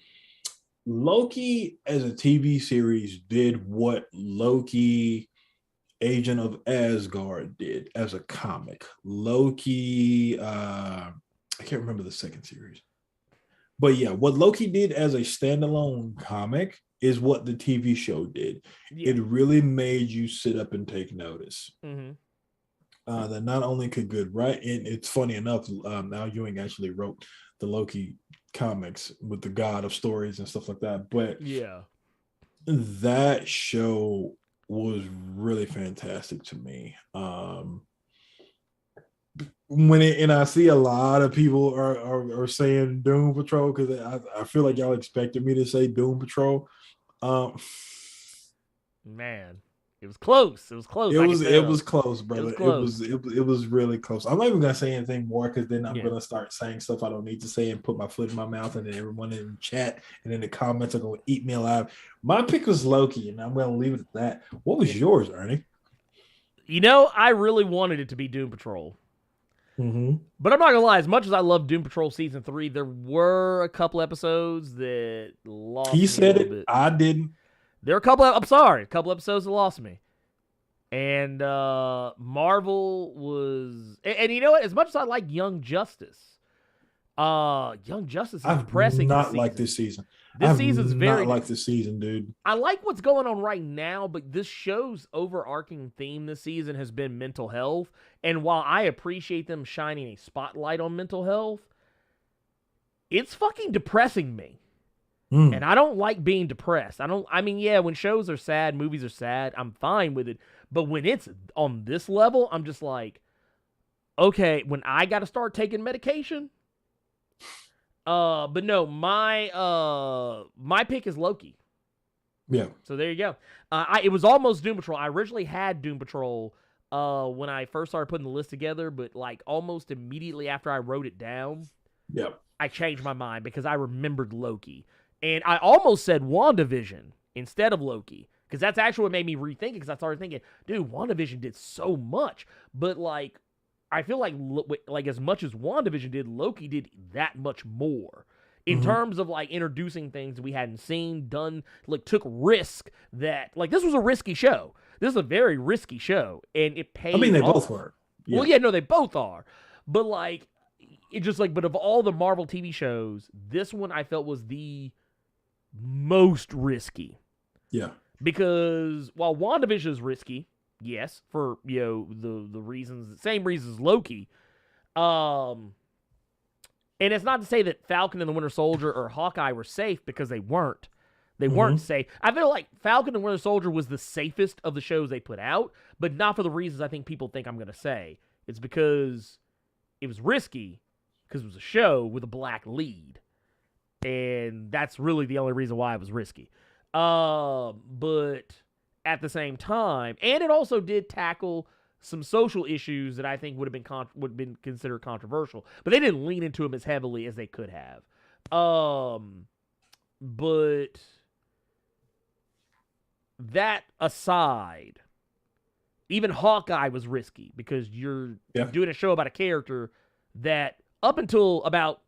Loki as a TV series did what Loki Agent of Asgard did as a comic. Loki, I can't remember the second series. But yeah, what Loki did as a standalone comic is what the TV show did. Yeah. It really made you sit up and take notice. That not only could good write, and it's funny enough, Al Ewing actually wrote the Loki comics with the God of Stories and stuff like that. But yeah, that show was really fantastic to me. And I see a lot of people are saying Doom Patrol because I feel like y'all expected me to say Doom Patrol. Man. It was close. It was close. It was close, brother. It was really close. I'm not even gonna say anything more because then I'm gonna start saying stuff I don't need to say and put my foot in my mouth, and then everyone in the chat and in the comments are gonna eat me alive. My pick was Loki, and I'm gonna leave it at that. What was yours, Ernie? You know, I really wanted it to be Doom Patrol. But I'm not gonna lie, as much as I love Doom Patrol Season 3, there were a couple episodes that lost me. He said it. Bit. I didn't. There are a couple episodes that lost me. And Marvel was... And you know what? As much as I like Young Justice is depressing. Not like this season. This season's very... Not like this season, dude. I like what's going on right now, but this show's overarching theme this season has been mental health. And while I appreciate them shining a spotlight on mental health, it's fucking depressing me. And I don't like being depressed. When shows are sad, movies are sad, I'm fine with it. But when it's on this level, I'm just like, okay, when I got to start taking medication. But no, my pick is Loki. Yeah. So there you go. It was almost Doom Patrol. I originally had Doom Patrol when I first started putting the list together, but like almost immediately after I wrote it down, I changed my mind because I remembered Loki. And I almost said WandaVision instead of Loki, because that's actually what made me rethink it, because I started thinking, dude, WandaVision did so much. But, like, I feel like as much as WandaVision did, Loki did that much more. In terms of, like, introducing things we hadn't seen, done, like, took risk that... Like, this was a risky show. This is a very risky show, and it paid they off. both were. Yeah. Well, yeah, no, they both are. But, like, it just, like... But of all the Marvel TV shows, this one I felt was the... most risky. Yeah. Because while WandaVision is risky, yes, for the reasons, same reasons as Loki. And it's not to say that Falcon and the Winter Soldier or Hawkeye were safe, because they weren't. They weren't safe. I feel like Falcon and Winter Soldier was the safest of the shows they put out, but not for the reasons I think people think I'm going to say. It's because it was risky, because it was a show with a black lead. And that's really the only reason why it was risky. But at the same time, and it also did tackle some social issues that I think would have been considered controversial, but they didn't lean into them as heavily as they could have. But that aside, even Hawkeye was risky because you're doing a show about a character that up until about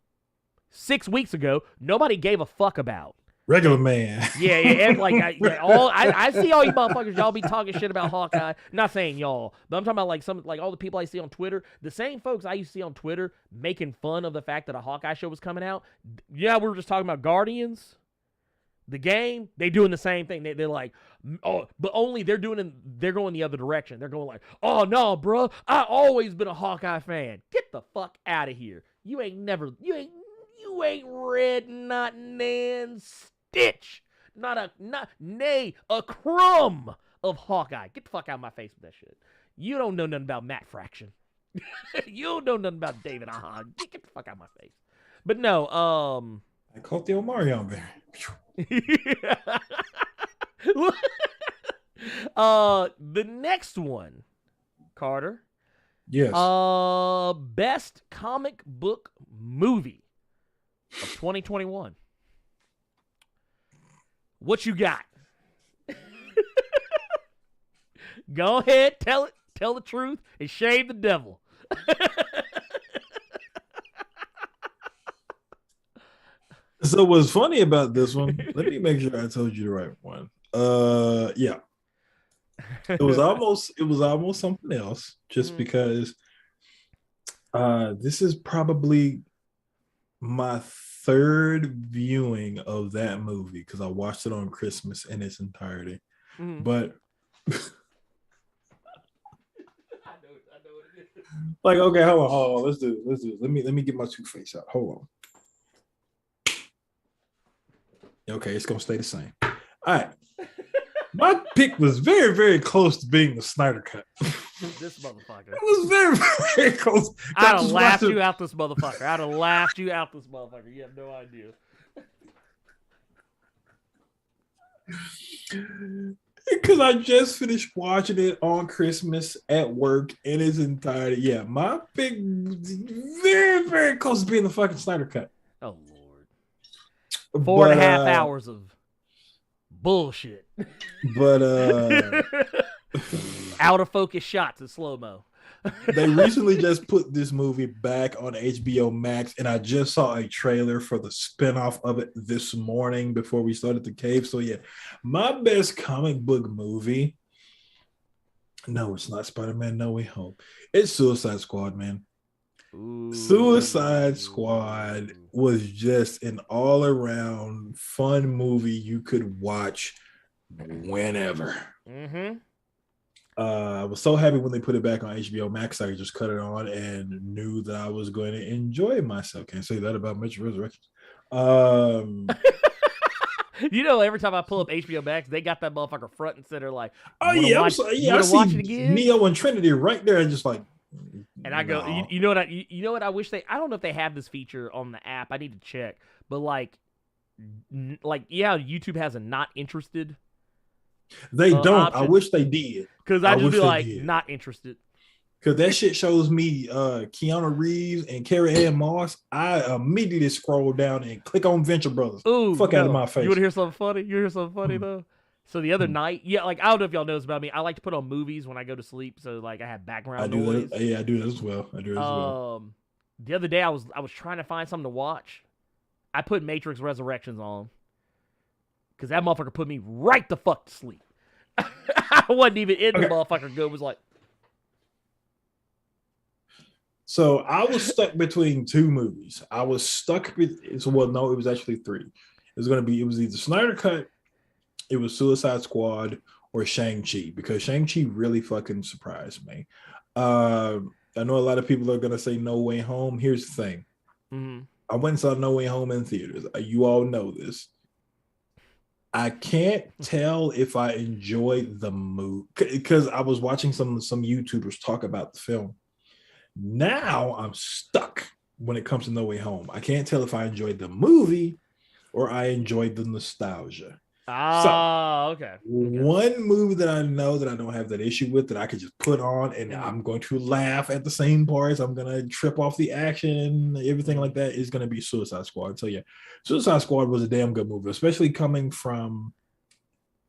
6 weeks ago, nobody gave a fuck about. Regular man. Yeah. Like I see all you motherfuckers, y'all be talking shit about Hawkeye. Not saying y'all, but I'm talking about like all the people I see on Twitter. The same folks I used to see on Twitter making fun of the fact that a Hawkeye show was coming out. Yeah, we were just talking about Guardians, the game. They doing the same thing. They're like, oh, but only they're going the other direction. They're going like, oh no, bro, I always been a Hawkeye fan. Get the fuck out of here. You ain't read not Nan Stitch, not a crumb of Hawkeye. Get the fuck out of my face with that shit. You don't know nothing about Matt Fraction. You don't know nothing about David Aha. Get the fuck out of my face. But no, I caught the Omarion there. The next one, Carter. Yes. Best comic book movie of 2021. What you got? Go ahead, tell the truth, and shame the devil. So what's funny about this one, let me make sure I told you the right one. Yeah. It was almost something else, just because this is probably my third viewing of that movie because I watched it on Christmas in its entirety. But I know what it is. Like, okay, hold on. Let's do it. Let me get my two-face out. Hold on. Okay, it's gonna stay the same. All right. My pick was very, very close to being the Snyder Cut. This motherfucker. It was very, very close. I'd have laughed you out this motherfucker. You have no idea. Because I just finished watching it on Christmas at work in its entirety. Yeah, my pick was very, very close to being the fucking Snyder Cut. Oh, Lord. 4.5 hours of bullshit. But out of focus shots in slow-mo. They recently just put this movie back on HBO Max, and I just saw a trailer for the spinoff of it this morning before we started the cave. So yeah, my best comic book movie. No, it's not Spider-Man No Way Home. It's Suicide Squad, man. Ooh. Suicide Squad was just an all-around fun movie you could watch whenever. I was so happy when they put it back on HBO Max. I could just cut it on and knew that I was going to enjoy myself. Can't say that about Metro Resurrections. You know, every time I pull up HBO Max, they got that motherfucker front and center like, oh yeah, I see Neo and Trinity right there, and just like. And I go, no. You know what? I wish I don't know if they have this feature on the app. I need to check. But like yeah, YouTube has a not interested. They don't. Option. I wish they did. Because I just be like, not interested. Because that shit shows me Keanu Reeves and Carrie Ann Moss. I immediately scroll down and click on Venture Brothers. Ooh, fuck out of my face. You want to hear something funny? Though? So the other night, yeah, like I don't know if y'all know this about me. I like to put on movies when I go to sleep, so like I have background noise. I do that as well. The other day I was trying to find something to watch. I put Matrix Resurrections on because that motherfucker put me right the fuck to sleep. I wasn't even in the motherfucker. Good was like. So I was stuck between two movies. I was stuck with. It was actually three. It was either Snyder Cut. It was Suicide Squad or Shang-Chi, because Shang-Chi really fucking surprised me. I know a lot of people are going to say No Way Home. Here's the thing. I went and saw No Way Home in theaters. You all know this. I can't tell if I enjoyed the movie because I was watching some YouTubers talk about the film. Now I'm stuck when it comes to No Way Home. I can't tell if I enjoyed the movie or I enjoyed the nostalgia. Okay. One movie that I know that I don't have that issue with that I could just put on and I'm going to laugh at the same parts. I'm going to trip off the action and everything like that is going to be Suicide Squad. So yeah, Suicide Squad was a damn good movie, especially coming from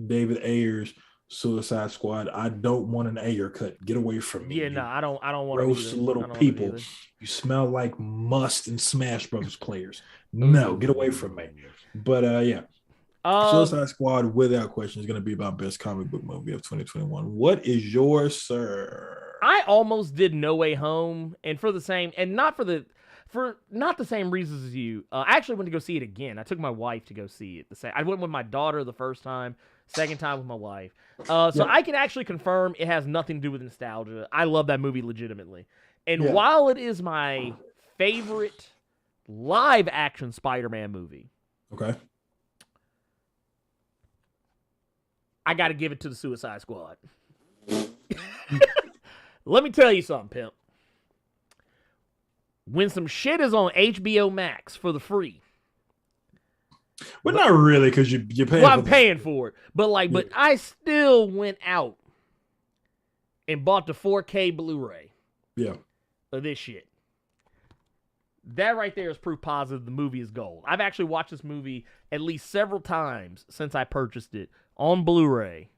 David Ayer's Suicide Squad. I don't want an Ayer cut. Get away from me. Yeah, no, I don't want gross little people. You smell like must and Smash Brothers players. No, get away from me. But yeah. Suicide Squad, without question, is going to be my best comic book movie of 2021. What is yours, sir? I almost did No Way Home, and for the same, and not for not the same reasons as you. I actually went to go see it again. I took my wife to go see it. I went with my daughter the first time, second time with my wife. So I can actually confirm it has nothing to do with nostalgia. I love that movie legitimately, and while it is my favorite live action Spider-Man movie, okay. I got to give it to the Suicide Squad. Let me tell you something, pimp. When some shit is on HBO Max for the free. But not really, because you're paying. Well, I'm paying for it. But but I still went out and bought the 4K Blu-ray. Yeah. Of this shit. That right there is proof positive the movie is gold. I've actually watched this movie at least several times since I purchased it on Blu-ray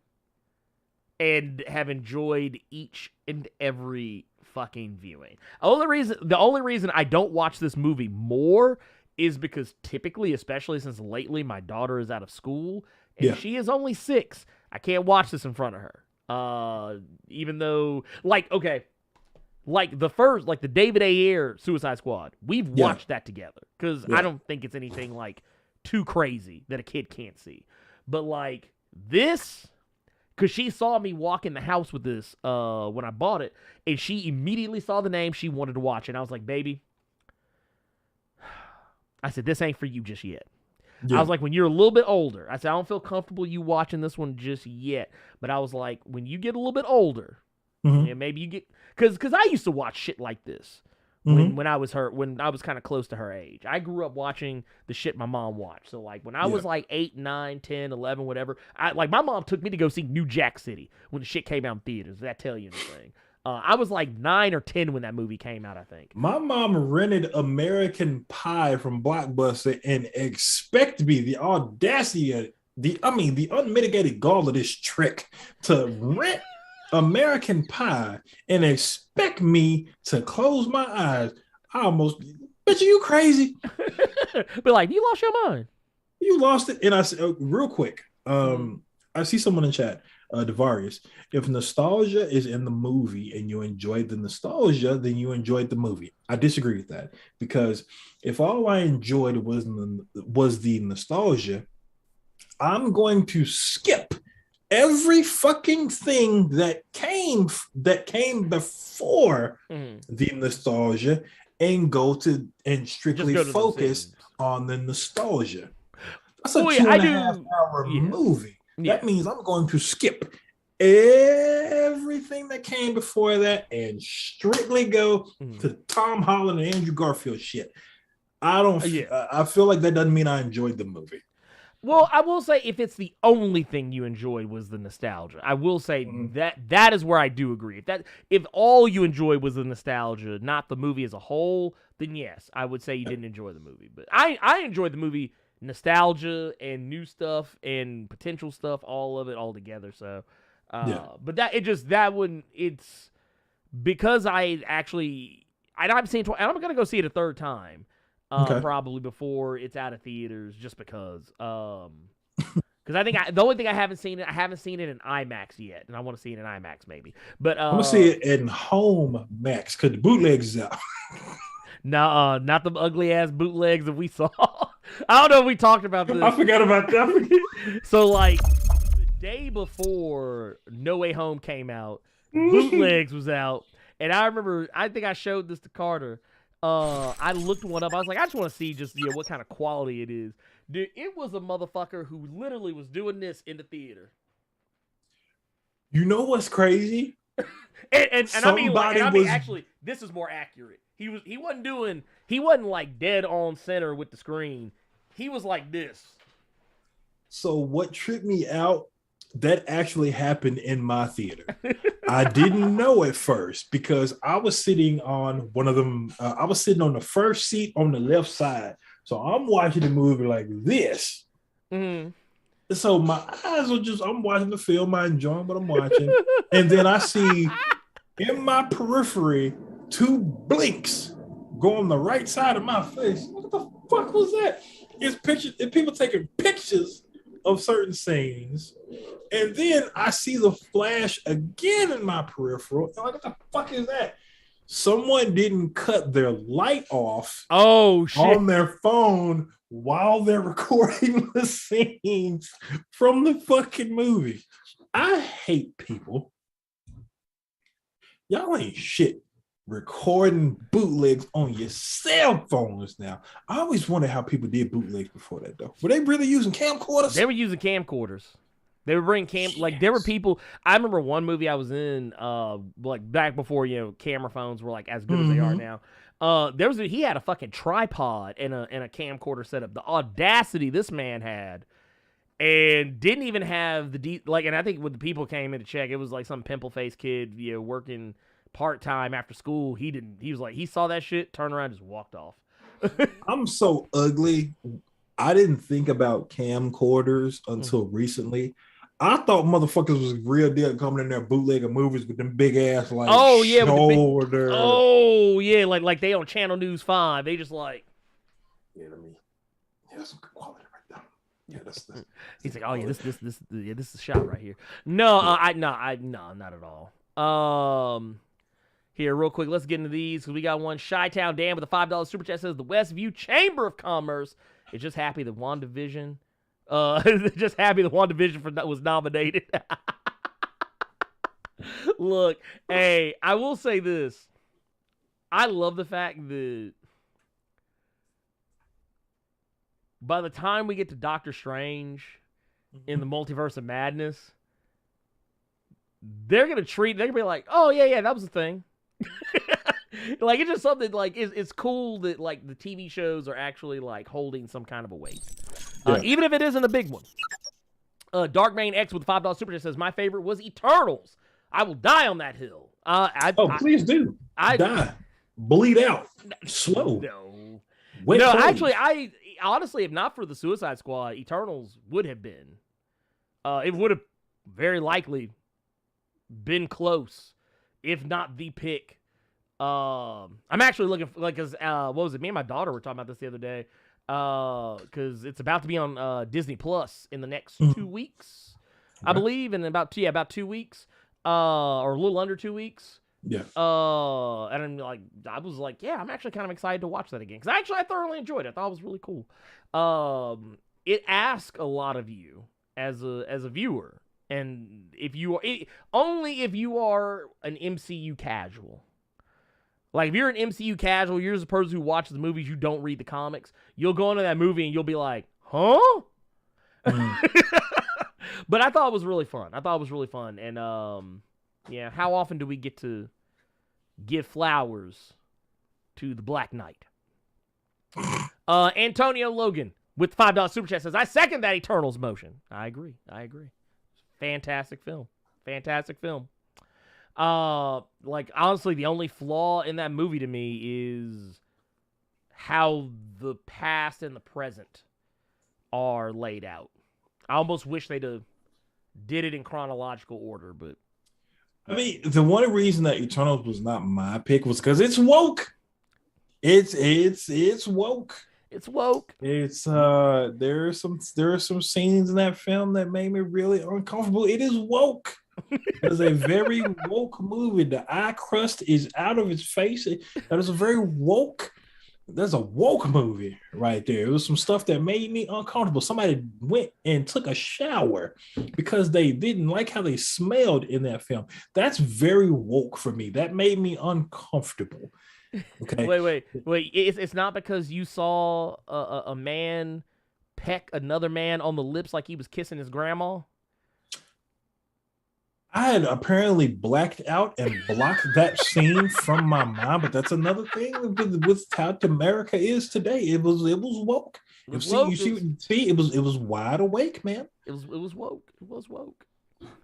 and have enjoyed each and every fucking viewing. The only reason I don't watch this movie more is because typically, especially since lately my daughter is out of school and she is only 6. I can't watch this in front of her. Even though the David Ayer Suicide Squad, we've watched that together because I don't think it's anything too crazy that a kid can't see. But this, because she saw me walk in the house with this when I bought it, and she immediately saw the name she wanted to watch, and I was like, baby, I said, this ain't for you just yet. I was like, when you're a little bit older, I said, I don't feel comfortable you watching this one just yet. But I was like, when you get a little bit older, and maybe you get, because I used to watch shit like this when I was kind of close to her age. I grew up watching the shit my mom watched. So when I was 8, 9, 10, 11, whatever, my mom took me to go see New Jack City when the shit came out in theaters. Does that tell you anything? I was 9 or 10 when that movie came out, I think. My mom rented American Pie from Blockbuster and expected me the audacity, the unmitigated gall of this trick to rent American Pie and expect me to close my eyes. I almost, bitch, are you crazy? But you lost your mind. You lost it. And I said, real quick, I see someone in chat, Devarius. If nostalgia is in the movie and you enjoyed the nostalgia, then you enjoyed the movie. I disagree with that, because if all I enjoyed was the nostalgia, I'm going to skip every fucking thing that came before the nostalgia and go to and strictly focus on the nostalgia. That's a 2.5 hour movie. That means I'm going to skip everything that came before that and strictly go to Tom Holland and Andrew Garfield shit. I feel like that doesn't mean I enjoyed the movie. Well, I will say if it's the only thing you enjoyed was the nostalgia, I will say that is where I do agree. If all you enjoyed was the nostalgia, not the movie as a whole, then yes, I would say you didn't enjoy the movie. But I enjoyed the movie, nostalgia and new stuff and potential stuff, all of it all together. So, but it's because I haven't seen it twice, and I'm gonna go see it a third time. Probably before it's out of theaters, just because. Because I think the only thing I haven't seen it in IMAX yet, and I want to see it in IMAX maybe. But I'm gonna see it in home max because the bootlegs is out. No, not the ugly ass bootlegs that we saw. I don't know if we talked about this. I forgot about that. So the day before No Way Home came out, bootlegs was out, and I remember I think I showed this to Carter. I looked one up. I was like, I just want to see just what kind of quality it is. Dude, it was a motherfucker who literally was doing this in the theater. You know what's crazy? And I mean, actually, this is more accurate. He wasn't like dead on center with the screen. He was like this. So what tripped me out, that actually happened in my theater. I didn't know at first because I was sitting on one of them. I was sitting on the first seat on the left side. So I'm watching the movie like this. Mm-hmm. So my eyes are just, I'm watching the film, I'm enjoying what I'm watching. And then I see in my periphery 2 blinks go on the right side of my face. What the fuck was that? It's pictures, and people taking pictures of certain scenes. And then I see the flash again in my peripheral. I'm like, what the fuck is that? Someone didn't cut their light off on their phone while they're recording the scenes from the fucking movie. I hate people. Y'all ain't shit recording bootlegs on your cell phones now. I always wondered how people did bootlegs before that, though. Were they really using camcorders? They were using camcorders. They were bringing like there were people. I remember one movie I was in, like back before camera phones were like as good as they are now. He had a fucking tripod and a camcorder setup. The audacity this man had, and didn't even have and I think when the people came in to check, it was like some pimple faced kid, working part time after school. He was like, he saw that shit, turned around, just walked off. I'm so ugly. I didn't think about camcorders until recently. I thought motherfuckers was real deal coming in there bootlegging movies with them big ass like shoulder. Like they on Channel News 5. They just like that's some good quality right there. Yeah, that's he's like, oh yeah, this is a shot right here. No, not at all. Here, real quick, let's get into these because we got one. Chi-Town Dan with a $5 super chat says the Westview Chamber of Commerce is just happy that WandaVision was nominated. Look, hey, I will say this. I love the fact that by the time we get to Doctor Strange in the Multiverse of Madness, they're gonna be like, oh yeah, that was a thing. Like it's just something like it's cool that like the TV shows are actually like holding some kind of a weight, even if it isn't a big one. Darkmain X with $5 super chat says my favorite was Eternals. I will die on that hill. Please do. Die, bleed out, slow. Actually, I honestly, if not for the Suicide Squad, Eternals would have been. It would have very likely been close, if not the pick. I'm actually looking for because what was it? Me and my daughter were talking about this the other day. Because it's about to be on Disney Plus in the next 2 weeks, I believe, and about 2 weeks, or a little under 2 weeks. Yeah. And I was like, yeah, I'm actually kind of excited to watch that again because I thoroughly enjoyed it. I thought it was really cool. It asks a lot of you as a viewer, and if you are an MCU casual. Like, if you're an MCU casual, you're just a person who watches the movies, you don't read the comics, you'll go into that movie and you'll be like, huh? But I thought it was really fun. And, how often do we get to give flowers to the Black Knight? Antonio Logan with $5 super chat says, I second that Eternals motion. I agree. Fantastic film. Honestly, the only flaw in that movie to me is how the past and the present are laid out. I almost wish they'd have did it in chronological order, but I mean, the one reason that Eternals was not my pick was because it's woke. It's woke. It's woke. It's there are some scenes in that film that made me really uncomfortable. It is woke. It's a very woke movie. The eye crust is out of its face. That is a very woke. There's a woke movie right there. It was some stuff that made me uncomfortable. Somebody went and took a shower because they didn't like how they smelled in that film. That's very woke for me. That made me uncomfortable. Okay. Wait. It's not because you saw a man peck another man on the lips like he was kissing his grandma? I had apparently blacked out and blocked that scene from my mind, but that's another thing with how America is today. It was woke. It was woke. It was wide awake, man. It was woke. It was woke.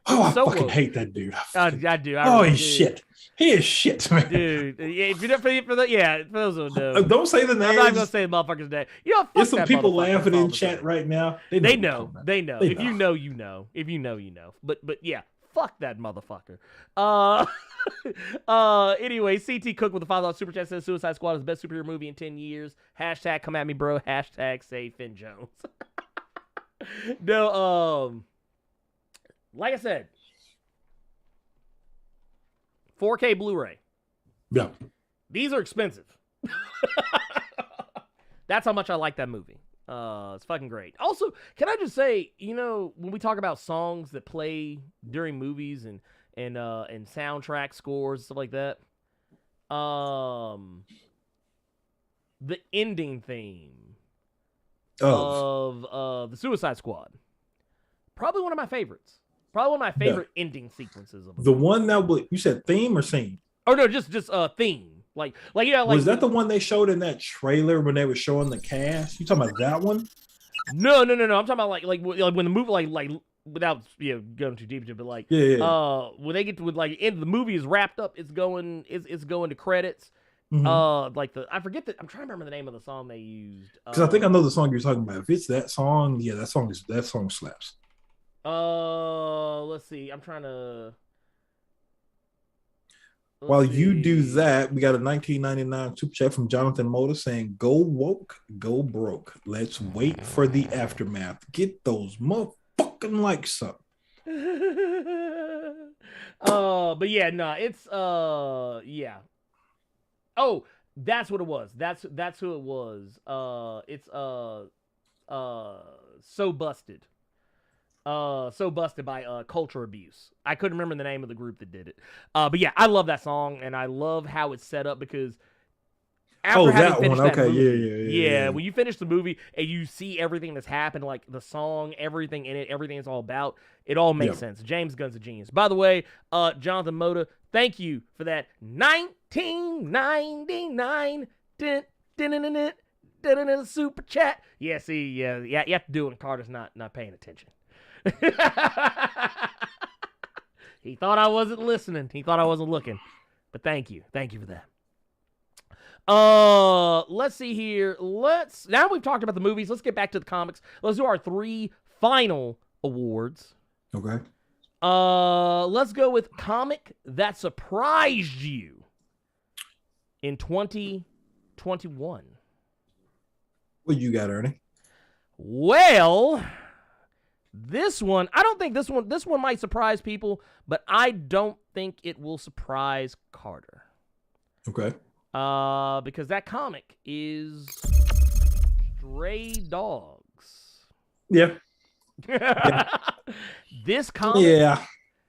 Oh, I fucking hate that dude. I do. He's shit. He is shit, man. Dude, if you're for those who know. Don't say the names. I'm not gonna say the motherfucker's name. There's some people laughing in chat right now. They know. If you know, you know. If you know, you know. But yeah, fuck that motherfucker. Anyway, CT Cook with the $5 super chat says Suicide Squad is the best superhero movie in 10 years. Hashtag come at me, bro. Hashtag say Finn Jones. No, like I said, 4K Blu-ray. Yeah. These are expensive. That's how much I like that movie. It's fucking great. Also, can I just say, when we talk about songs that play during movies and soundtrack scores, stuff like that, the ending theme of the Suicide Squad, probably one of my favorites. Probably one of my favorite ending sequences of the one that you said theme or scene? Oh no, just theme. Like was that the one they showed in that trailer when they were showing the cast? You talking about that one? No. I'm talking about like when the movie like without going too deep into it, but like when they get to end the movie is wrapped up, it's going to credits. Mm-hmm. I forget I'm trying to remember the name of the song they used. Because I think I know the song you're talking about. If it's that song, that song slaps. Let's see. I'm trying to. While you do that, we got a 1999 super chat from Jonathan Moda saying, "Go woke, go broke. Let's wait for the aftermath. Get those motherfucking likes up." But yeah, no, it's yeah. Oh, that's what it was. That's who it was. It's So Busted. So Busted by Culture Abuse. I couldn't remember the name of the group that did it. But yeah, I love that song, and I love how it's set up because after that one. That okay, movie, yeah. When you finish the movie and you see everything that's happened, like the song, everything in it, everything it's all about, it all makes sense. James Gunn's a genius. By the way, Jonathan Moda, thank you for that 1999 super chat. Yeah, see, yeah, you have to do it when Carter's not paying attention. He thought I wasn't listening. He thought I wasn't looking. But thank you for that. Let's see here. Now we've talked about the movies. Let's get back to the comics. Let's do our 3 final awards. Okay. Let's go with comic that surprised you in 2021. What you got, Ernie? Well, this one, I don't think this one might surprise people, but I don't think it will surprise Carter. Okay. Because that comic is Stray Dogs. Yeah. This comic.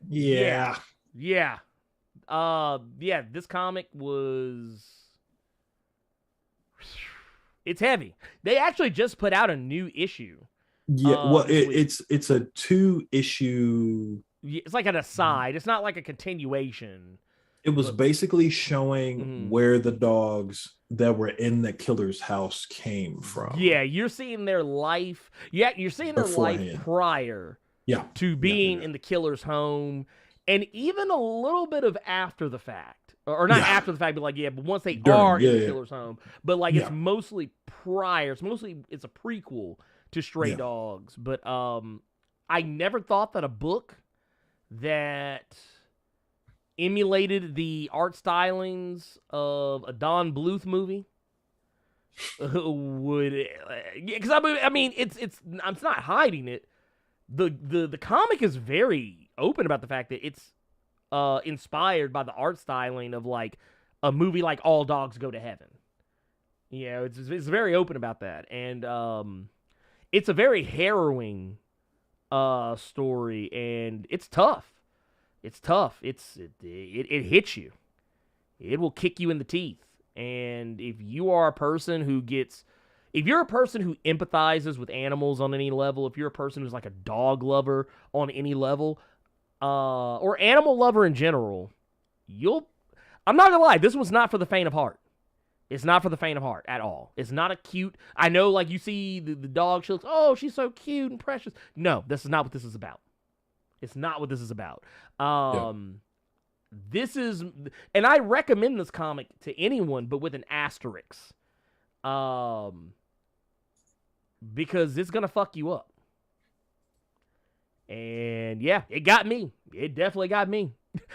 Yeah. This comic was. It's heavy. They actually just put out a new issue. Yeah, well, it's a 2-issue. It's like an aside. It's not like a continuation. It was basically showing where the dogs that were in the killer's house came from. Yeah, you're seeing their life. Yeah, you're seeing their life prior to being in the killer's home, and even a little bit of after the fact. Or not after the fact, but but once they are in the killer's home. But it's mostly prior. It's a prequel to Stray Dogs. But I never thought that a book that emulated the art stylings of a Don Bluth movie would, because I mean it's not hiding it. The comic is very open about the fact that it's inspired by the art styling of like a movie like All Dogs Go to Heaven. It's very open about that, and it's a very harrowing story, and it's tough. It hits you. It will kick you in the teeth. And if you are a person who gets if you're a person who empathizes with animals on any level, if you're a person who's like a dog lover on any level, or animal lover in general, I'm not gonna lie, this was not for the faint of heart. It's not for the faint of heart at all. It's not a cute. I know, like, you see the dog, she looks, oh, she's so cute and precious. No, this is not what this is about. It's not what this is about. This is, and I recommend this comic to anyone, but with an asterisk. Because it's gonna fuck you up. And yeah, it got me. It definitely got me.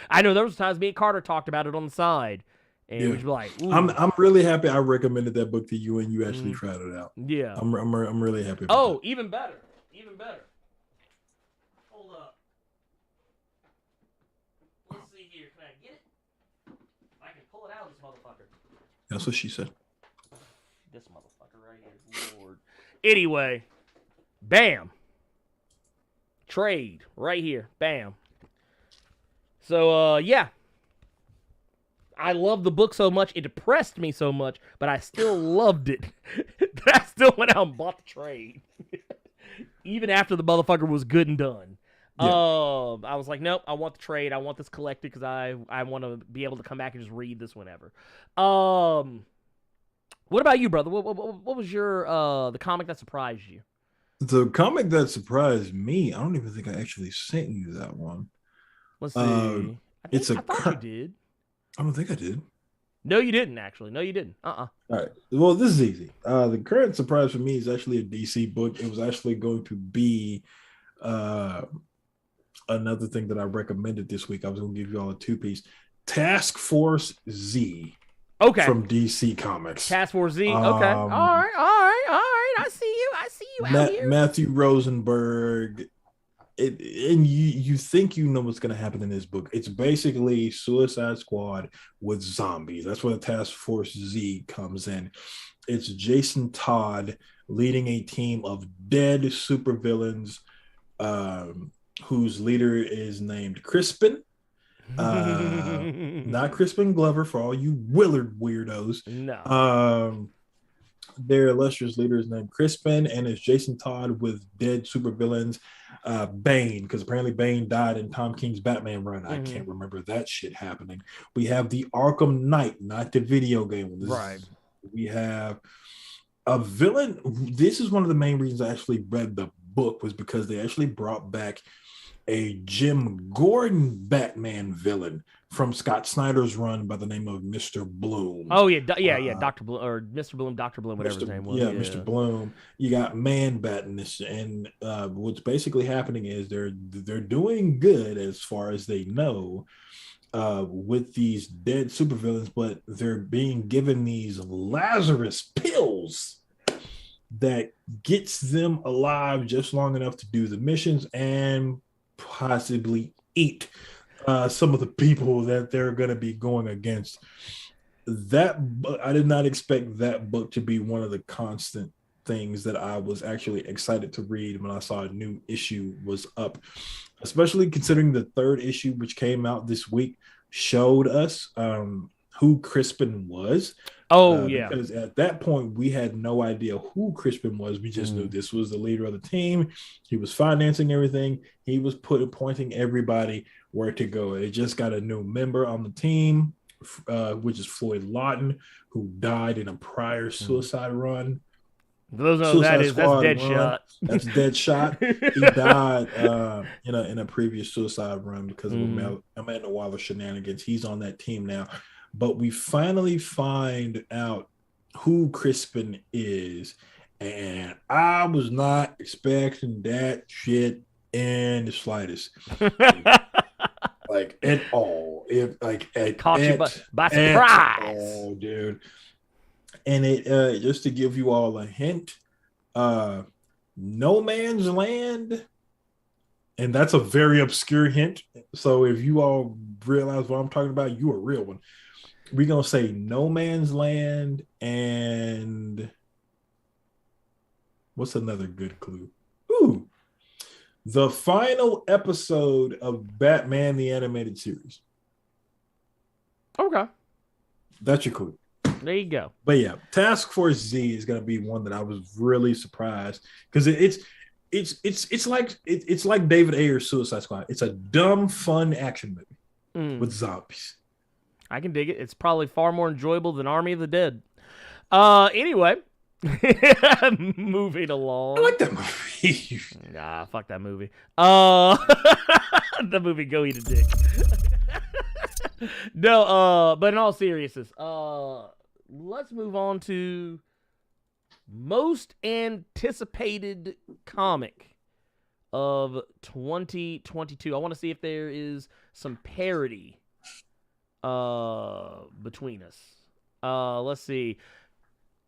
I know there was times me and Carter talked about it on the side. And we'd be like, ooh. I'm really happy I recommended that book to you and you actually tried it out. Yeah. I'm really happy about that. Even better. Even better. Hold up. Let's see here. Can I get it? I can pull it out of this motherfucker. That's what she said. This motherfucker right here. Lord. Anyway. Bam. Trade. Right here. Bam. So, yeah. I loved the book so much, it depressed me so much, but I still loved it. I still went out and bought the trade. Even after the motherfucker was good and done. Yeah. I was like, nope, I want the trade. I want this collected because I want to be able to come back and just read this whenever. What about you, brother? What was your the comic that surprised you? The comic that surprised me, I don't even think I actually sent you that one. Let's see. I thought you did. I don't think I did. No, you didn't, actually. No, you didn't. All right. Well, this is easy. The current surprise for me is actually a DC book. It was actually going to be another thing that I recommended this week. I was going to give you all a two-piece. Task Force Z. Okay. From DC Comics. Task Force Z. Okay. All right. I see you out here. Matthew Rosenberg. And you think you know what's going to happen in this book. It's basically Suicide Squad with zombies. That's where the Task Force Z comes in. It's Jason Todd leading a team of dead supervillains whose leader is named Crispin. Not Crispin Glover for all you Willard weirdos. No. Their illustrious leader is named Crispin, and it's Jason Todd with dead supervillains. Bane, because apparently Bane died in Tom King's Batman run. Mm-hmm. I can't remember that shit happening. We have the Arkham Knight, not the video game. We have a villain. This is one of the main reasons I actually read the book, was because they actually brought back a Jim Gordon Batman villain from Scott Snyder's run by the name of Mr. Bloom. Oh, yeah, Dr. Bloom, or Mr. Bloom, Dr. Bloom, whatever his name was. Yeah, Mr. Bloom. You got Man Bat in this, and what's basically happening is they're doing good as far as they know with these dead supervillains, but they're being given these Lazarus pills that gets them alive just long enough to do the missions and possibly eat some of the people that they're going to be going against. That I did not expect that book to be one of the constant things that I was actually excited to read when I saw a new issue was up, especially considering the third issue, which came out this week, showed us who Crispin was. Because at that point we had no idea who Crispin was. We just knew this was the leader of the team. He was financing everything. He was pointing everybody where to go. It just got a new member on the team, which is Floyd Lawton, who died in a prior suicide run. Those know that's Deadshot. That's Deadshot. He died in a previous suicide run because of Amanda Waller shenanigans. He's on that team now. But we finally find out who Crispin is. And I was not expecting that shit in the slightest. Like at all. Caught you by surprise. Oh, dude. And it just to give you all a hint, No Man's Land, and that's a very obscure hint. So if you all realize what I'm talking about, you a real one. We're gonna say No Man's Land, and what's another good clue? Ooh, the final episode of Batman the Animated Series. Okay, that's your clue. There you go. But yeah, Task Force Z is gonna be one that I was really surprised because it's like David Ayer's Suicide Squad. It's a dumb, fun action movie with zombies. I can dig it. It's probably far more enjoyable than Army of the Dead. Anyway, moving along. I like that movie. Nah, fuck that movie. The movie Go Eat a Dick. No, but in all seriousness, let's move on to most anticipated comic of 2022. I want to see if there is some parity between us. Let's see.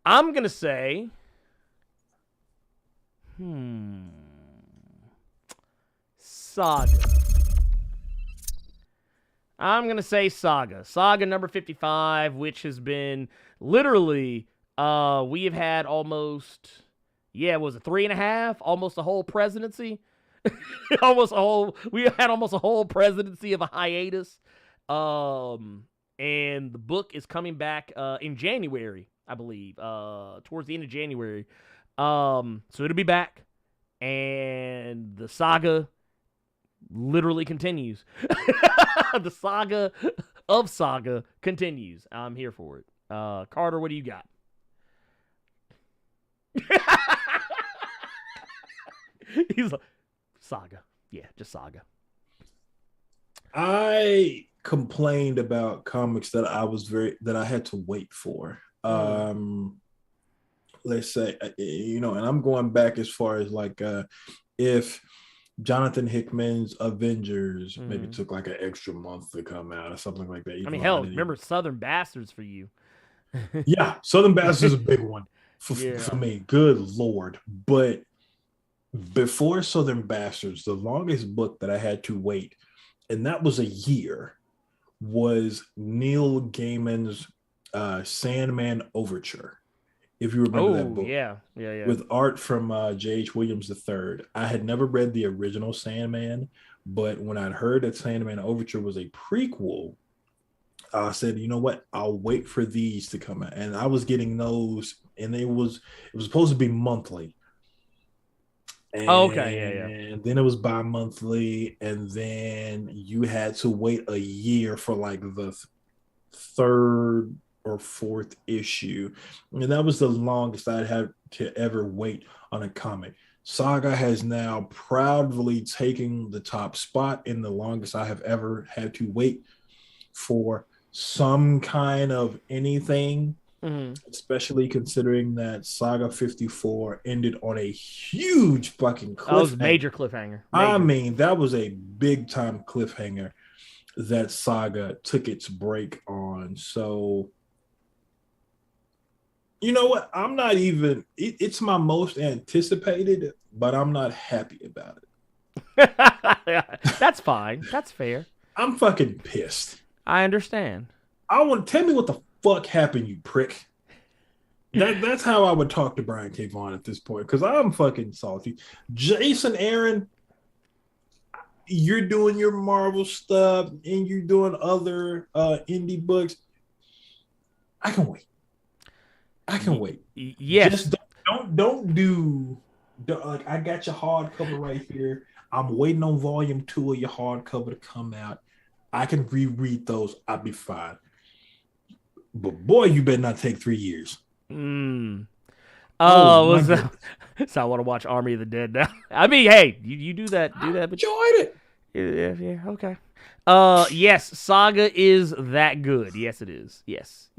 I'm gonna say Saga. I'm going to say Saga. Saga number 55, which has been literally, we have had almost, was it 3.5? Almost a whole presidency? We had almost a whole presidency of a hiatus. And the book is coming back in January, I believe, towards the end of January. So it'll be back. And the saga literally continues. The saga of Saga continues. I'm here for it. Carter, what do you got? He's like, Saga. Yeah, just Saga. I complained about comics that I had to wait for. Let's say, and I'm going back as far as like if Jonathan Hickman's Avengers maybe took like an extra month to come out or something like that. I mean, hell, remember Southern Bastards for you. Yeah, Southern Bastards is a big one for me. Good Lord. But before Southern Bastards, the longest book that I had to wait, and that was a year, was Neil Gaiman's Sandman Overture. If you remember that book. Yeah. With art from J.H. Williams III. I had never read the original Sandman, but when I'd heard that Sandman Overture was a prequel, I said, you know what? I'll wait for these to come out. And I was getting those, and it was supposed to be monthly. And And then it was bi-monthly, and then you had to wait a year for like the third or fourth issue, and that was the longest I'd had to ever wait on a comic. Saga has now proudly taken the top spot in the longest I have ever had to wait for some kind of anything, especially considering that Saga 54 ended on a huge fucking cliffhanger. That was a major cliffhanger. I mean, that was a big time cliffhanger that Saga took its break on. So you know what? I'm not even, it's my most anticipated, but I'm not happy about it. That's fine. That's fair. I'm fucking pissed. I understand. Tell me what the fuck happened, you prick. That's how I would talk to Brian K. Vaughan at this point, because I'm fucking salty. Jason Aaron, you're doing your Marvel stuff and you're doing other indie books. I can wait. Yes. Just don't do like, I got your hardcover right here. I'm waiting on volume 2 of your hardcover to come out. I can reread those. I'll be fine. But boy, you better not take 3 years. So I want to watch Army of the Dead now. I mean, hey, you do that. But enjoyed it. Yeah, okay. Yes, Saga is that good. Yes, it is. Yes.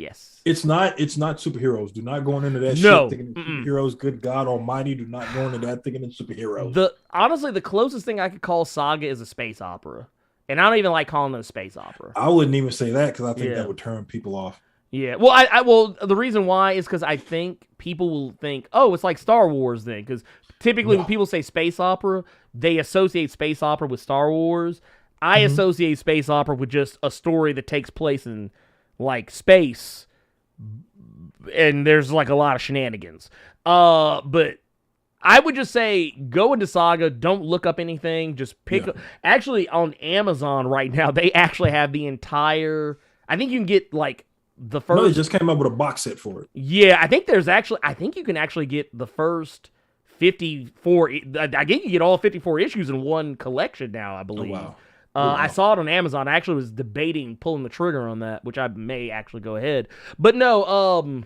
It's not superheroes. Do not go into that shit thinking it's superheroes. Good God Almighty, do not go into that thinking it's superheroes. Honestly, the closest thing I could call Saga is a space opera. And I don't even like calling it a space opera. I wouldn't even say that because I think that would turn people off. Yeah. Well, the reason why is because I think people will think, oh, it's like Star Wars then. Because typically when people say space opera, they associate space opera with Star Wars. I associate space opera with just a story that takes place in like space, and there's like a lot of shenanigans. But I would just say go into Saga. Don't look up anything. Just pick up. Actually, on Amazon right now, they actually have the entire. I think you can get like the No, first. it just came out with a box set for it. Yeah, I think you can actually get the first 54. I think you get all 54 issues in one collection now, I believe. Wow. I saw it on Amazon. I actually was debating pulling the trigger on that, which I may actually go ahead. But no,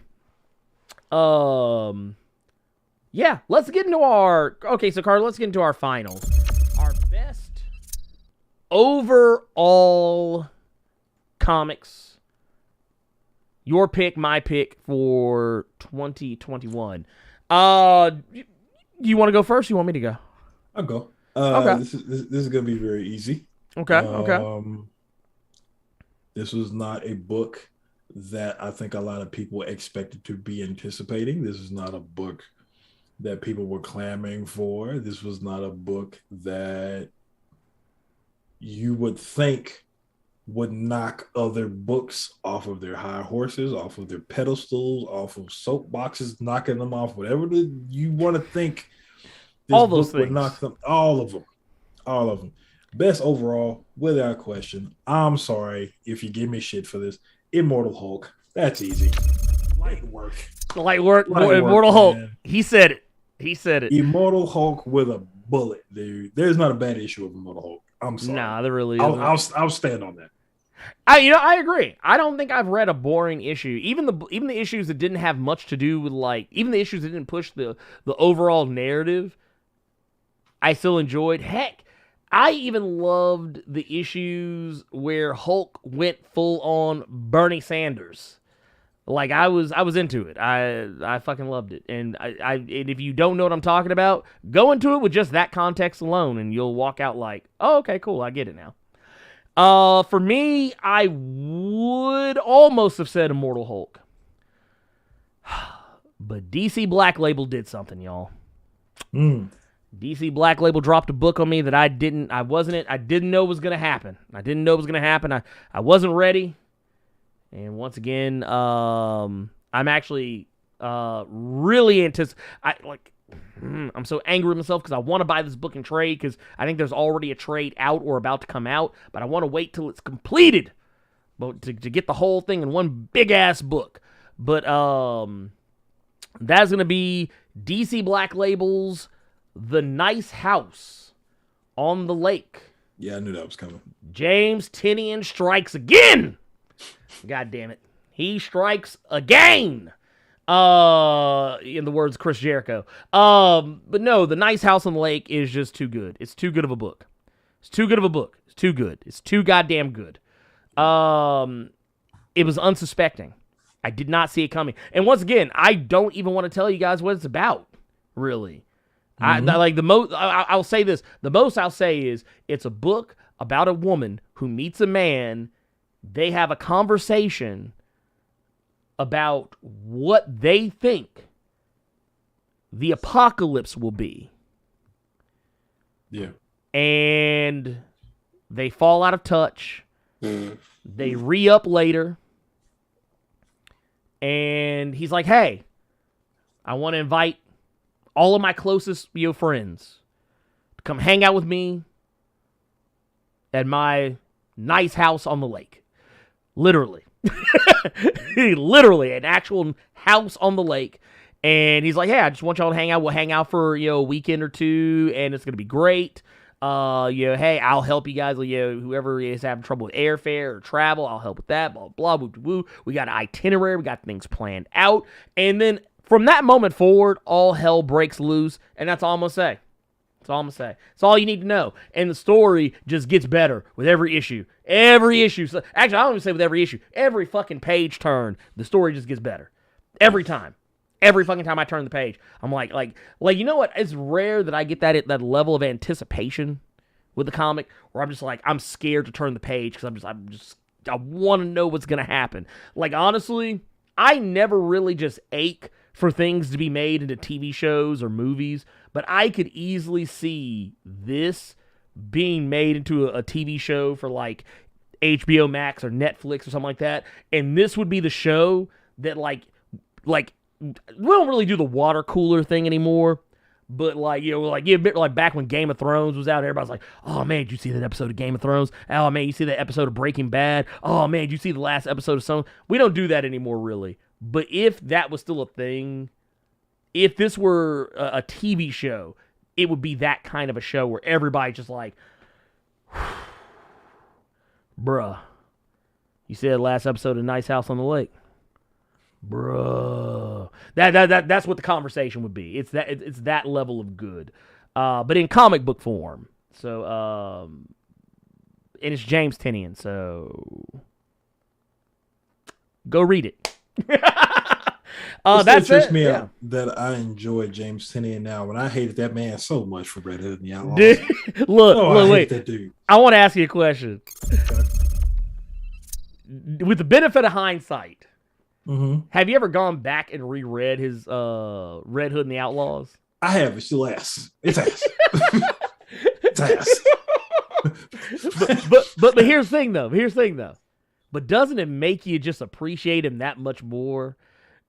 yeah, let's get into our, okay, so Carter, let's get into our finals. Our best overall comics. Your pick, my pick for 2021. You want to go first? Or you want me to go? I'll go. Okay. This is gonna be very easy. Okay. This was not a book that I think a lot of people expected to be anticipating. This is not a book that people were clamoring for. This was not a book that you would think would knock other books off of their high horses, off of their pedestals, off of soapboxes, knocking them off, whatever you want to think. This all those book would things. knock them, all of them. Best overall, without question. I'm sorry if you give me shit for this. Immortal Hulk. That's easy. Light work. Immortal Hulk. Man. He said it. Immortal Hulk with a bullet, dude. There's not a bad issue of Immortal Hulk. I'm sorry. Nah, there really isn't. I'll stand on that. I agree. I don't think I've read a boring issue. Even the issues that didn't have much to do with even the issues that didn't push the overall narrative, I still enjoyed. Heck, I even loved the issues where Hulk went full on Bernie Sanders. Like I was into it. I fucking loved it. And and if you don't know what I'm talking about, go into it with just that context alone, and you'll walk out like, oh, okay, cool, I get it now. For me, I would almost have said Immortal Hulk. But DC Black Label did something, y'all. DC Black Label dropped a book on me that I didn't know was going to happen. I wasn't ready. And once again, I'm actually really I'm so angry with myself because I want to buy this book in trade because I think there's already a trade out or about to come out, but I want to wait till it's completed to get the whole thing in one big-ass book. But that's going to be DC Black Label's The Nice House on the Lake. Yeah, I knew that was coming. James Tynion strikes again! God damn it. He strikes again! In the words of Chris Jericho. But no, The Nice House on the Lake is just too good. It's too good of a book. It's too good. It's too goddamn good. It was unsuspecting. I did not see it coming. And once again, I don't even want to tell you guys what it's about, really. I'll say this. The most I'll say is it's a book about a woman who meets a man. They have a conversation about what they think the apocalypse will be. Yeah. And they fall out of touch. They re-up later. And he's like, hey, I want to invite all of my closest friends to come hang out with me at my nice house on the lake. Literally. Literally, an actual house on the lake. And he's like, hey, I just want y'all to hang out. We'll hang out for, a weekend or two, and it's going to be great. Hey, I'll help you guys. Whoever is having trouble with airfare or travel, I'll help with that. Blah, blah, woo, woo. We got an itinerary. We got things planned out. And then from that moment forward, all hell breaks loose. And that's all I'm going to say. That's all I'm going to say. It's all you need to know. And the story just gets better with every issue. So, actually, I don't even say with every issue. Every fucking page turn, the story just gets better. Every time. Every fucking time I turn the page, I'm like, you know what? It's rare that I get that level of anticipation with the comic where I'm just like, I'm scared to turn the page because I want to know what's gonna happen. Like, honestly, I never really just ache for things to be made into TV shows or movies, but I could easily see this being made into a TV show for like HBO Max or Netflix or something like that, and this would be the show that like. We don't really do the water cooler thing anymore, But like, a bit like back when Game of Thrones was out, everybody's like, "Oh man, did you see that episode of Game of Thrones? Oh man, you see that episode of Breaking Bad? Oh man, did you see the last episode of something?" We don't do that anymore, really. But if that was still a thing, if this were a TV show, it would be that kind of a show where everybody's just like, "Bruh, you see that last episode of Nice House on the Lake? Bruh." That's what the conversation would be. It's that level of good, but in comic book form. So, and it's James Tynion. So, go read it. That trips me out that I enjoy James Tynion now, when I hated that man so much for Red Hood and the Outlaws. Look, wait. That dude. I want to ask you a question. Okay. With the benefit of hindsight. Mm-hmm. Have you ever gone back and reread his Red Hood and the Outlaws? I have. It's still ass. It's ass. It's ass. but here's the thing though. But doesn't it make you just appreciate him that much more?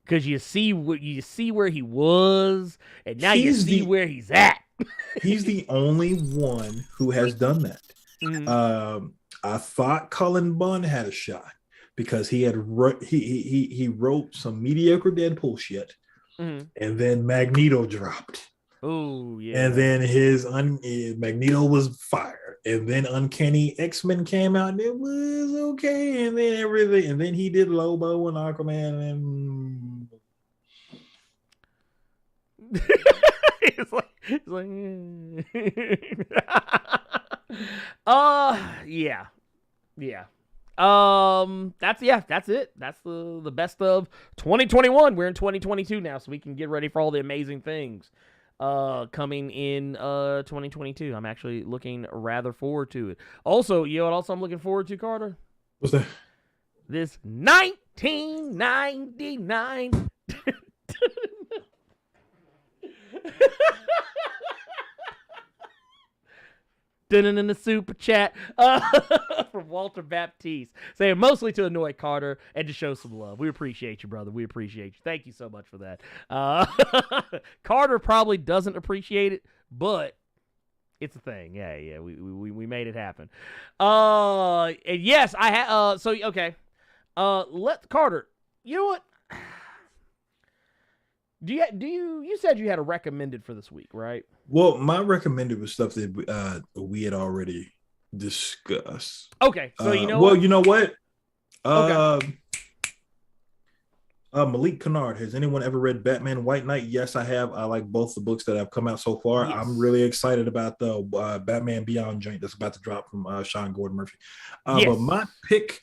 Because you see where he was, and now you see where he's at. He's the only one who has done that. Mm-hmm. I thought Cullen Bunn had a shot, because he wrote some mediocre Deadpool shit, mm-hmm. and then Magneto dropped. Oh yeah, and then Magneto was fired, and then Uncanny X-Men came out, and it was okay, and then everything, and then he did Lobo and Aquaman, and it's like yeah. That's it. That's the best of 2021. We're in 2022 now, so we can get ready for all the amazing things coming in 2022. I'm actually looking rather forward to it. Also, you know what else I'm looking forward to, Carter? What's that? This 1999 in the super chat from Walter Baptiste, saying mostly to annoy Carter and to show some love. We appreciate you, brother. We appreciate you. Thank you so much for that. Carter probably doesn't appreciate it, but it's a thing. Yeah. We made it happen. And yes, I have. So okay. Let Carter. You know what? You said you had a recommended for this week, right? Well, my recommended was stuff that we had already discussed. Okay, so you know. Well, you know what? Okay. Malik Kennard. Has anyone ever read Batman White Knight? Yes, I have. I like both the books that have come out so far. Yes. I'm really excited about the Batman Beyond joint that's about to drop from Sean Gordon Murphy. Yes. But my pick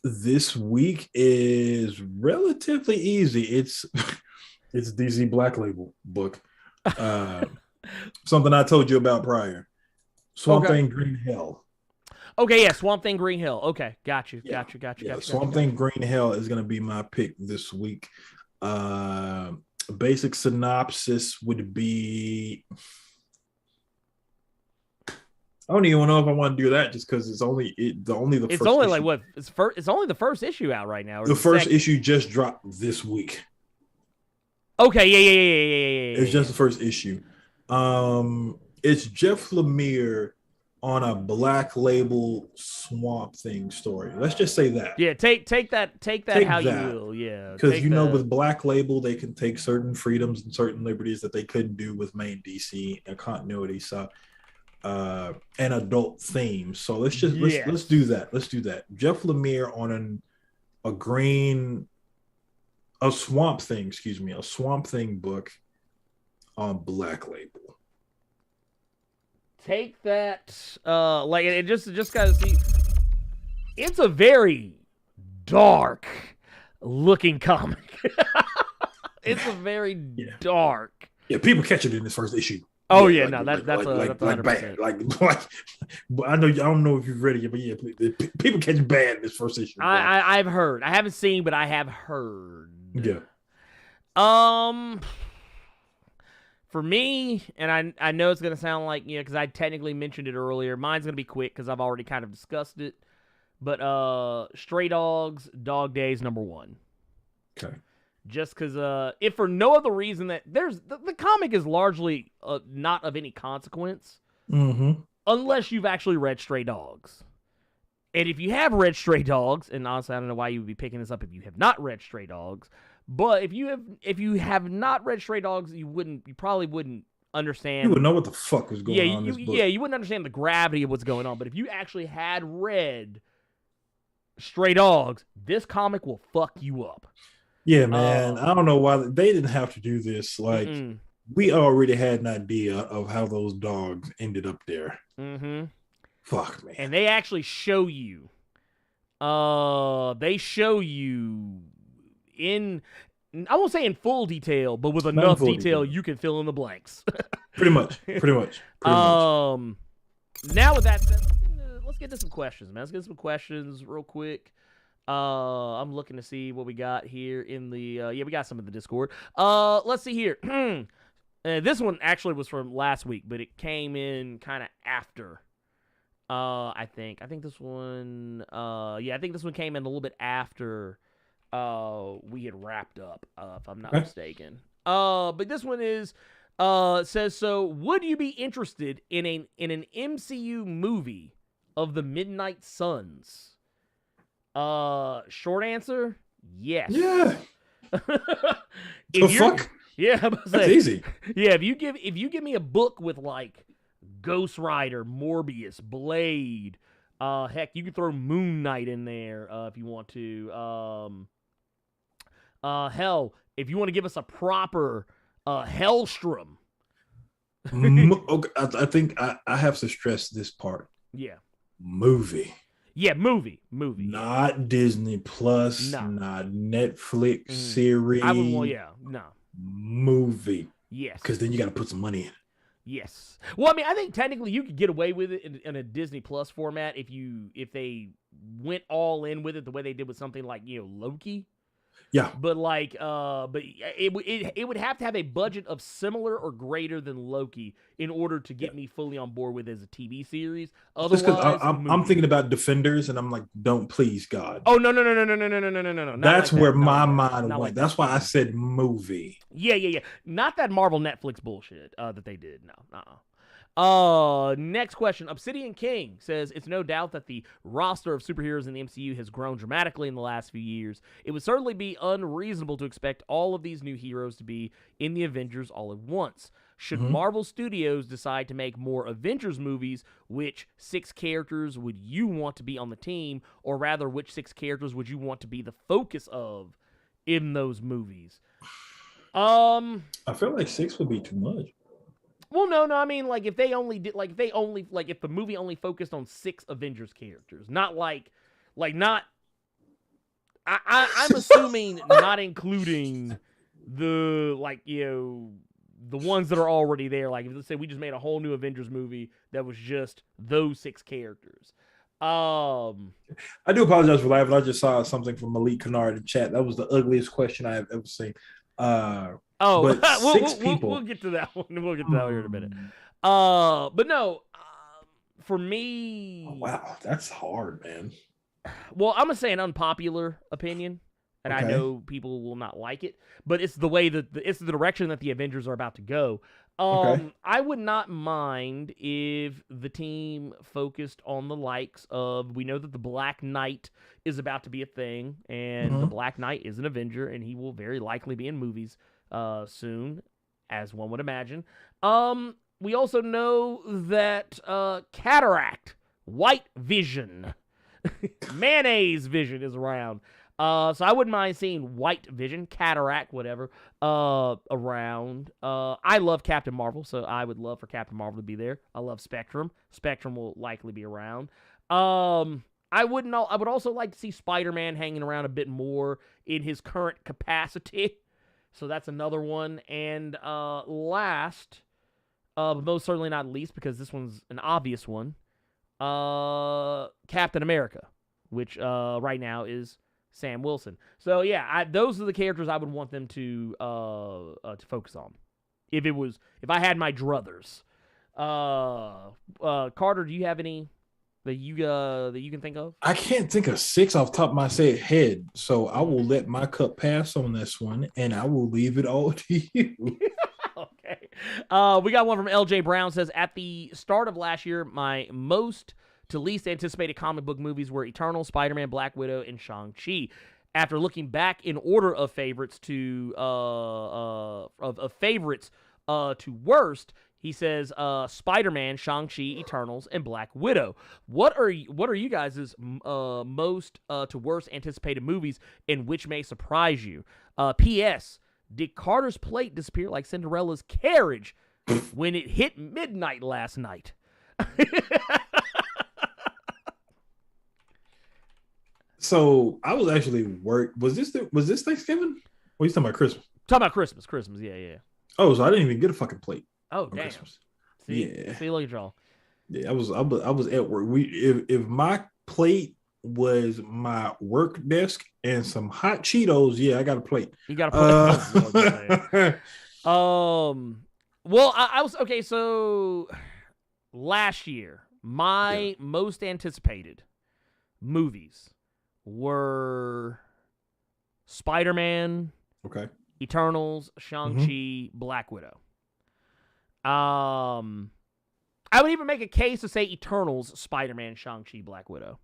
this week is relatively easy. It's DC Black Label book. Something I told you about prior. Swamp Thing Green Hell. Okay, yeah, Swamp Thing Green Hell. Okay, got you. Swamp Thing Green Hell is going to be my pick this week. Basic synopsis would be, I don't even know if I want to do that, just because it's only the it's first only issue. Like what? It's only the first issue out right now. The first issue just dropped this week. Okay, yeah. It's just the first issue. It's Jeff Lemire on a Black Label Swamp Thing story. Let's just say that. Yeah, take that how you will. Yeah, because with Black Label they can take certain freedoms and certain liberties that they couldn't do with main DC and continuity. So, an adult theme. So let's do that. Let's do that. Jeff Lemire on a Swamp Thing book on Black Label. Take that, it just gotta see. It's a very dark looking comic. It's a very dark. Yeah, people catch it in this first issue. Oh yeah, that's 100%. Bad. Like, I don't know if you've read it yet, but yeah, people catch bad in this first issue. I've heard. I haven't seen, but I have heard. Yeah. For me, and I know it's going to sound like, because I technically mentioned it earlier, mine's going to be quick because I've already kind of discussed it. But Stray Dogs, Dog Days, #1. Okay. Just because, if for no other reason that the comic is largely not of any consequence, unless you've actually read Stray Dogs. And if you have read Stray Dogs, and honestly, I don't know why you would be picking this up if you have not read Stray Dogs, but if you have not read Stray Dogs, you probably wouldn't understand. You would know what the fuck was going on in this book. Yeah, you wouldn't understand the gravity of what's going on. But if you actually had read Stray Dogs, this comic will fuck you up. Yeah, man. I don't know why they didn't have to do this. Like, we already had an idea of how those dogs ended up there. Fuck, man. And they actually show you. They show you in, I won't say in full detail, but with enough detail you can fill in the blanks. Pretty much. Now with that said, let's get to some questions, man. Let's get some questions real quick. I'm looking to see what we got here in the we got some in the Discord. Let's see here. This one actually was from last week, but it came in kind of after. I think this one I think this one came in a little bit after we had wrapped up, if I'm not mistaken. But this one is says, so would you be interested in an MCU movie of the Midnight Suns? Short answer, yes. Yeah. Fuck? Yeah, that's easy. Yeah, if you give me a book with like Ghost Rider, Morbius, Blade, heck, you can throw Moon Knight in there if you want to. Hell, if you want to give us a proper Hellstrom. Okay, I think I have to stress this part. Yeah. Movie. Yeah, movie. Not Disney Plus, not Netflix series. I would, no. Movie. Yes. Because then you got to put some money in. Yes. Well, I mean, I think technically you could get away with it in a Disney Plus format if they went all in with it the way they did with something like, Loki. Yeah. But like, it would have to have a budget of similar or greater than Loki in order to get me fully on board with it as a TV series. Otherwise, I'm thinking about Defenders, and I'm like, don't, please, God. Oh no. That's where my mind went. Like that's why I said movie. Yeah. Not that Marvel Netflix bullshit that they did. No. Next question. Obsidian King says, it's no doubt that the roster of superheroes in the MCU has grown dramatically in the last few years. It would certainly be unreasonable to expect all of these new heroes to be in the Avengers all at once. Should Marvel Studios decide to make more Avengers movies, which 6 characters would you want to be on the team, or rather, which 6 characters would you want to be the focus of in those movies? I feel like 6 would be too much. Well, no. I mean, like if the movie only focused on 6 Avengers characters, not I'm assuming not including the the ones that are already there. Like, let's say we just made a whole new Avengers movie that was just those 6 characters. I do apologize for laughing. I just saw something from Malik Kennard in chat. That was the ugliest question I have ever seen. But 6 people. We'll get to that one. We'll get to that one here in a minute. But no, for me. Oh, wow, that's hard, man. Well, I'm gonna say an unpopular opinion, and I know people will not like it, but it's the way that it's the direction that the Avengers are about to go. I would not mind if the team focused on the likes of, we know that the Black Knight is about to be a thing, and the Black Knight is an Avenger, and he will very likely be in movies soon, as one would imagine. We also know that Cataract, White Vision, Mayonnaise Vision is around. So I wouldn't mind seeing White Vision, Cataract, whatever, around. I love Captain Marvel, so I would love for Captain Marvel to be there. I love Spectrum. Spectrum will likely be around. I would also like to see Spider-Man hanging around a bit more in his current capacity. So that's another one. And last, but most certainly not least, because this one's an obvious one, Captain America, which right now is Sam Wilson. So yeah, those are the characters I would want them to focus on. If I had my druthers. Carter, do you have any that you can think of? I can't think of 6 off the top of my head, so I will let my cup pass on this one, and I will leave it all to you. Okay. We got one from LJ Brown. Says, at the start of last year, my most to least anticipated comic book movies were Eternal, Spider-Man, Black Widow, and Shang-Chi. After looking back in order of favorites to to worst, he says Spider-Man, Shang-Chi, Eternals, and Black Widow. What are you guys' most to worst anticipated movies, and which may surprise you? P.S. Did Carter's plate disappear like Cinderella's carriage when it hit midnight last night? So I was actually work. Was this Thanksgiving? Or you talking about Christmas? Talking about Christmas. Yeah. Oh, so I didn't even get a fucking plate. Oh, damn. Christmas. See, look at y'all. Yeah, I was at work. If my plate was my work desk and some hot Cheetos, yeah, I got a plate. You got a plate. Well, I was okay. So last year, my most anticipated movies were Spider-Man, okay, Eternals, Shang-Chi, Black Widow. I would even make a case to say Eternals, Spider-Man, Shang-Chi, Black Widow.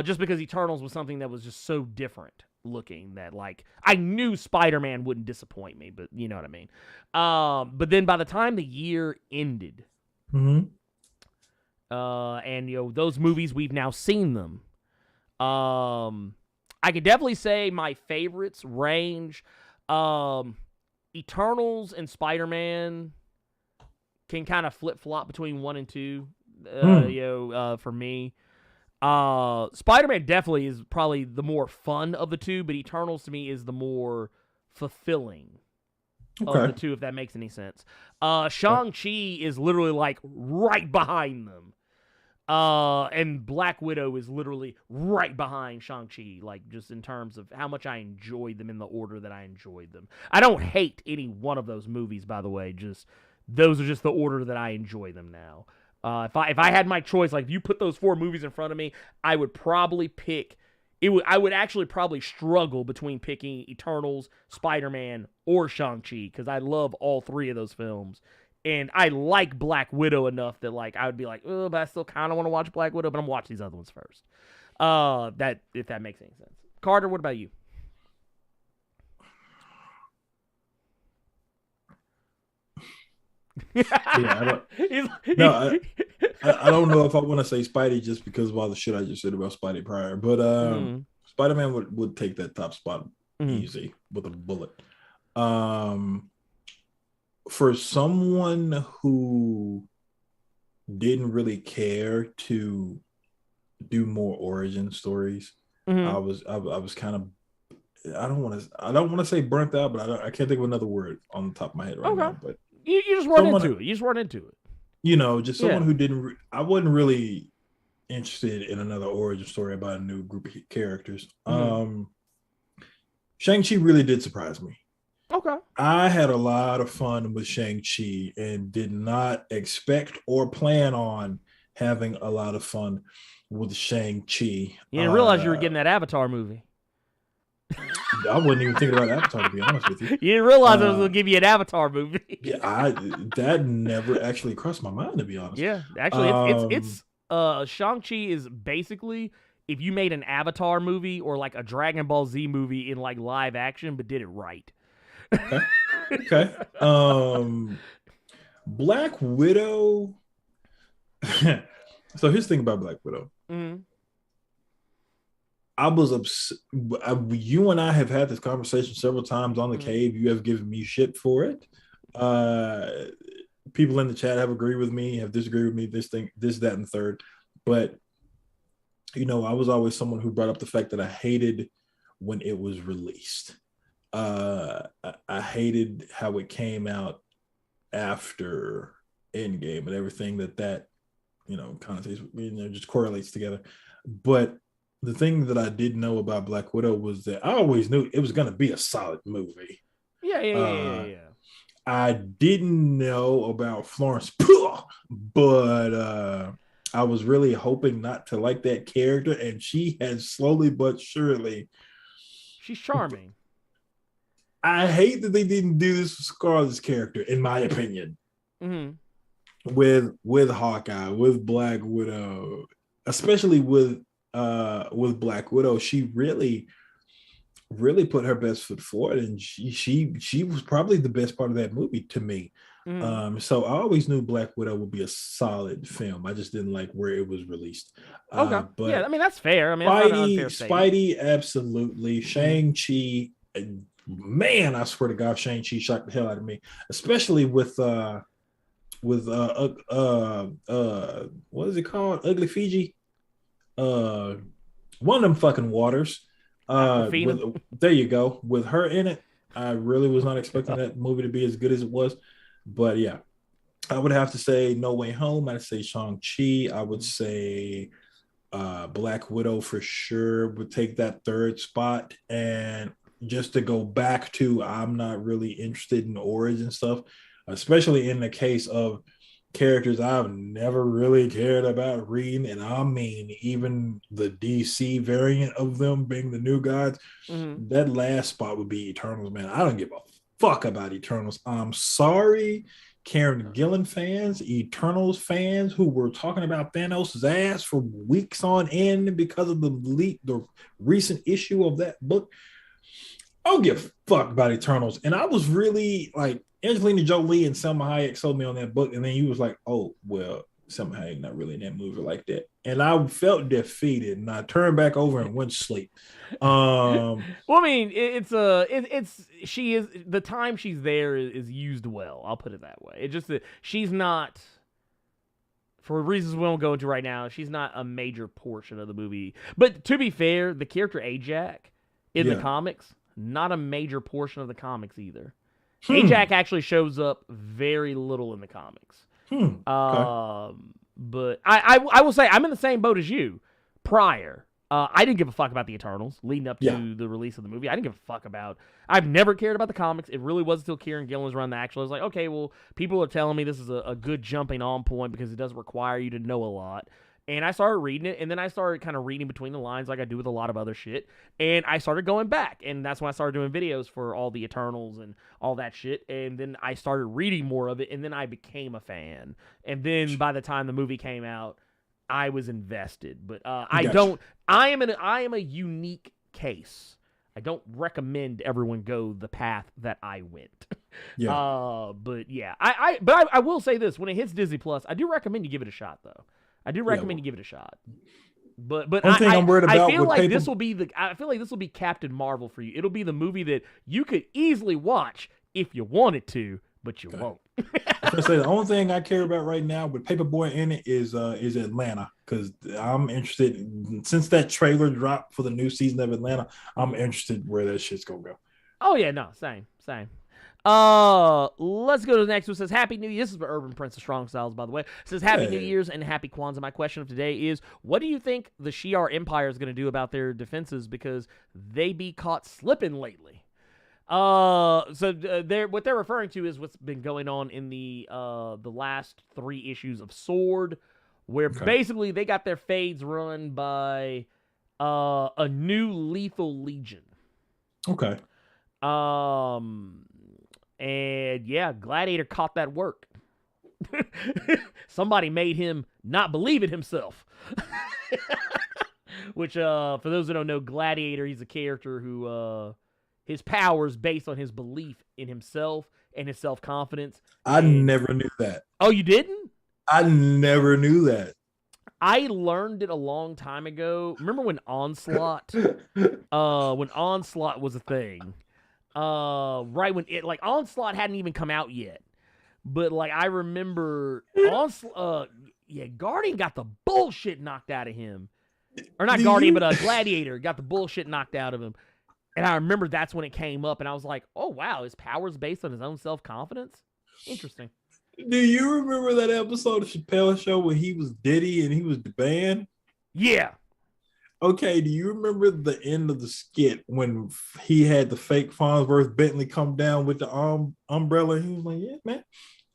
Just because Eternals was something that was just so different looking that, like, I knew Spider-Man wouldn't disappoint me, but you know what I mean. But then by the time the year ended, and those movies, we've now seen them. I could definitely say my favorites range. Eternals and Spider-Man can kind of flip-flop between 1 and 2, for me. Spider-Man definitely is probably the more fun of the two, but Eternals to me is the more fulfilling of the two, if that makes any sense. Shang-Chi is literally like right behind them. And Black Widow is literally right behind Shang-Chi, like just in terms of how much I enjoyed them in the order that I enjoyed them. I don't hate any one of those movies, by the way. Just those are just the order that I enjoy them now. If I had my choice, like if you put those 4 movies in front of me, I would probably pick. I would actually probably struggle between picking Eternals, Spider-Man, or Shang-Chi because I love all 3 of those films. And I like Black Widow enough that like I would be like, oh, but I still kind of want to watch Black Widow, but I'm watching these other ones first. That if that makes any sense. Carter, what about you? I don't know if I want to say Spidey just because of all the shit I just said about Spidey prior, but Spider-Man would take that top spot easy with a bullet. For someone who didn't really care to do more origin stories, I was kind of, I don't want to say burnt out, but I can't think of another word on the top of my head right now. But you just weren't into it. You just weren't into it. Just someone who didn't. I wasn't really interested in another origin story about a new group of characters. Shang-Chi really did surprise me. Okay. I had a lot of fun with Shang-Chi and did not expect or plan on having a lot of fun with Shang-Chi. You didn't realize you were getting that Avatar movie. I wasn't even thinking about Avatar, to be honest with you. You didn't realize I was going to give you an Avatar movie. That never actually crossed my mind, to be honest. Yeah, actually, it's Shang-Chi is basically if you made an Avatar movie or like a Dragon Ball Z movie in like live action, but did it right. Okay. Black Widow. So here's the thing about Black Widow. I was upset. You and I have had this conversation several times on the cave. You have given me shit for it. People in the chat have agreed with me, have disagreed with me, this, that, and the third. But, I was always someone who brought up the fact that I hated when it was released. I hated how it came out after Endgame and everything that connotates, just correlates together. But the thing that I didn't know about Black Widow was that I always knew it was going to be a solid movie. Yeah. I didn't know about Florence Pugh, but I was really hoping not to like that character, and she has slowly but surely. She's charming. I hate that they didn't do this with Scarlett's character, in my opinion. Mm-hmm. With Hawkeye, with Black Widow, especially with Black Widow, she really put her best foot forward, and she was probably the best part of that movie to me. So I always knew Black Widow would be a solid film. I just didn't like where it was released. Okay, but yeah, I mean that's fair. I mean, that's not an unfair statement. Spidey, absolutely. Shang-Chi, man, I swear to God, Shang-Chi shocked the hell out of me, especially with what is it called? Ugly Fiji. One of them fucking waters. There you go. With her in it, I really was not expecting that movie to be as good as it was. But yeah, I would have to say No Way Home. I'd say Shang-Chi. I would say Black Widow for sure would take that third spot. And just to go back to, I'm not really interested in origin stuff, especially in the case of characters I've never really cared about reading, and I mean even the DC variant of them being the New Gods. That last spot would be Eternals, man. I don't give a fuck about Eternals. I'm sorry, Karen Gillan fans, Eternals fans who were talking about Thanos' ass for weeks on end because of the recent issue of that book. I don't give a fuck about Eternals. And I was really like, Angelina Jolie and Selma Hayek sold me on that book, and then you was like, oh, well, Selma Hayek not really in that movie like that. And I felt defeated, and I turned back over and went to sleep. Well, I mean, she is, the time she's there is used well. I'll put it that way. It's just that she's not, for reasons we won't go into right now, she's not a major portion of the movie. But to be fair, the character Ajak in the comics, not a major portion of the comics either. Ajak actually shows up very little in the comics. Okay. But I will say I'm in the same boat as you. Prior, I didn't give a fuck about the Eternals leading up to the release of the movie. I didn't give a fuck about. I've never cared about the comics. It really was until Kieran Gillen's run the actual. I was like, okay, well, people are telling me this is a good jumping on point because it doesn't require you to know a lot. And I started reading it, and then I started kind of reading between the lines like I do with a lot of other shit. And I started going back, and that's when I started doing videos for all the Eternals and all that shit. And then I started reading more of it, and then I became a fan. And then by the time the movie came out, I was invested. But I am a unique case. I don't recommend everyone go the path that I went. But yeah, I will say this: when it hits Disney Plus, I do recommend you give it a shot, though. I do recommend you give it a shot. But one thing I'm worried about, I feel like this will be Captain Marvel for you. It'll be the movie that you could easily watch if you wanted to, but you won't. I was gonna say the only thing I care about right now with Paperboy in it is Atlanta, because I'm interested since that trailer dropped for the new season of Atlanta. I'm interested where that shit's gonna go. Oh yeah, no, same. Let's go to the next one. It says, Happy New Year. This is Urban Prince of Strong Styles, by the way. It says, Happy New Year's and Happy Kwanzaa. My question of today is, what do you think the Shi'ar Empire is going to do about their defenses because they be caught slipping lately? What they're referring to is what's been going on in the last 3 issues of Sword, where basically they got their fades run by a new Lethal Legion. Okay. And yeah, Gladiator caught that work. Somebody made him not believe in himself. Which, for those who don't know, Gladiator, he's a character who, his power is based on his belief in himself and his self-confidence. I never knew that. Oh, you didn't? I never knew that. I learned it a long time ago. Remember when Onslaught? When Onslaught was a thing. Right when Onslaught hadn't even come out yet. But I remember Guardian got the bullshit knocked out of him. Or not Guardian, but Gladiator got the bullshit knocked out of him. And I remember that's when it came up, and I was like, oh wow, his power's based on his own self-confidence? Interesting. Do you remember that episode of Chappelle Show where he was Diddy and he was the band? Yeah. Okay, do you remember the end of the skit when he had the fake Farnsworth Bentley come down with the umbrella? He was like, yeah, man,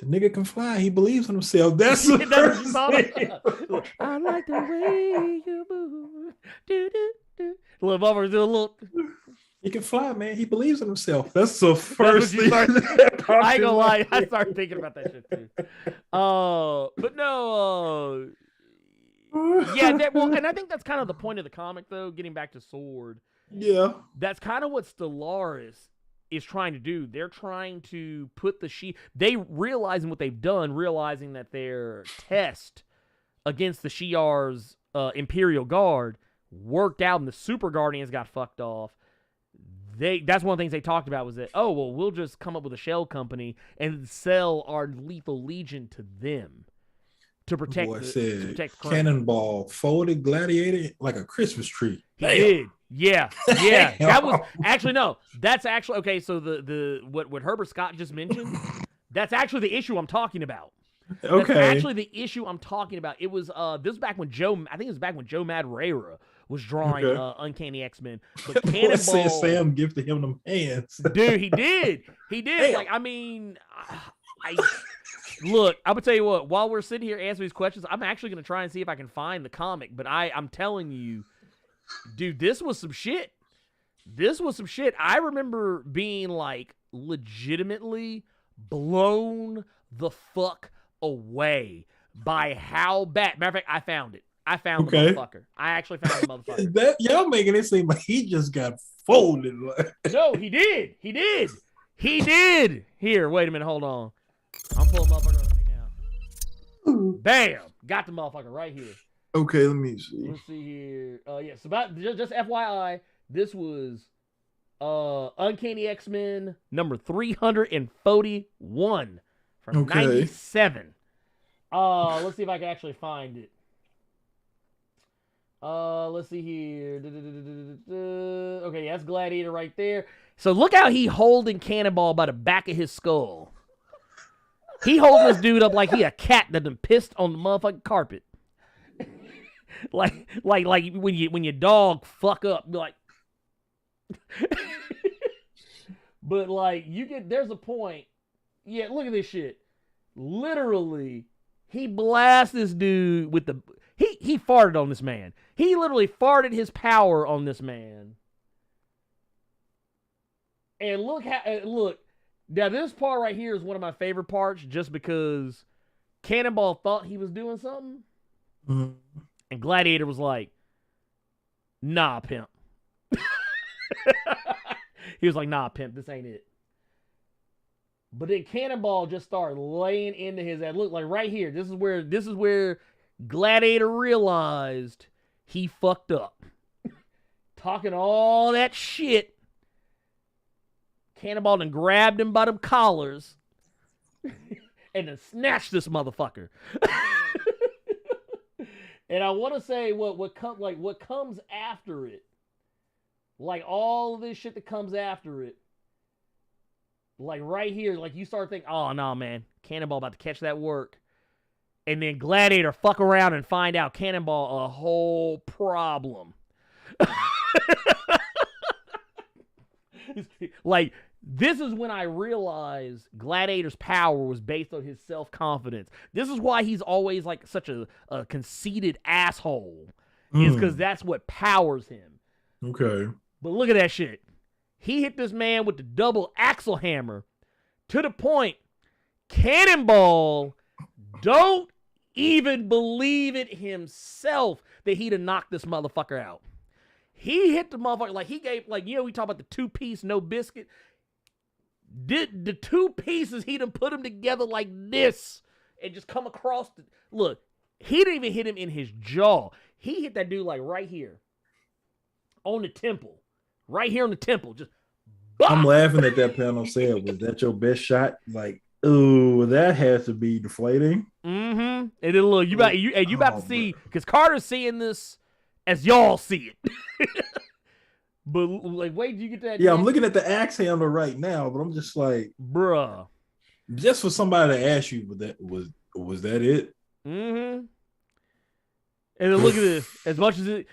The nigga can fly. He believes in himself. That's the That's first what you thing. thought. I like the way you move. Do, do, do. Little motherfucker do a little. He can fly, man. He believes in himself. That's the first you thing. start- that popped I ain't in gonna my lie. I head. started thinking about that shit too. But no. Yeah, and I think that's kind of the point of the comic, though. Getting back to Sword, Yeah. that's kind of what Stellaris is trying to do. They're trying to put they realizing what they've done, realizing that their test against the Shi'ar's Imperial Guard worked out, and the Super Guardians got fucked off. That's one of the things they talked about was that, oh, well, we'll just come up with a shell company and sell our Lethal Legion to them to protect Boy to said protect Crown. Cannonball folded Gladiator like a Christmas tree. He did. Yeah. Yeah. Damn. That was actually no. That's actually okay, so the what Herbert Scott just mentioned, that's actually the issue I'm talking about. That's Okay. actually the issue I'm talking about. It was this was back when Joe Madureira was drawing Okay. Uncanny X-Men. But Boy said Cannonball, Sam gifted him them hands. dude, he did. Damn. Like, I mean, look, I'm gonna tell you what, while we're sitting here answering these questions, I'm actually gonna try and see if I can find the comic. But I'm telling you, dude, this was some shit. This was some shit. I remember being like legitimately blown the fuck away by how bad. Matter of fact, I found it. I found the Okay. motherfucker. I actually found the motherfucker. That y'all making it seem like he just got folded. Like, No, he did. He did. He did. Here, wait a minute. Hold on. I'm pulling motherfucker up right now. Bam. Got the motherfucker right here. okay, let me see. Let's see here. Yes, about just FYI, this was Uncanny X-Men number 341 from Okay. 97. Let's see if I can actually find it. Let's see here. Okay, that's Gladiator right there. So look how he holding Cannonball by the back of his skull. He holding this dude up like he a cat that done pissed on the motherfucking carpet. like when your dog fuck up, like. But like there's a point. Yeah, look at this shit. Literally, he blasts this dude with the. He farted on this man. He literally farted his power on this man. And look now this part right here is one of my favorite parts, just because Cannonball thought he was doing something, Mhm. and Gladiator was like, "Nah, pimp." He was like, "Nah, pimp, this ain't it." But then Cannonball just started laying into his head. Look, like right here. This is where Gladiator realized he fucked up. Talking all that shit. Cannonball then grabbed him by them collars and then snatched this motherfucker. And I want to say what comes after it. Like all of this shit that comes after it. Like right here, like you start thinking, oh no, man, Cannonball about to catch that work. And then Gladiator fuck around and find out Cannonball a whole problem. Like, this is when I realized Gladiator's power was based on his self-confidence. This is why he's always like such a conceited asshole. Is because that's what powers him. Okay. But look at that shit. He hit this man with the double axle hammer to the point Cannonball don't even believe it himself that he'd have knocked this motherfucker out. He hit the motherfucker like he gave, like, you know, we talk about the 2-piece no biscuit. Did the 2 pieces, he done put them together like this and just come across the, look, he didn't even hit him in his jaw. He hit that dude like right here on the temple. Right here on the temple. Just I'm laughing at that panel said, was that your best shot? Like, ooh, that has to be deflating. Mm-hmm. And then look, you about to see, because Carter's seeing this as y'all see it. But like, wait, do you get that? Yeah, I'm looking at the axe handle right now, but I'm just like, bruh. Just for somebody to ask you, was that it? Mm-hmm. And then look at this. As much as it,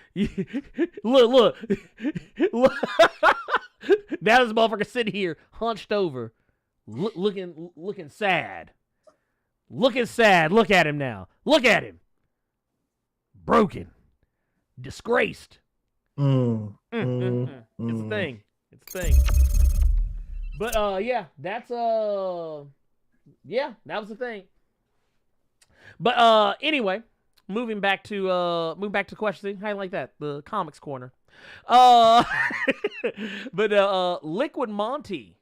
look. Now this motherfucker sitting here, hunched over, looking sad. Looking sad. Look at him now. Look at him. Broken. Disgraced. It's a thing. It's a thing. But yeah, that's yeah, that was the thing. But anyway, moving back to the question. How you like that? The comics corner. But Liquid Monty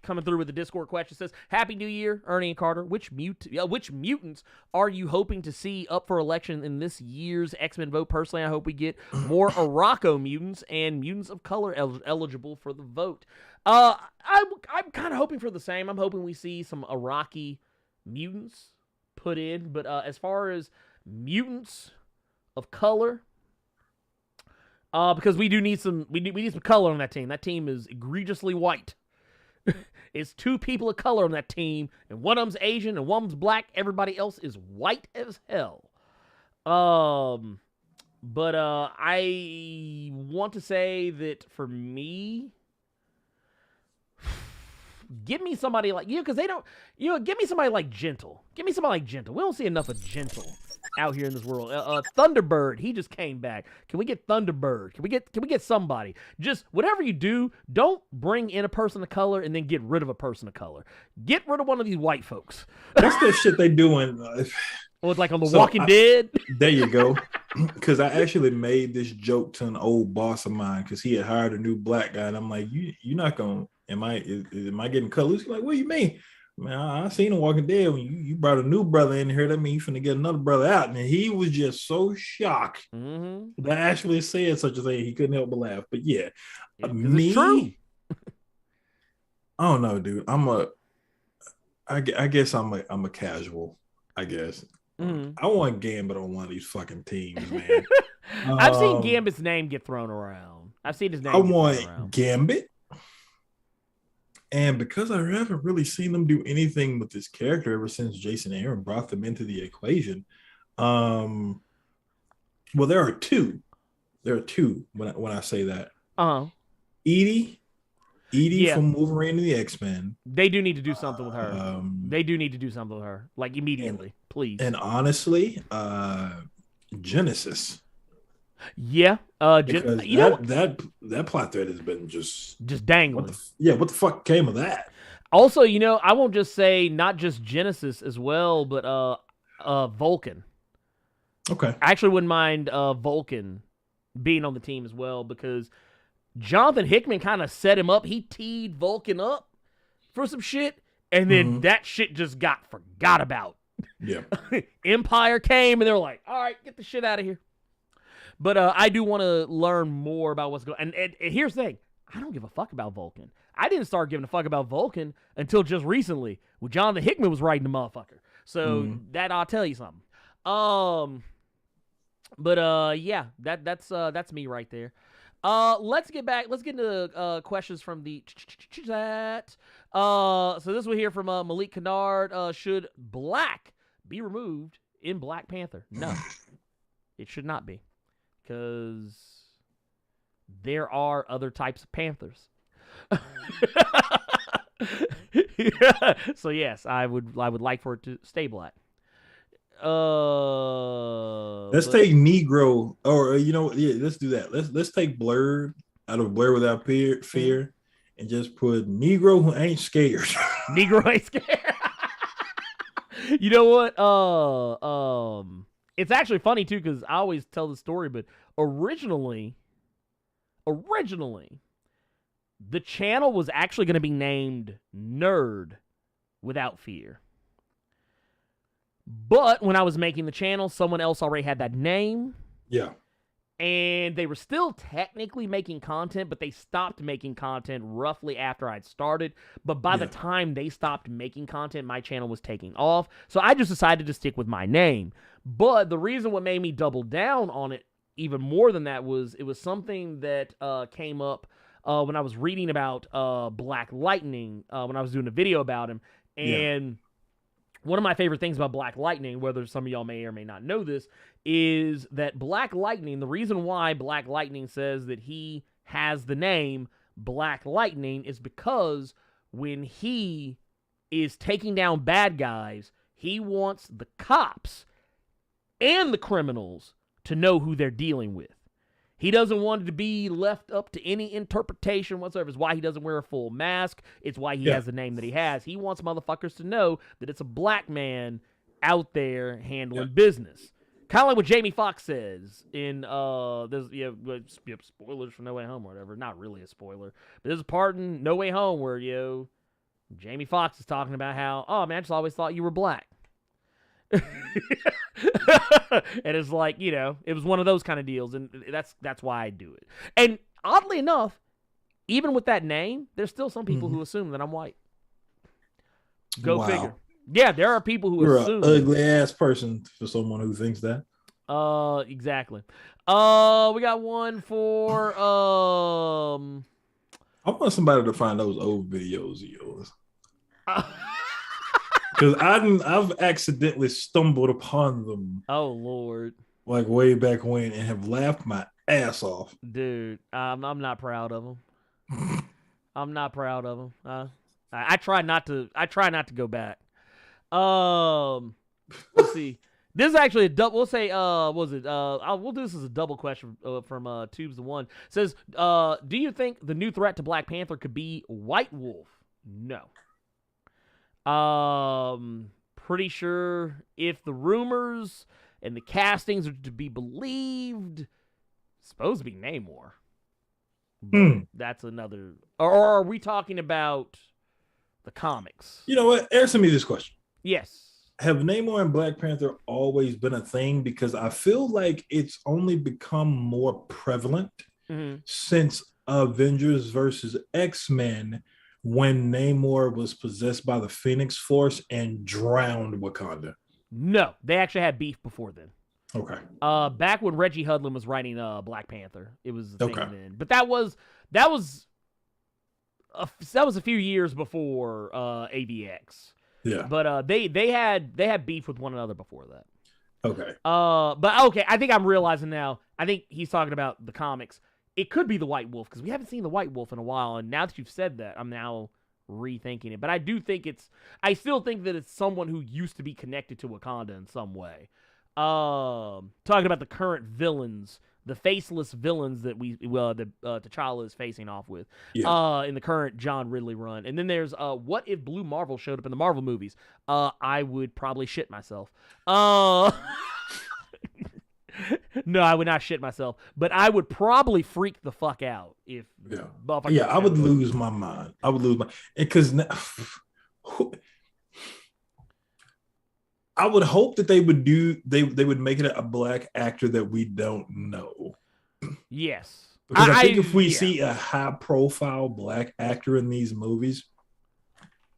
coming through with the Discord question says, "Happy New Year, Ernie and Carter. Which mutants are you hoping to see up for election in this year's X-Men vote? Personally, I hope we get more Araco mutants and mutants of color eligible for the vote. I'm kind of hoping for the same. I'm hoping we see some Araki mutants put in, but as far as mutants of color, because we need some color on that team. That team is egregiously white. It's two people of color on that team, and one of them's Asian and one of them's black. Everybody else is white as hell. But I want to say that for me, give me somebody like because they don't. Give me somebody like Gentle. Give me somebody like Gentle. We don't see enough of Gentle out here in this world. Thunderbird, he just came back. Can we get Thunderbird? Can we get somebody? Just whatever you do, don't bring in a person of color and then get rid of a person of color. Get rid of one of these white folks. That's the shit they doing. Well, it's like on The Walking Dead. There you go. Because I actually made this joke to an old boss of mine because he had hired a new black guy, and I'm like, you're not gonna. Am I getting cut loose? He's like, what do you mean? Man, I seen him Walking Dead when you brought a new brother in here. That means you finna get another brother out. And he was just so shocked that I actually said such a thing. He couldn't help but laugh. But yeah, me, it's true. I don't know, dude. I guess I'm a casual. I guess I want Gambit on one of these fucking teams, man. I've seen Gambit's name get thrown around. I've seen his name. I want Gambit. And because I haven't really seen them do anything with this character ever since Jason Aaron brought them into the equation, well, there are two. There are two when I say that. Edie from Wolverine and the X-Men. They do need to do something with her. They do need to do something with her, like immediately, please. And honestly, Genesis. Yeah, that plot thread has been just dangling. What the fuck came of that? Also, I won't just say not just Genesis as well, but Vulcan. Okay, I actually wouldn't mind Vulcan being on the team as well because Jonathan Hickman kind of set him up. He teed Vulcan up for some shit, and then that shit just got forgot about. Yeah, Empire came and they were like, "All right, get the shit out of here." But I do want to learn more about what's going on. And here's the thing. I don't give a fuck about Vulcan. I didn't start giving a fuck about Vulcan until just recently when Jonathan Hickman was writing the motherfucker. So that I'll tell you something. But yeah, that's me right there. Let's get into questions from the chat. So this will hear from Malik Kennard. Should black be removed in Black Panther? No, it should not be. Because there are other types of Panthers. So yes, I would like for it to stay black. Let's take Negro, or let's do that. Let's take Blerd out of Blerd Without Fear, and just put Negro who ain't scared. Negro ain't scared. You know what? It's actually funny, too, because I always tell the story, but originally, the channel was actually going to be named Nerd Without Fear. But when I was making the channel, someone else already had that name. Yeah. And they were still technically making content, but they stopped making content roughly after I'd started. But by the time they stopped making content, my channel was taking off. So I just decided to stick with my name. But the reason what made me double down on it even more than that was it was something that came up when I was reading about Black Lightning, when I was doing a video about him. And one of my favorite things about Black Lightning, whether some of y'all may or may not know this, is that Black Lightning, the reason why Black Lightning says that he has the name Black Lightning is because when he is taking down bad guys, He wants the cops and the criminals to know who they're dealing with. He doesn't want it to be left up to any interpretation whatsoever. It's why he doesn't wear a full mask. It's why he has the name that he has. He wants motherfuckers to know that it's a black man out there handling business. Kind of like what Jamie Foxx says in there's spoilers for No Way Home or whatever. Not really a spoiler, but there's a part in No Way Home where Jamie Foxx is talking about how, oh man, I just always thought you were black. And it's like, it was one of those kind of deals, and that's why I do it. And oddly enough, even with that name, there's still some people who assume that I'm white. Go figure. Yeah, there are people who assume. You're an ugly ass person for someone who thinks that. Exactly. We got one for I want somebody to find those old videos of yours. Because I've accidentally stumbled upon them. Oh Lord! Like way back when, and have laughed my ass off. Dude, I'm not proud of them. I'm not proud of them. I try not to. I try not to go back. Let's see. This is actually a double. We'll say. We'll do this as a double question from Tubes the One. It says, do you think the new threat to Black Panther could be White Wolf? No. Pretty sure if the rumors and the castings are to be believed, it's supposed to be Namor. But that's another. Or are we talking about the comics? You know what? Answer me this question. Yes. Have Namor and Black Panther always been a thing? Because I feel like it's only become more prevalent since Avengers versus X-Men, when Namor was possessed by the Phoenix Force and drowned Wakanda. No, they actually had beef before then. Okay. Back when Reggie Hudlin was writing Black Panther, it was the thing then. But that was a few years before AVX. Yeah. But they had beef with one another before that. Okay. But okay, I think I'm realizing now. I think he's talking about the comics. It could be the White Wolf, because we haven't seen the White Wolf in a while, and now that you've said that, I'm now rethinking it. But I still think that it's someone who used to be connected to Wakanda in some way. Talking about the current villains, the faceless villains that T'Challa is facing off with, in the current John Ridley run. And then there's what if Blue Marvel showed up in the Marvel movies? I would probably shit myself. No, I would not shit myself, but I would probably freak the fuck out if. I would lose my mind. I would lose my, because I would hope that they would make it a black actor that we don't know. Yes, because I think if we see a high profile black actor in these movies,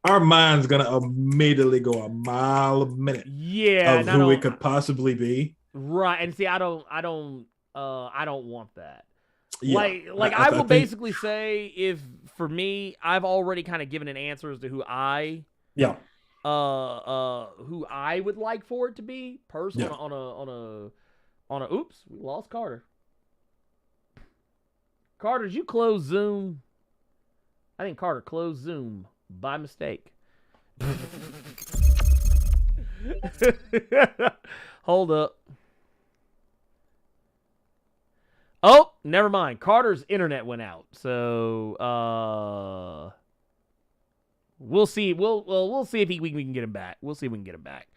our mind's gonna immediately go a mile a minute. Of who it could possibly be. Right, and see, I don't want that. Yeah, like I will basically say, if for me, I've already kind of given an answer as to who I would like for it to be personally on a. Oops, we lost Carter. Carter, did you close Zoom? I think Carter closed Zoom by mistake. Hold up. Oh, never mind. Carter's internet went out, so we'll see. We'll see if we can get him back. We'll see if we can get him back.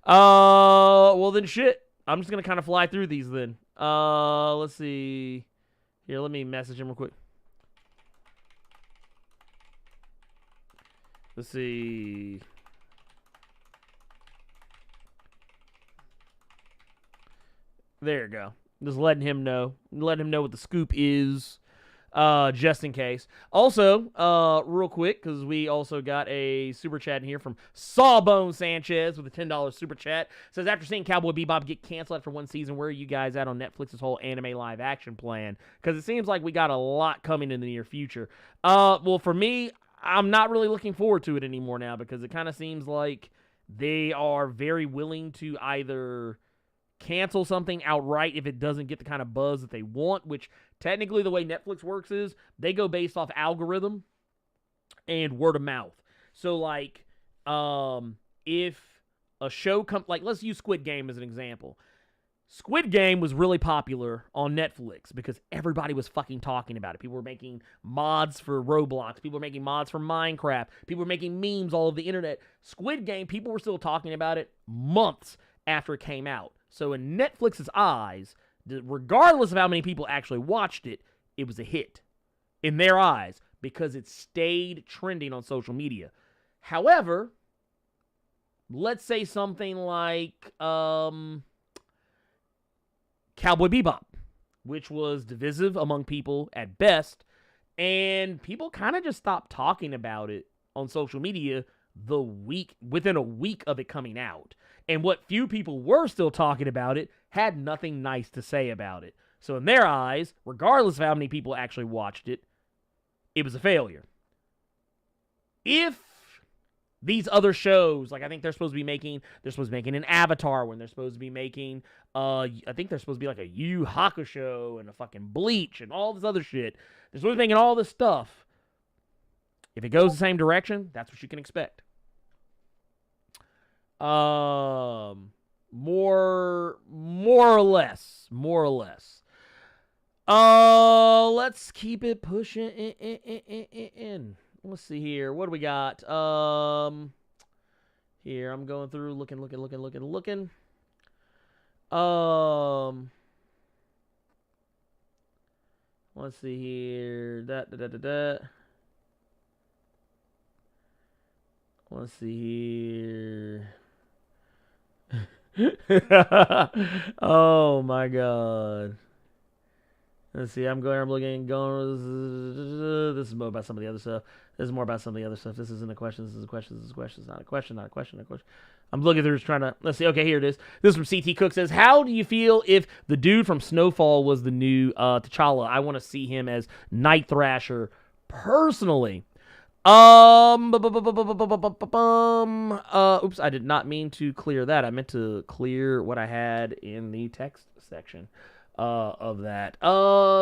Well then, shit. I'm just gonna kind of fly through these then. Let's see. Here, let me message him real quick. Let's see. There you go. Just letting him know what the scoop is, just in case. Also, real quick, because we also got a super chat in here from Sawbone Sanchez with a $10 super chat. Says, after seeing Cowboy Bebop get canceled after one season, where are you guys at on Netflix's whole anime live action plan? Because it seems like we got a lot coming in the near future. Well, for me, I'm not really looking forward to it anymore now, because it kind of seems like they are very willing to either cancel something outright if it doesn't get the kind of buzz that they want, which technically the way Netflix works is they go based off algorithm and word of mouth. So like, if a show like let's use Squid Game as an example. Squid Game was really popular on Netflix because everybody was fucking talking about it. People were making mods for Roblox. People were making mods for Minecraft. People were making memes all over the internet. Squid Game, people were still talking about it months after it came out. So in Netflix's eyes, regardless of how many people actually watched it, it was a hit in their eyes because it stayed trending on social media. However, let's say something like Cowboy Bebop, which was divisive among people at best, and people kind of just stopped talking about it on social media within a week of it coming out. And what few people were still talking about it had nothing nice to say about it. So in their eyes, regardless of how many people actually watched it, it was a failure. If these other shows, like I think they're supposed to be making an Avatar when they're supposed to be making, I think they're supposed to be like a Yu Hakusho and a fucking Bleach and all this other shit. They're supposed to be making all this stuff. If it goes the same direction, that's what you can expect. More or less. Let's keep it pushing in. Let's see here. What do we got? Here, I'm going through, looking. Let's see here. Let's see here. Oh my god. Let's see, I'm looking. This is more about some of the other stuff. This isn't a question. This is a question. It's not a question. I'm looking through, just trying to. Let's see. Okay, here it is. This is from CT Cook says, how do you feel if the dude from Snowfall was the new T'Challa? I want to see him as Night Thrasher personally. Oops, I did not mean to clear that. I meant to clear what I had in the text section of that.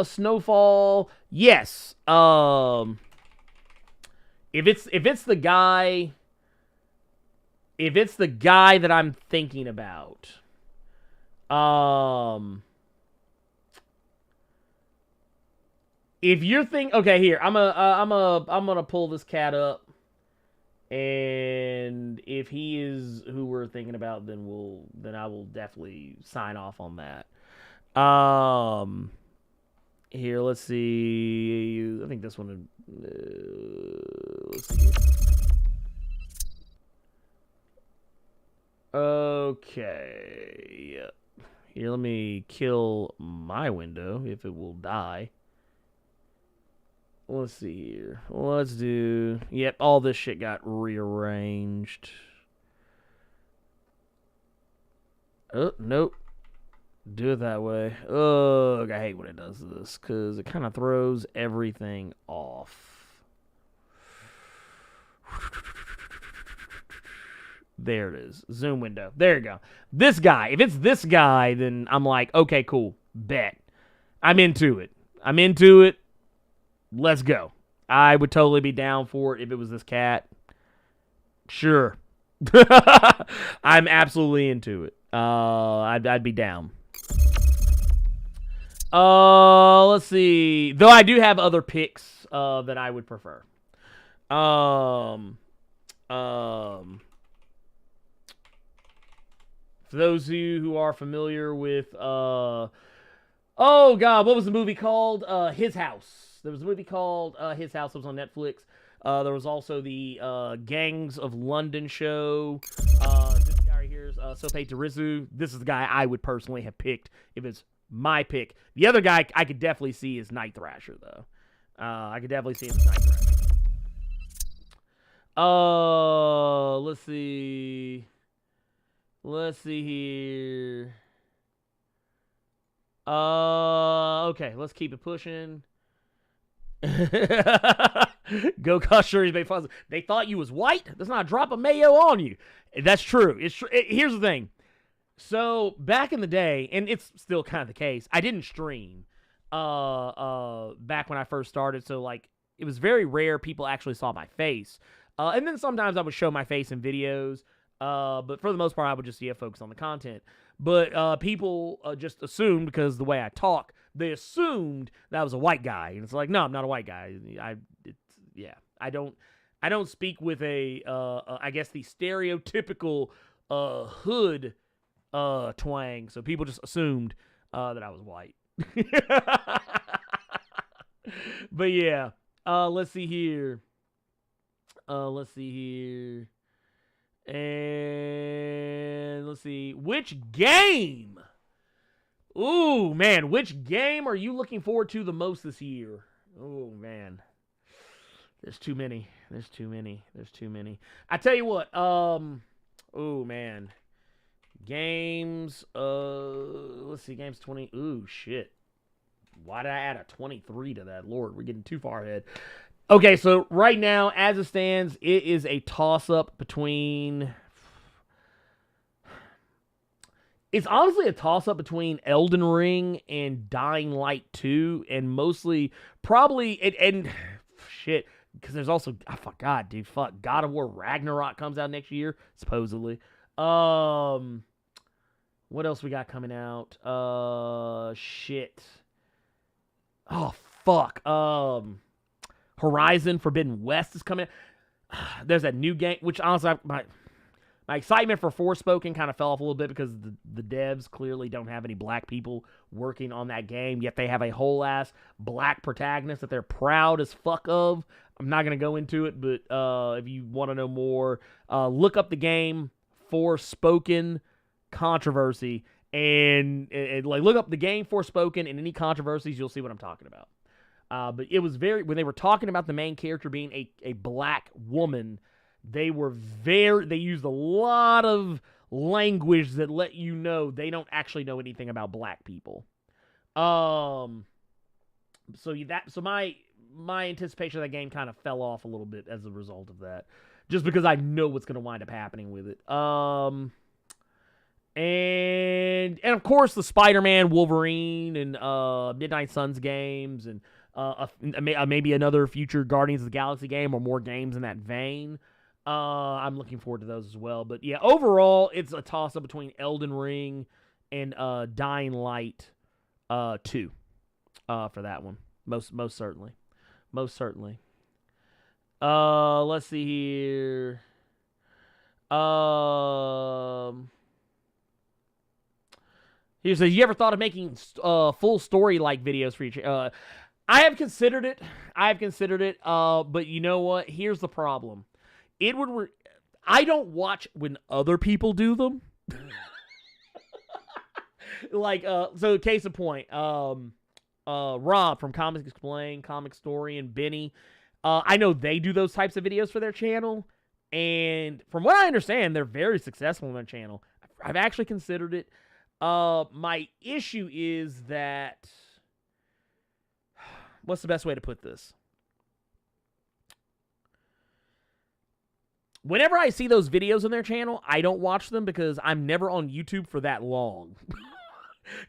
Snowfall, yes. If it's the guy that I'm thinking about, if you're okay, here I'm gonna pull this cat up, and if he is who we're thinking about, then I will definitely sign off on that. Here, let's see. I think this one. Let's see. Okay. Yep. Here, let me kill my window if it will die. Let's see here. Let's do... Yep, all this shit got rearranged. Oh, nope. Do it that way. Ugh, I hate when it does this, because it kind of throws everything off. There it is. Zoom window. There you go. This guy. If it's this guy, then I'm like, okay, cool. Bet. I'm into it. Let's go. I would totally be down for it if it was this cat. Sure. I'm absolutely into it. I'd be down. Let's see. Though I do have other picks that I would prefer. For those of you who are familiar with oh god, what was the movie called? His House. There was a movie called His House. It was on Netflix. There was also the Gangs of London show. This guy right here is Sope Terizu. This is the guy I would personally have picked if it's my pick. The other guy I could definitely see is Night Thrasher, though. I could definitely see him as Night Thrasher. Let's see. Let's see here. Okay, let's keep it pushing. Go Cushers made fun. They thought you was white. There's not a drop of mayo on you. That's true. Here's the thing. So back in the day, and it's still kind of the case, I didn't stream back when I first started. So like it was very rare people actually saw my face. And then sometimes I would show my face in videos. But for the most part, I would just focus on the content. But people just assumed, because the way I talk, they assumed that I was a white guy, and it's like, no, I'm not a white guy. I don't speak with I guess the stereotypical hood twang. So people just assumed that I was white. But yeah, let's see here. And let's see, which game? Ooh, man, which game are you looking forward to the most this year? Oh, man. There's too many. I tell you what, oh, man. Games, let's see, games 20. Ooh, shit. Why did I add a 23 to that? Lord, we're getting too far ahead. Okay, so right now, as it stands, it is a toss-up between... It's honestly a toss-up between Elden Ring and Dying Light 2, and mostly, probably, and shit, because there's also, I forgot, dude, God of War Ragnarok comes out next year, supposedly. What else we got coming out? Shit. Oh, fuck. Horizon Forbidden West is coming out. There's that new game, which honestly, my excitement for Forspoken kind of fell off a little bit because the devs clearly don't have any black people working on that game, yet they have a whole ass black protagonist that they're proud as fuck of. I'm not going to go into it, but if you want to know more, look up the game Forspoken Controversy, and like look up the game Forspoken and any controversies, you'll see what I'm talking about. But it was when they were talking about the main character being a black woman, they used a lot of language that let you know they don't actually know anything about black people. So my anticipation of that game kind of fell off a little bit as a result of that, just because I know what's going to wind up happening with it. And of course the Spider-Man, Wolverine, and Midnight Suns games, and maybe another future Guardians of the Galaxy game, or more games in that vein. I'm looking forward to those as well. But yeah, overall, it's a toss-up between Elden Ring and Dying Light 2 for that one. Most certainly. Let's see here. He says, you ever thought of making full story-like videos for each? I have considered it. But you know what? Here's the problem. I don't watch when other people do them. Like, so case in point, Rob from Comics Explained, Comic Story, and Benny, I know they do those types of videos for their channel, and from what I understand, they're very successful on their channel. I've actually considered it. My issue is that, what's the best way to put this? Whenever I see those videos on their channel, I don't watch them because I'm never on YouTube for that long.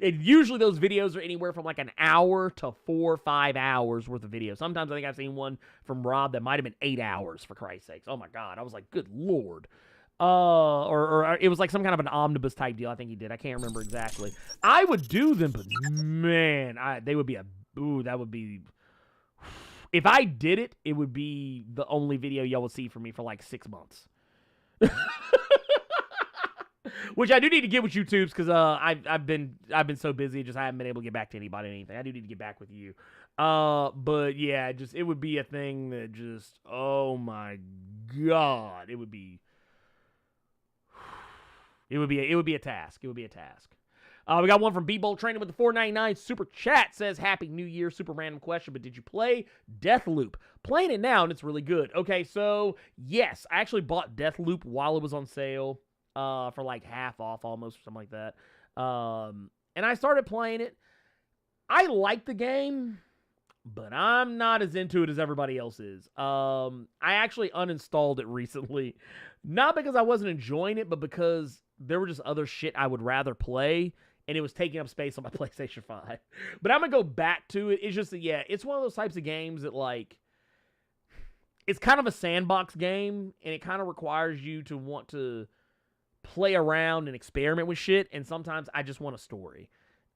And usually those videos are anywhere from like an hour to 4 or 5 hours worth of video. Sometimes I think I've seen one from Rob that might have been 8 hours, for Christ's sakes. Oh my God. I was like, good Lord. Or it was like some kind of an omnibus type deal I think he did. I can't remember exactly. I would do them, but man, that would be, if I did it, it would be the only video y'all would see from me for like 6 months. Which I do need to get with YouTube's because I've been so busy, I haven't been able to get back to anybody or anything. I do need to get back with you. But yeah, it would be a thing that oh my God, it would be a task. We got one from B-Bolt Training with the $4.99 super chat. Says, Happy New Year. Super random question, but did you play Deathloop? Playing it now, and it's really good. Okay, so, yes, I actually bought Deathloop while it was on sale for like half off almost, or something like that. And I started playing it. I like the game, but I'm not as into it as everybody else is. I actually uninstalled it recently. Not because I wasn't enjoying it, but because there were just other shit I would rather play, and it was taking up space on my PlayStation 5. But I'm going to go back to it. It's just that, yeah, it's one of those types of games that, like, it's kind of a sandbox game, and it kind of requires you to want to play around and experiment with shit, and sometimes I just want a story.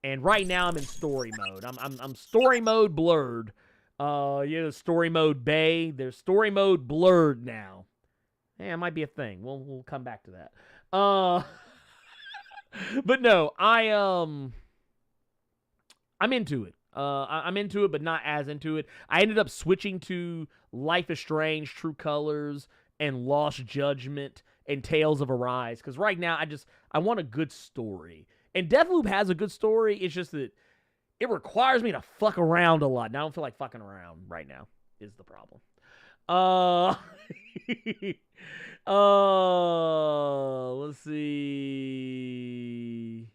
And right now I'm in story mode. I'm story mode Blerd. There's story mode Bay. There's story mode Blerd now. Yeah, it might be a thing. We'll come back to that. But no, I'm into it. I'm into it, but not as into it. I ended up switching to Life is Strange, True Colors, and Lost Judgment, and Tales of Arise. Because right now, I want a good story. And Deathloop has a good story. It's just that it requires me to fuck around a lot. And I don't feel like fucking around right now, is the problem. Let's see.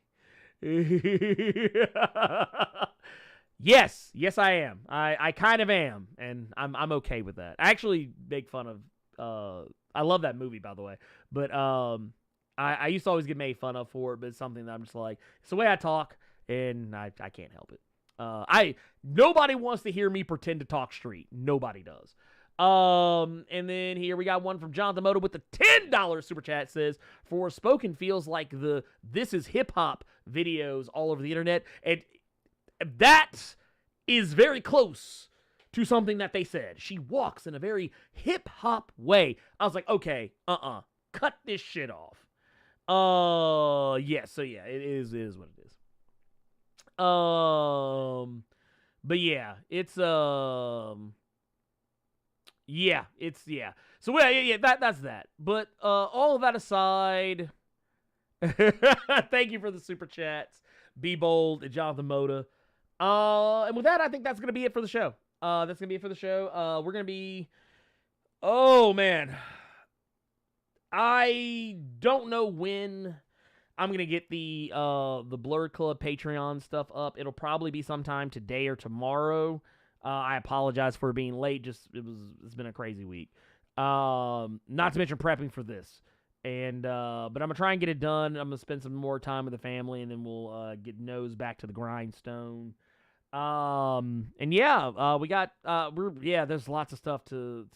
Yes, I am. I kind of am, and I'm okay with that. I actually make fun of. I love that movie, by the way, but I used to always get made fun of for it, but it's something that I'm just like, it's the way I talk, and I can't help it. Nobody wants to hear me pretend to talk street. Nobody does. And then here we got one from Jonathan Moto with the $10 super chat. It says, Forspoken feels like the This Is Hip Hop videos all over the internet. And that is very close to something that they said. She walks in a very hip hop way. I was like, okay, cut this shit off. Yeah, so yeah, it is what it is. But yeah, it's yeah. So yeah, that's that. But all of that aside, thank you for the super chats, Be Bold and Jonathan Moda. And with that, I think that's gonna be it for the show. We're gonna be. Oh man, I don't know when I'm gonna get the Blerd Club Patreon stuff up. It'll probably be sometime today or tomorrow. I apologize for being late. It's been a crazy week. Not to mention prepping for this. And but I'm gonna try and get it done. I'm gonna spend some more time with the family, and then we'll get nose back to the grindstone. And yeah, we got there's lots of stuff to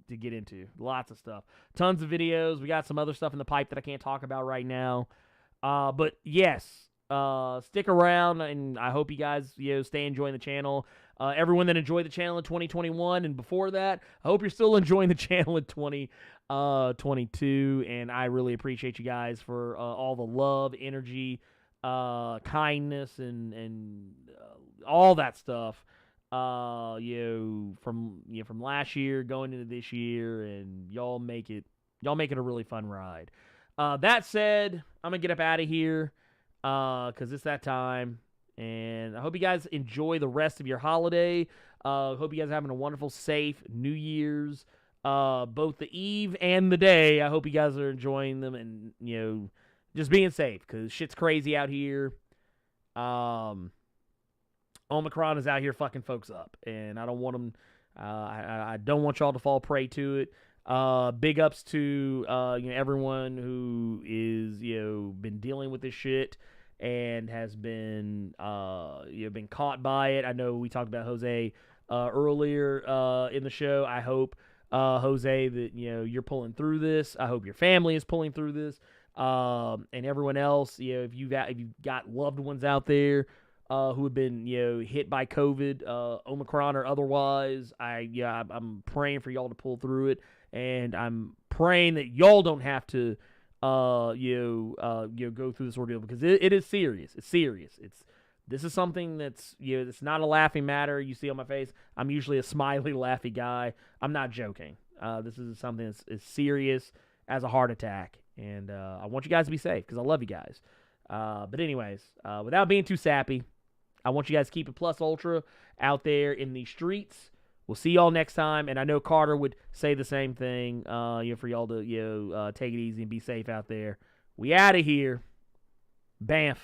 get into. Lots of stuff. Tons of videos. We got some other stuff in the pipe that I can't talk about right now. But yes, stick around, and I hope you guys stay enjoying the channel. Everyone that enjoyed the channel in 2021 and before that, I hope you're still enjoying the channel in 2022. And I really appreciate you guys for all the love, energy, kindness, and all that stuff. From last year going into this year, and y'all make it a really fun ride. That said, I'm gonna get up out of here because it's that time. And I hope you guys enjoy the rest of your holiday. Hope you guys are having a wonderful, safe New Year's. Both the eve and the day. I hope you guys are enjoying them and, just being safe because shit's crazy out here. Omicron is out here fucking folks up, and I don't want them. I don't want y'all to fall prey to it. Big ups to everyone who is been dealing with this shit and has been been caught by it. I know we talked about Jose earlier in the show. I hope Jose that you're pulling through this. I hope your family is pulling through this. And everyone else, if you've got loved ones out there who have been hit by COVID, Omicron or otherwise, I'm praying for y'all to pull through it, and I'm praying that y'all don't have to go through this ordeal because it is serious. It's serious. This is something that's it's not a laughing matter. You see on my face, I'm usually a smiley, laughy guy. I'm not joking. This is something that's as serious as a heart attack, and I want you guys to be safe because I love you guys. But anyways, without being too sappy, I want you guys to keep it plus ultra out there in the streets. We'll see y'all next time, and I know Carter would say the same thing. For y'all to take it easy and be safe out there. We out of here. Bamf.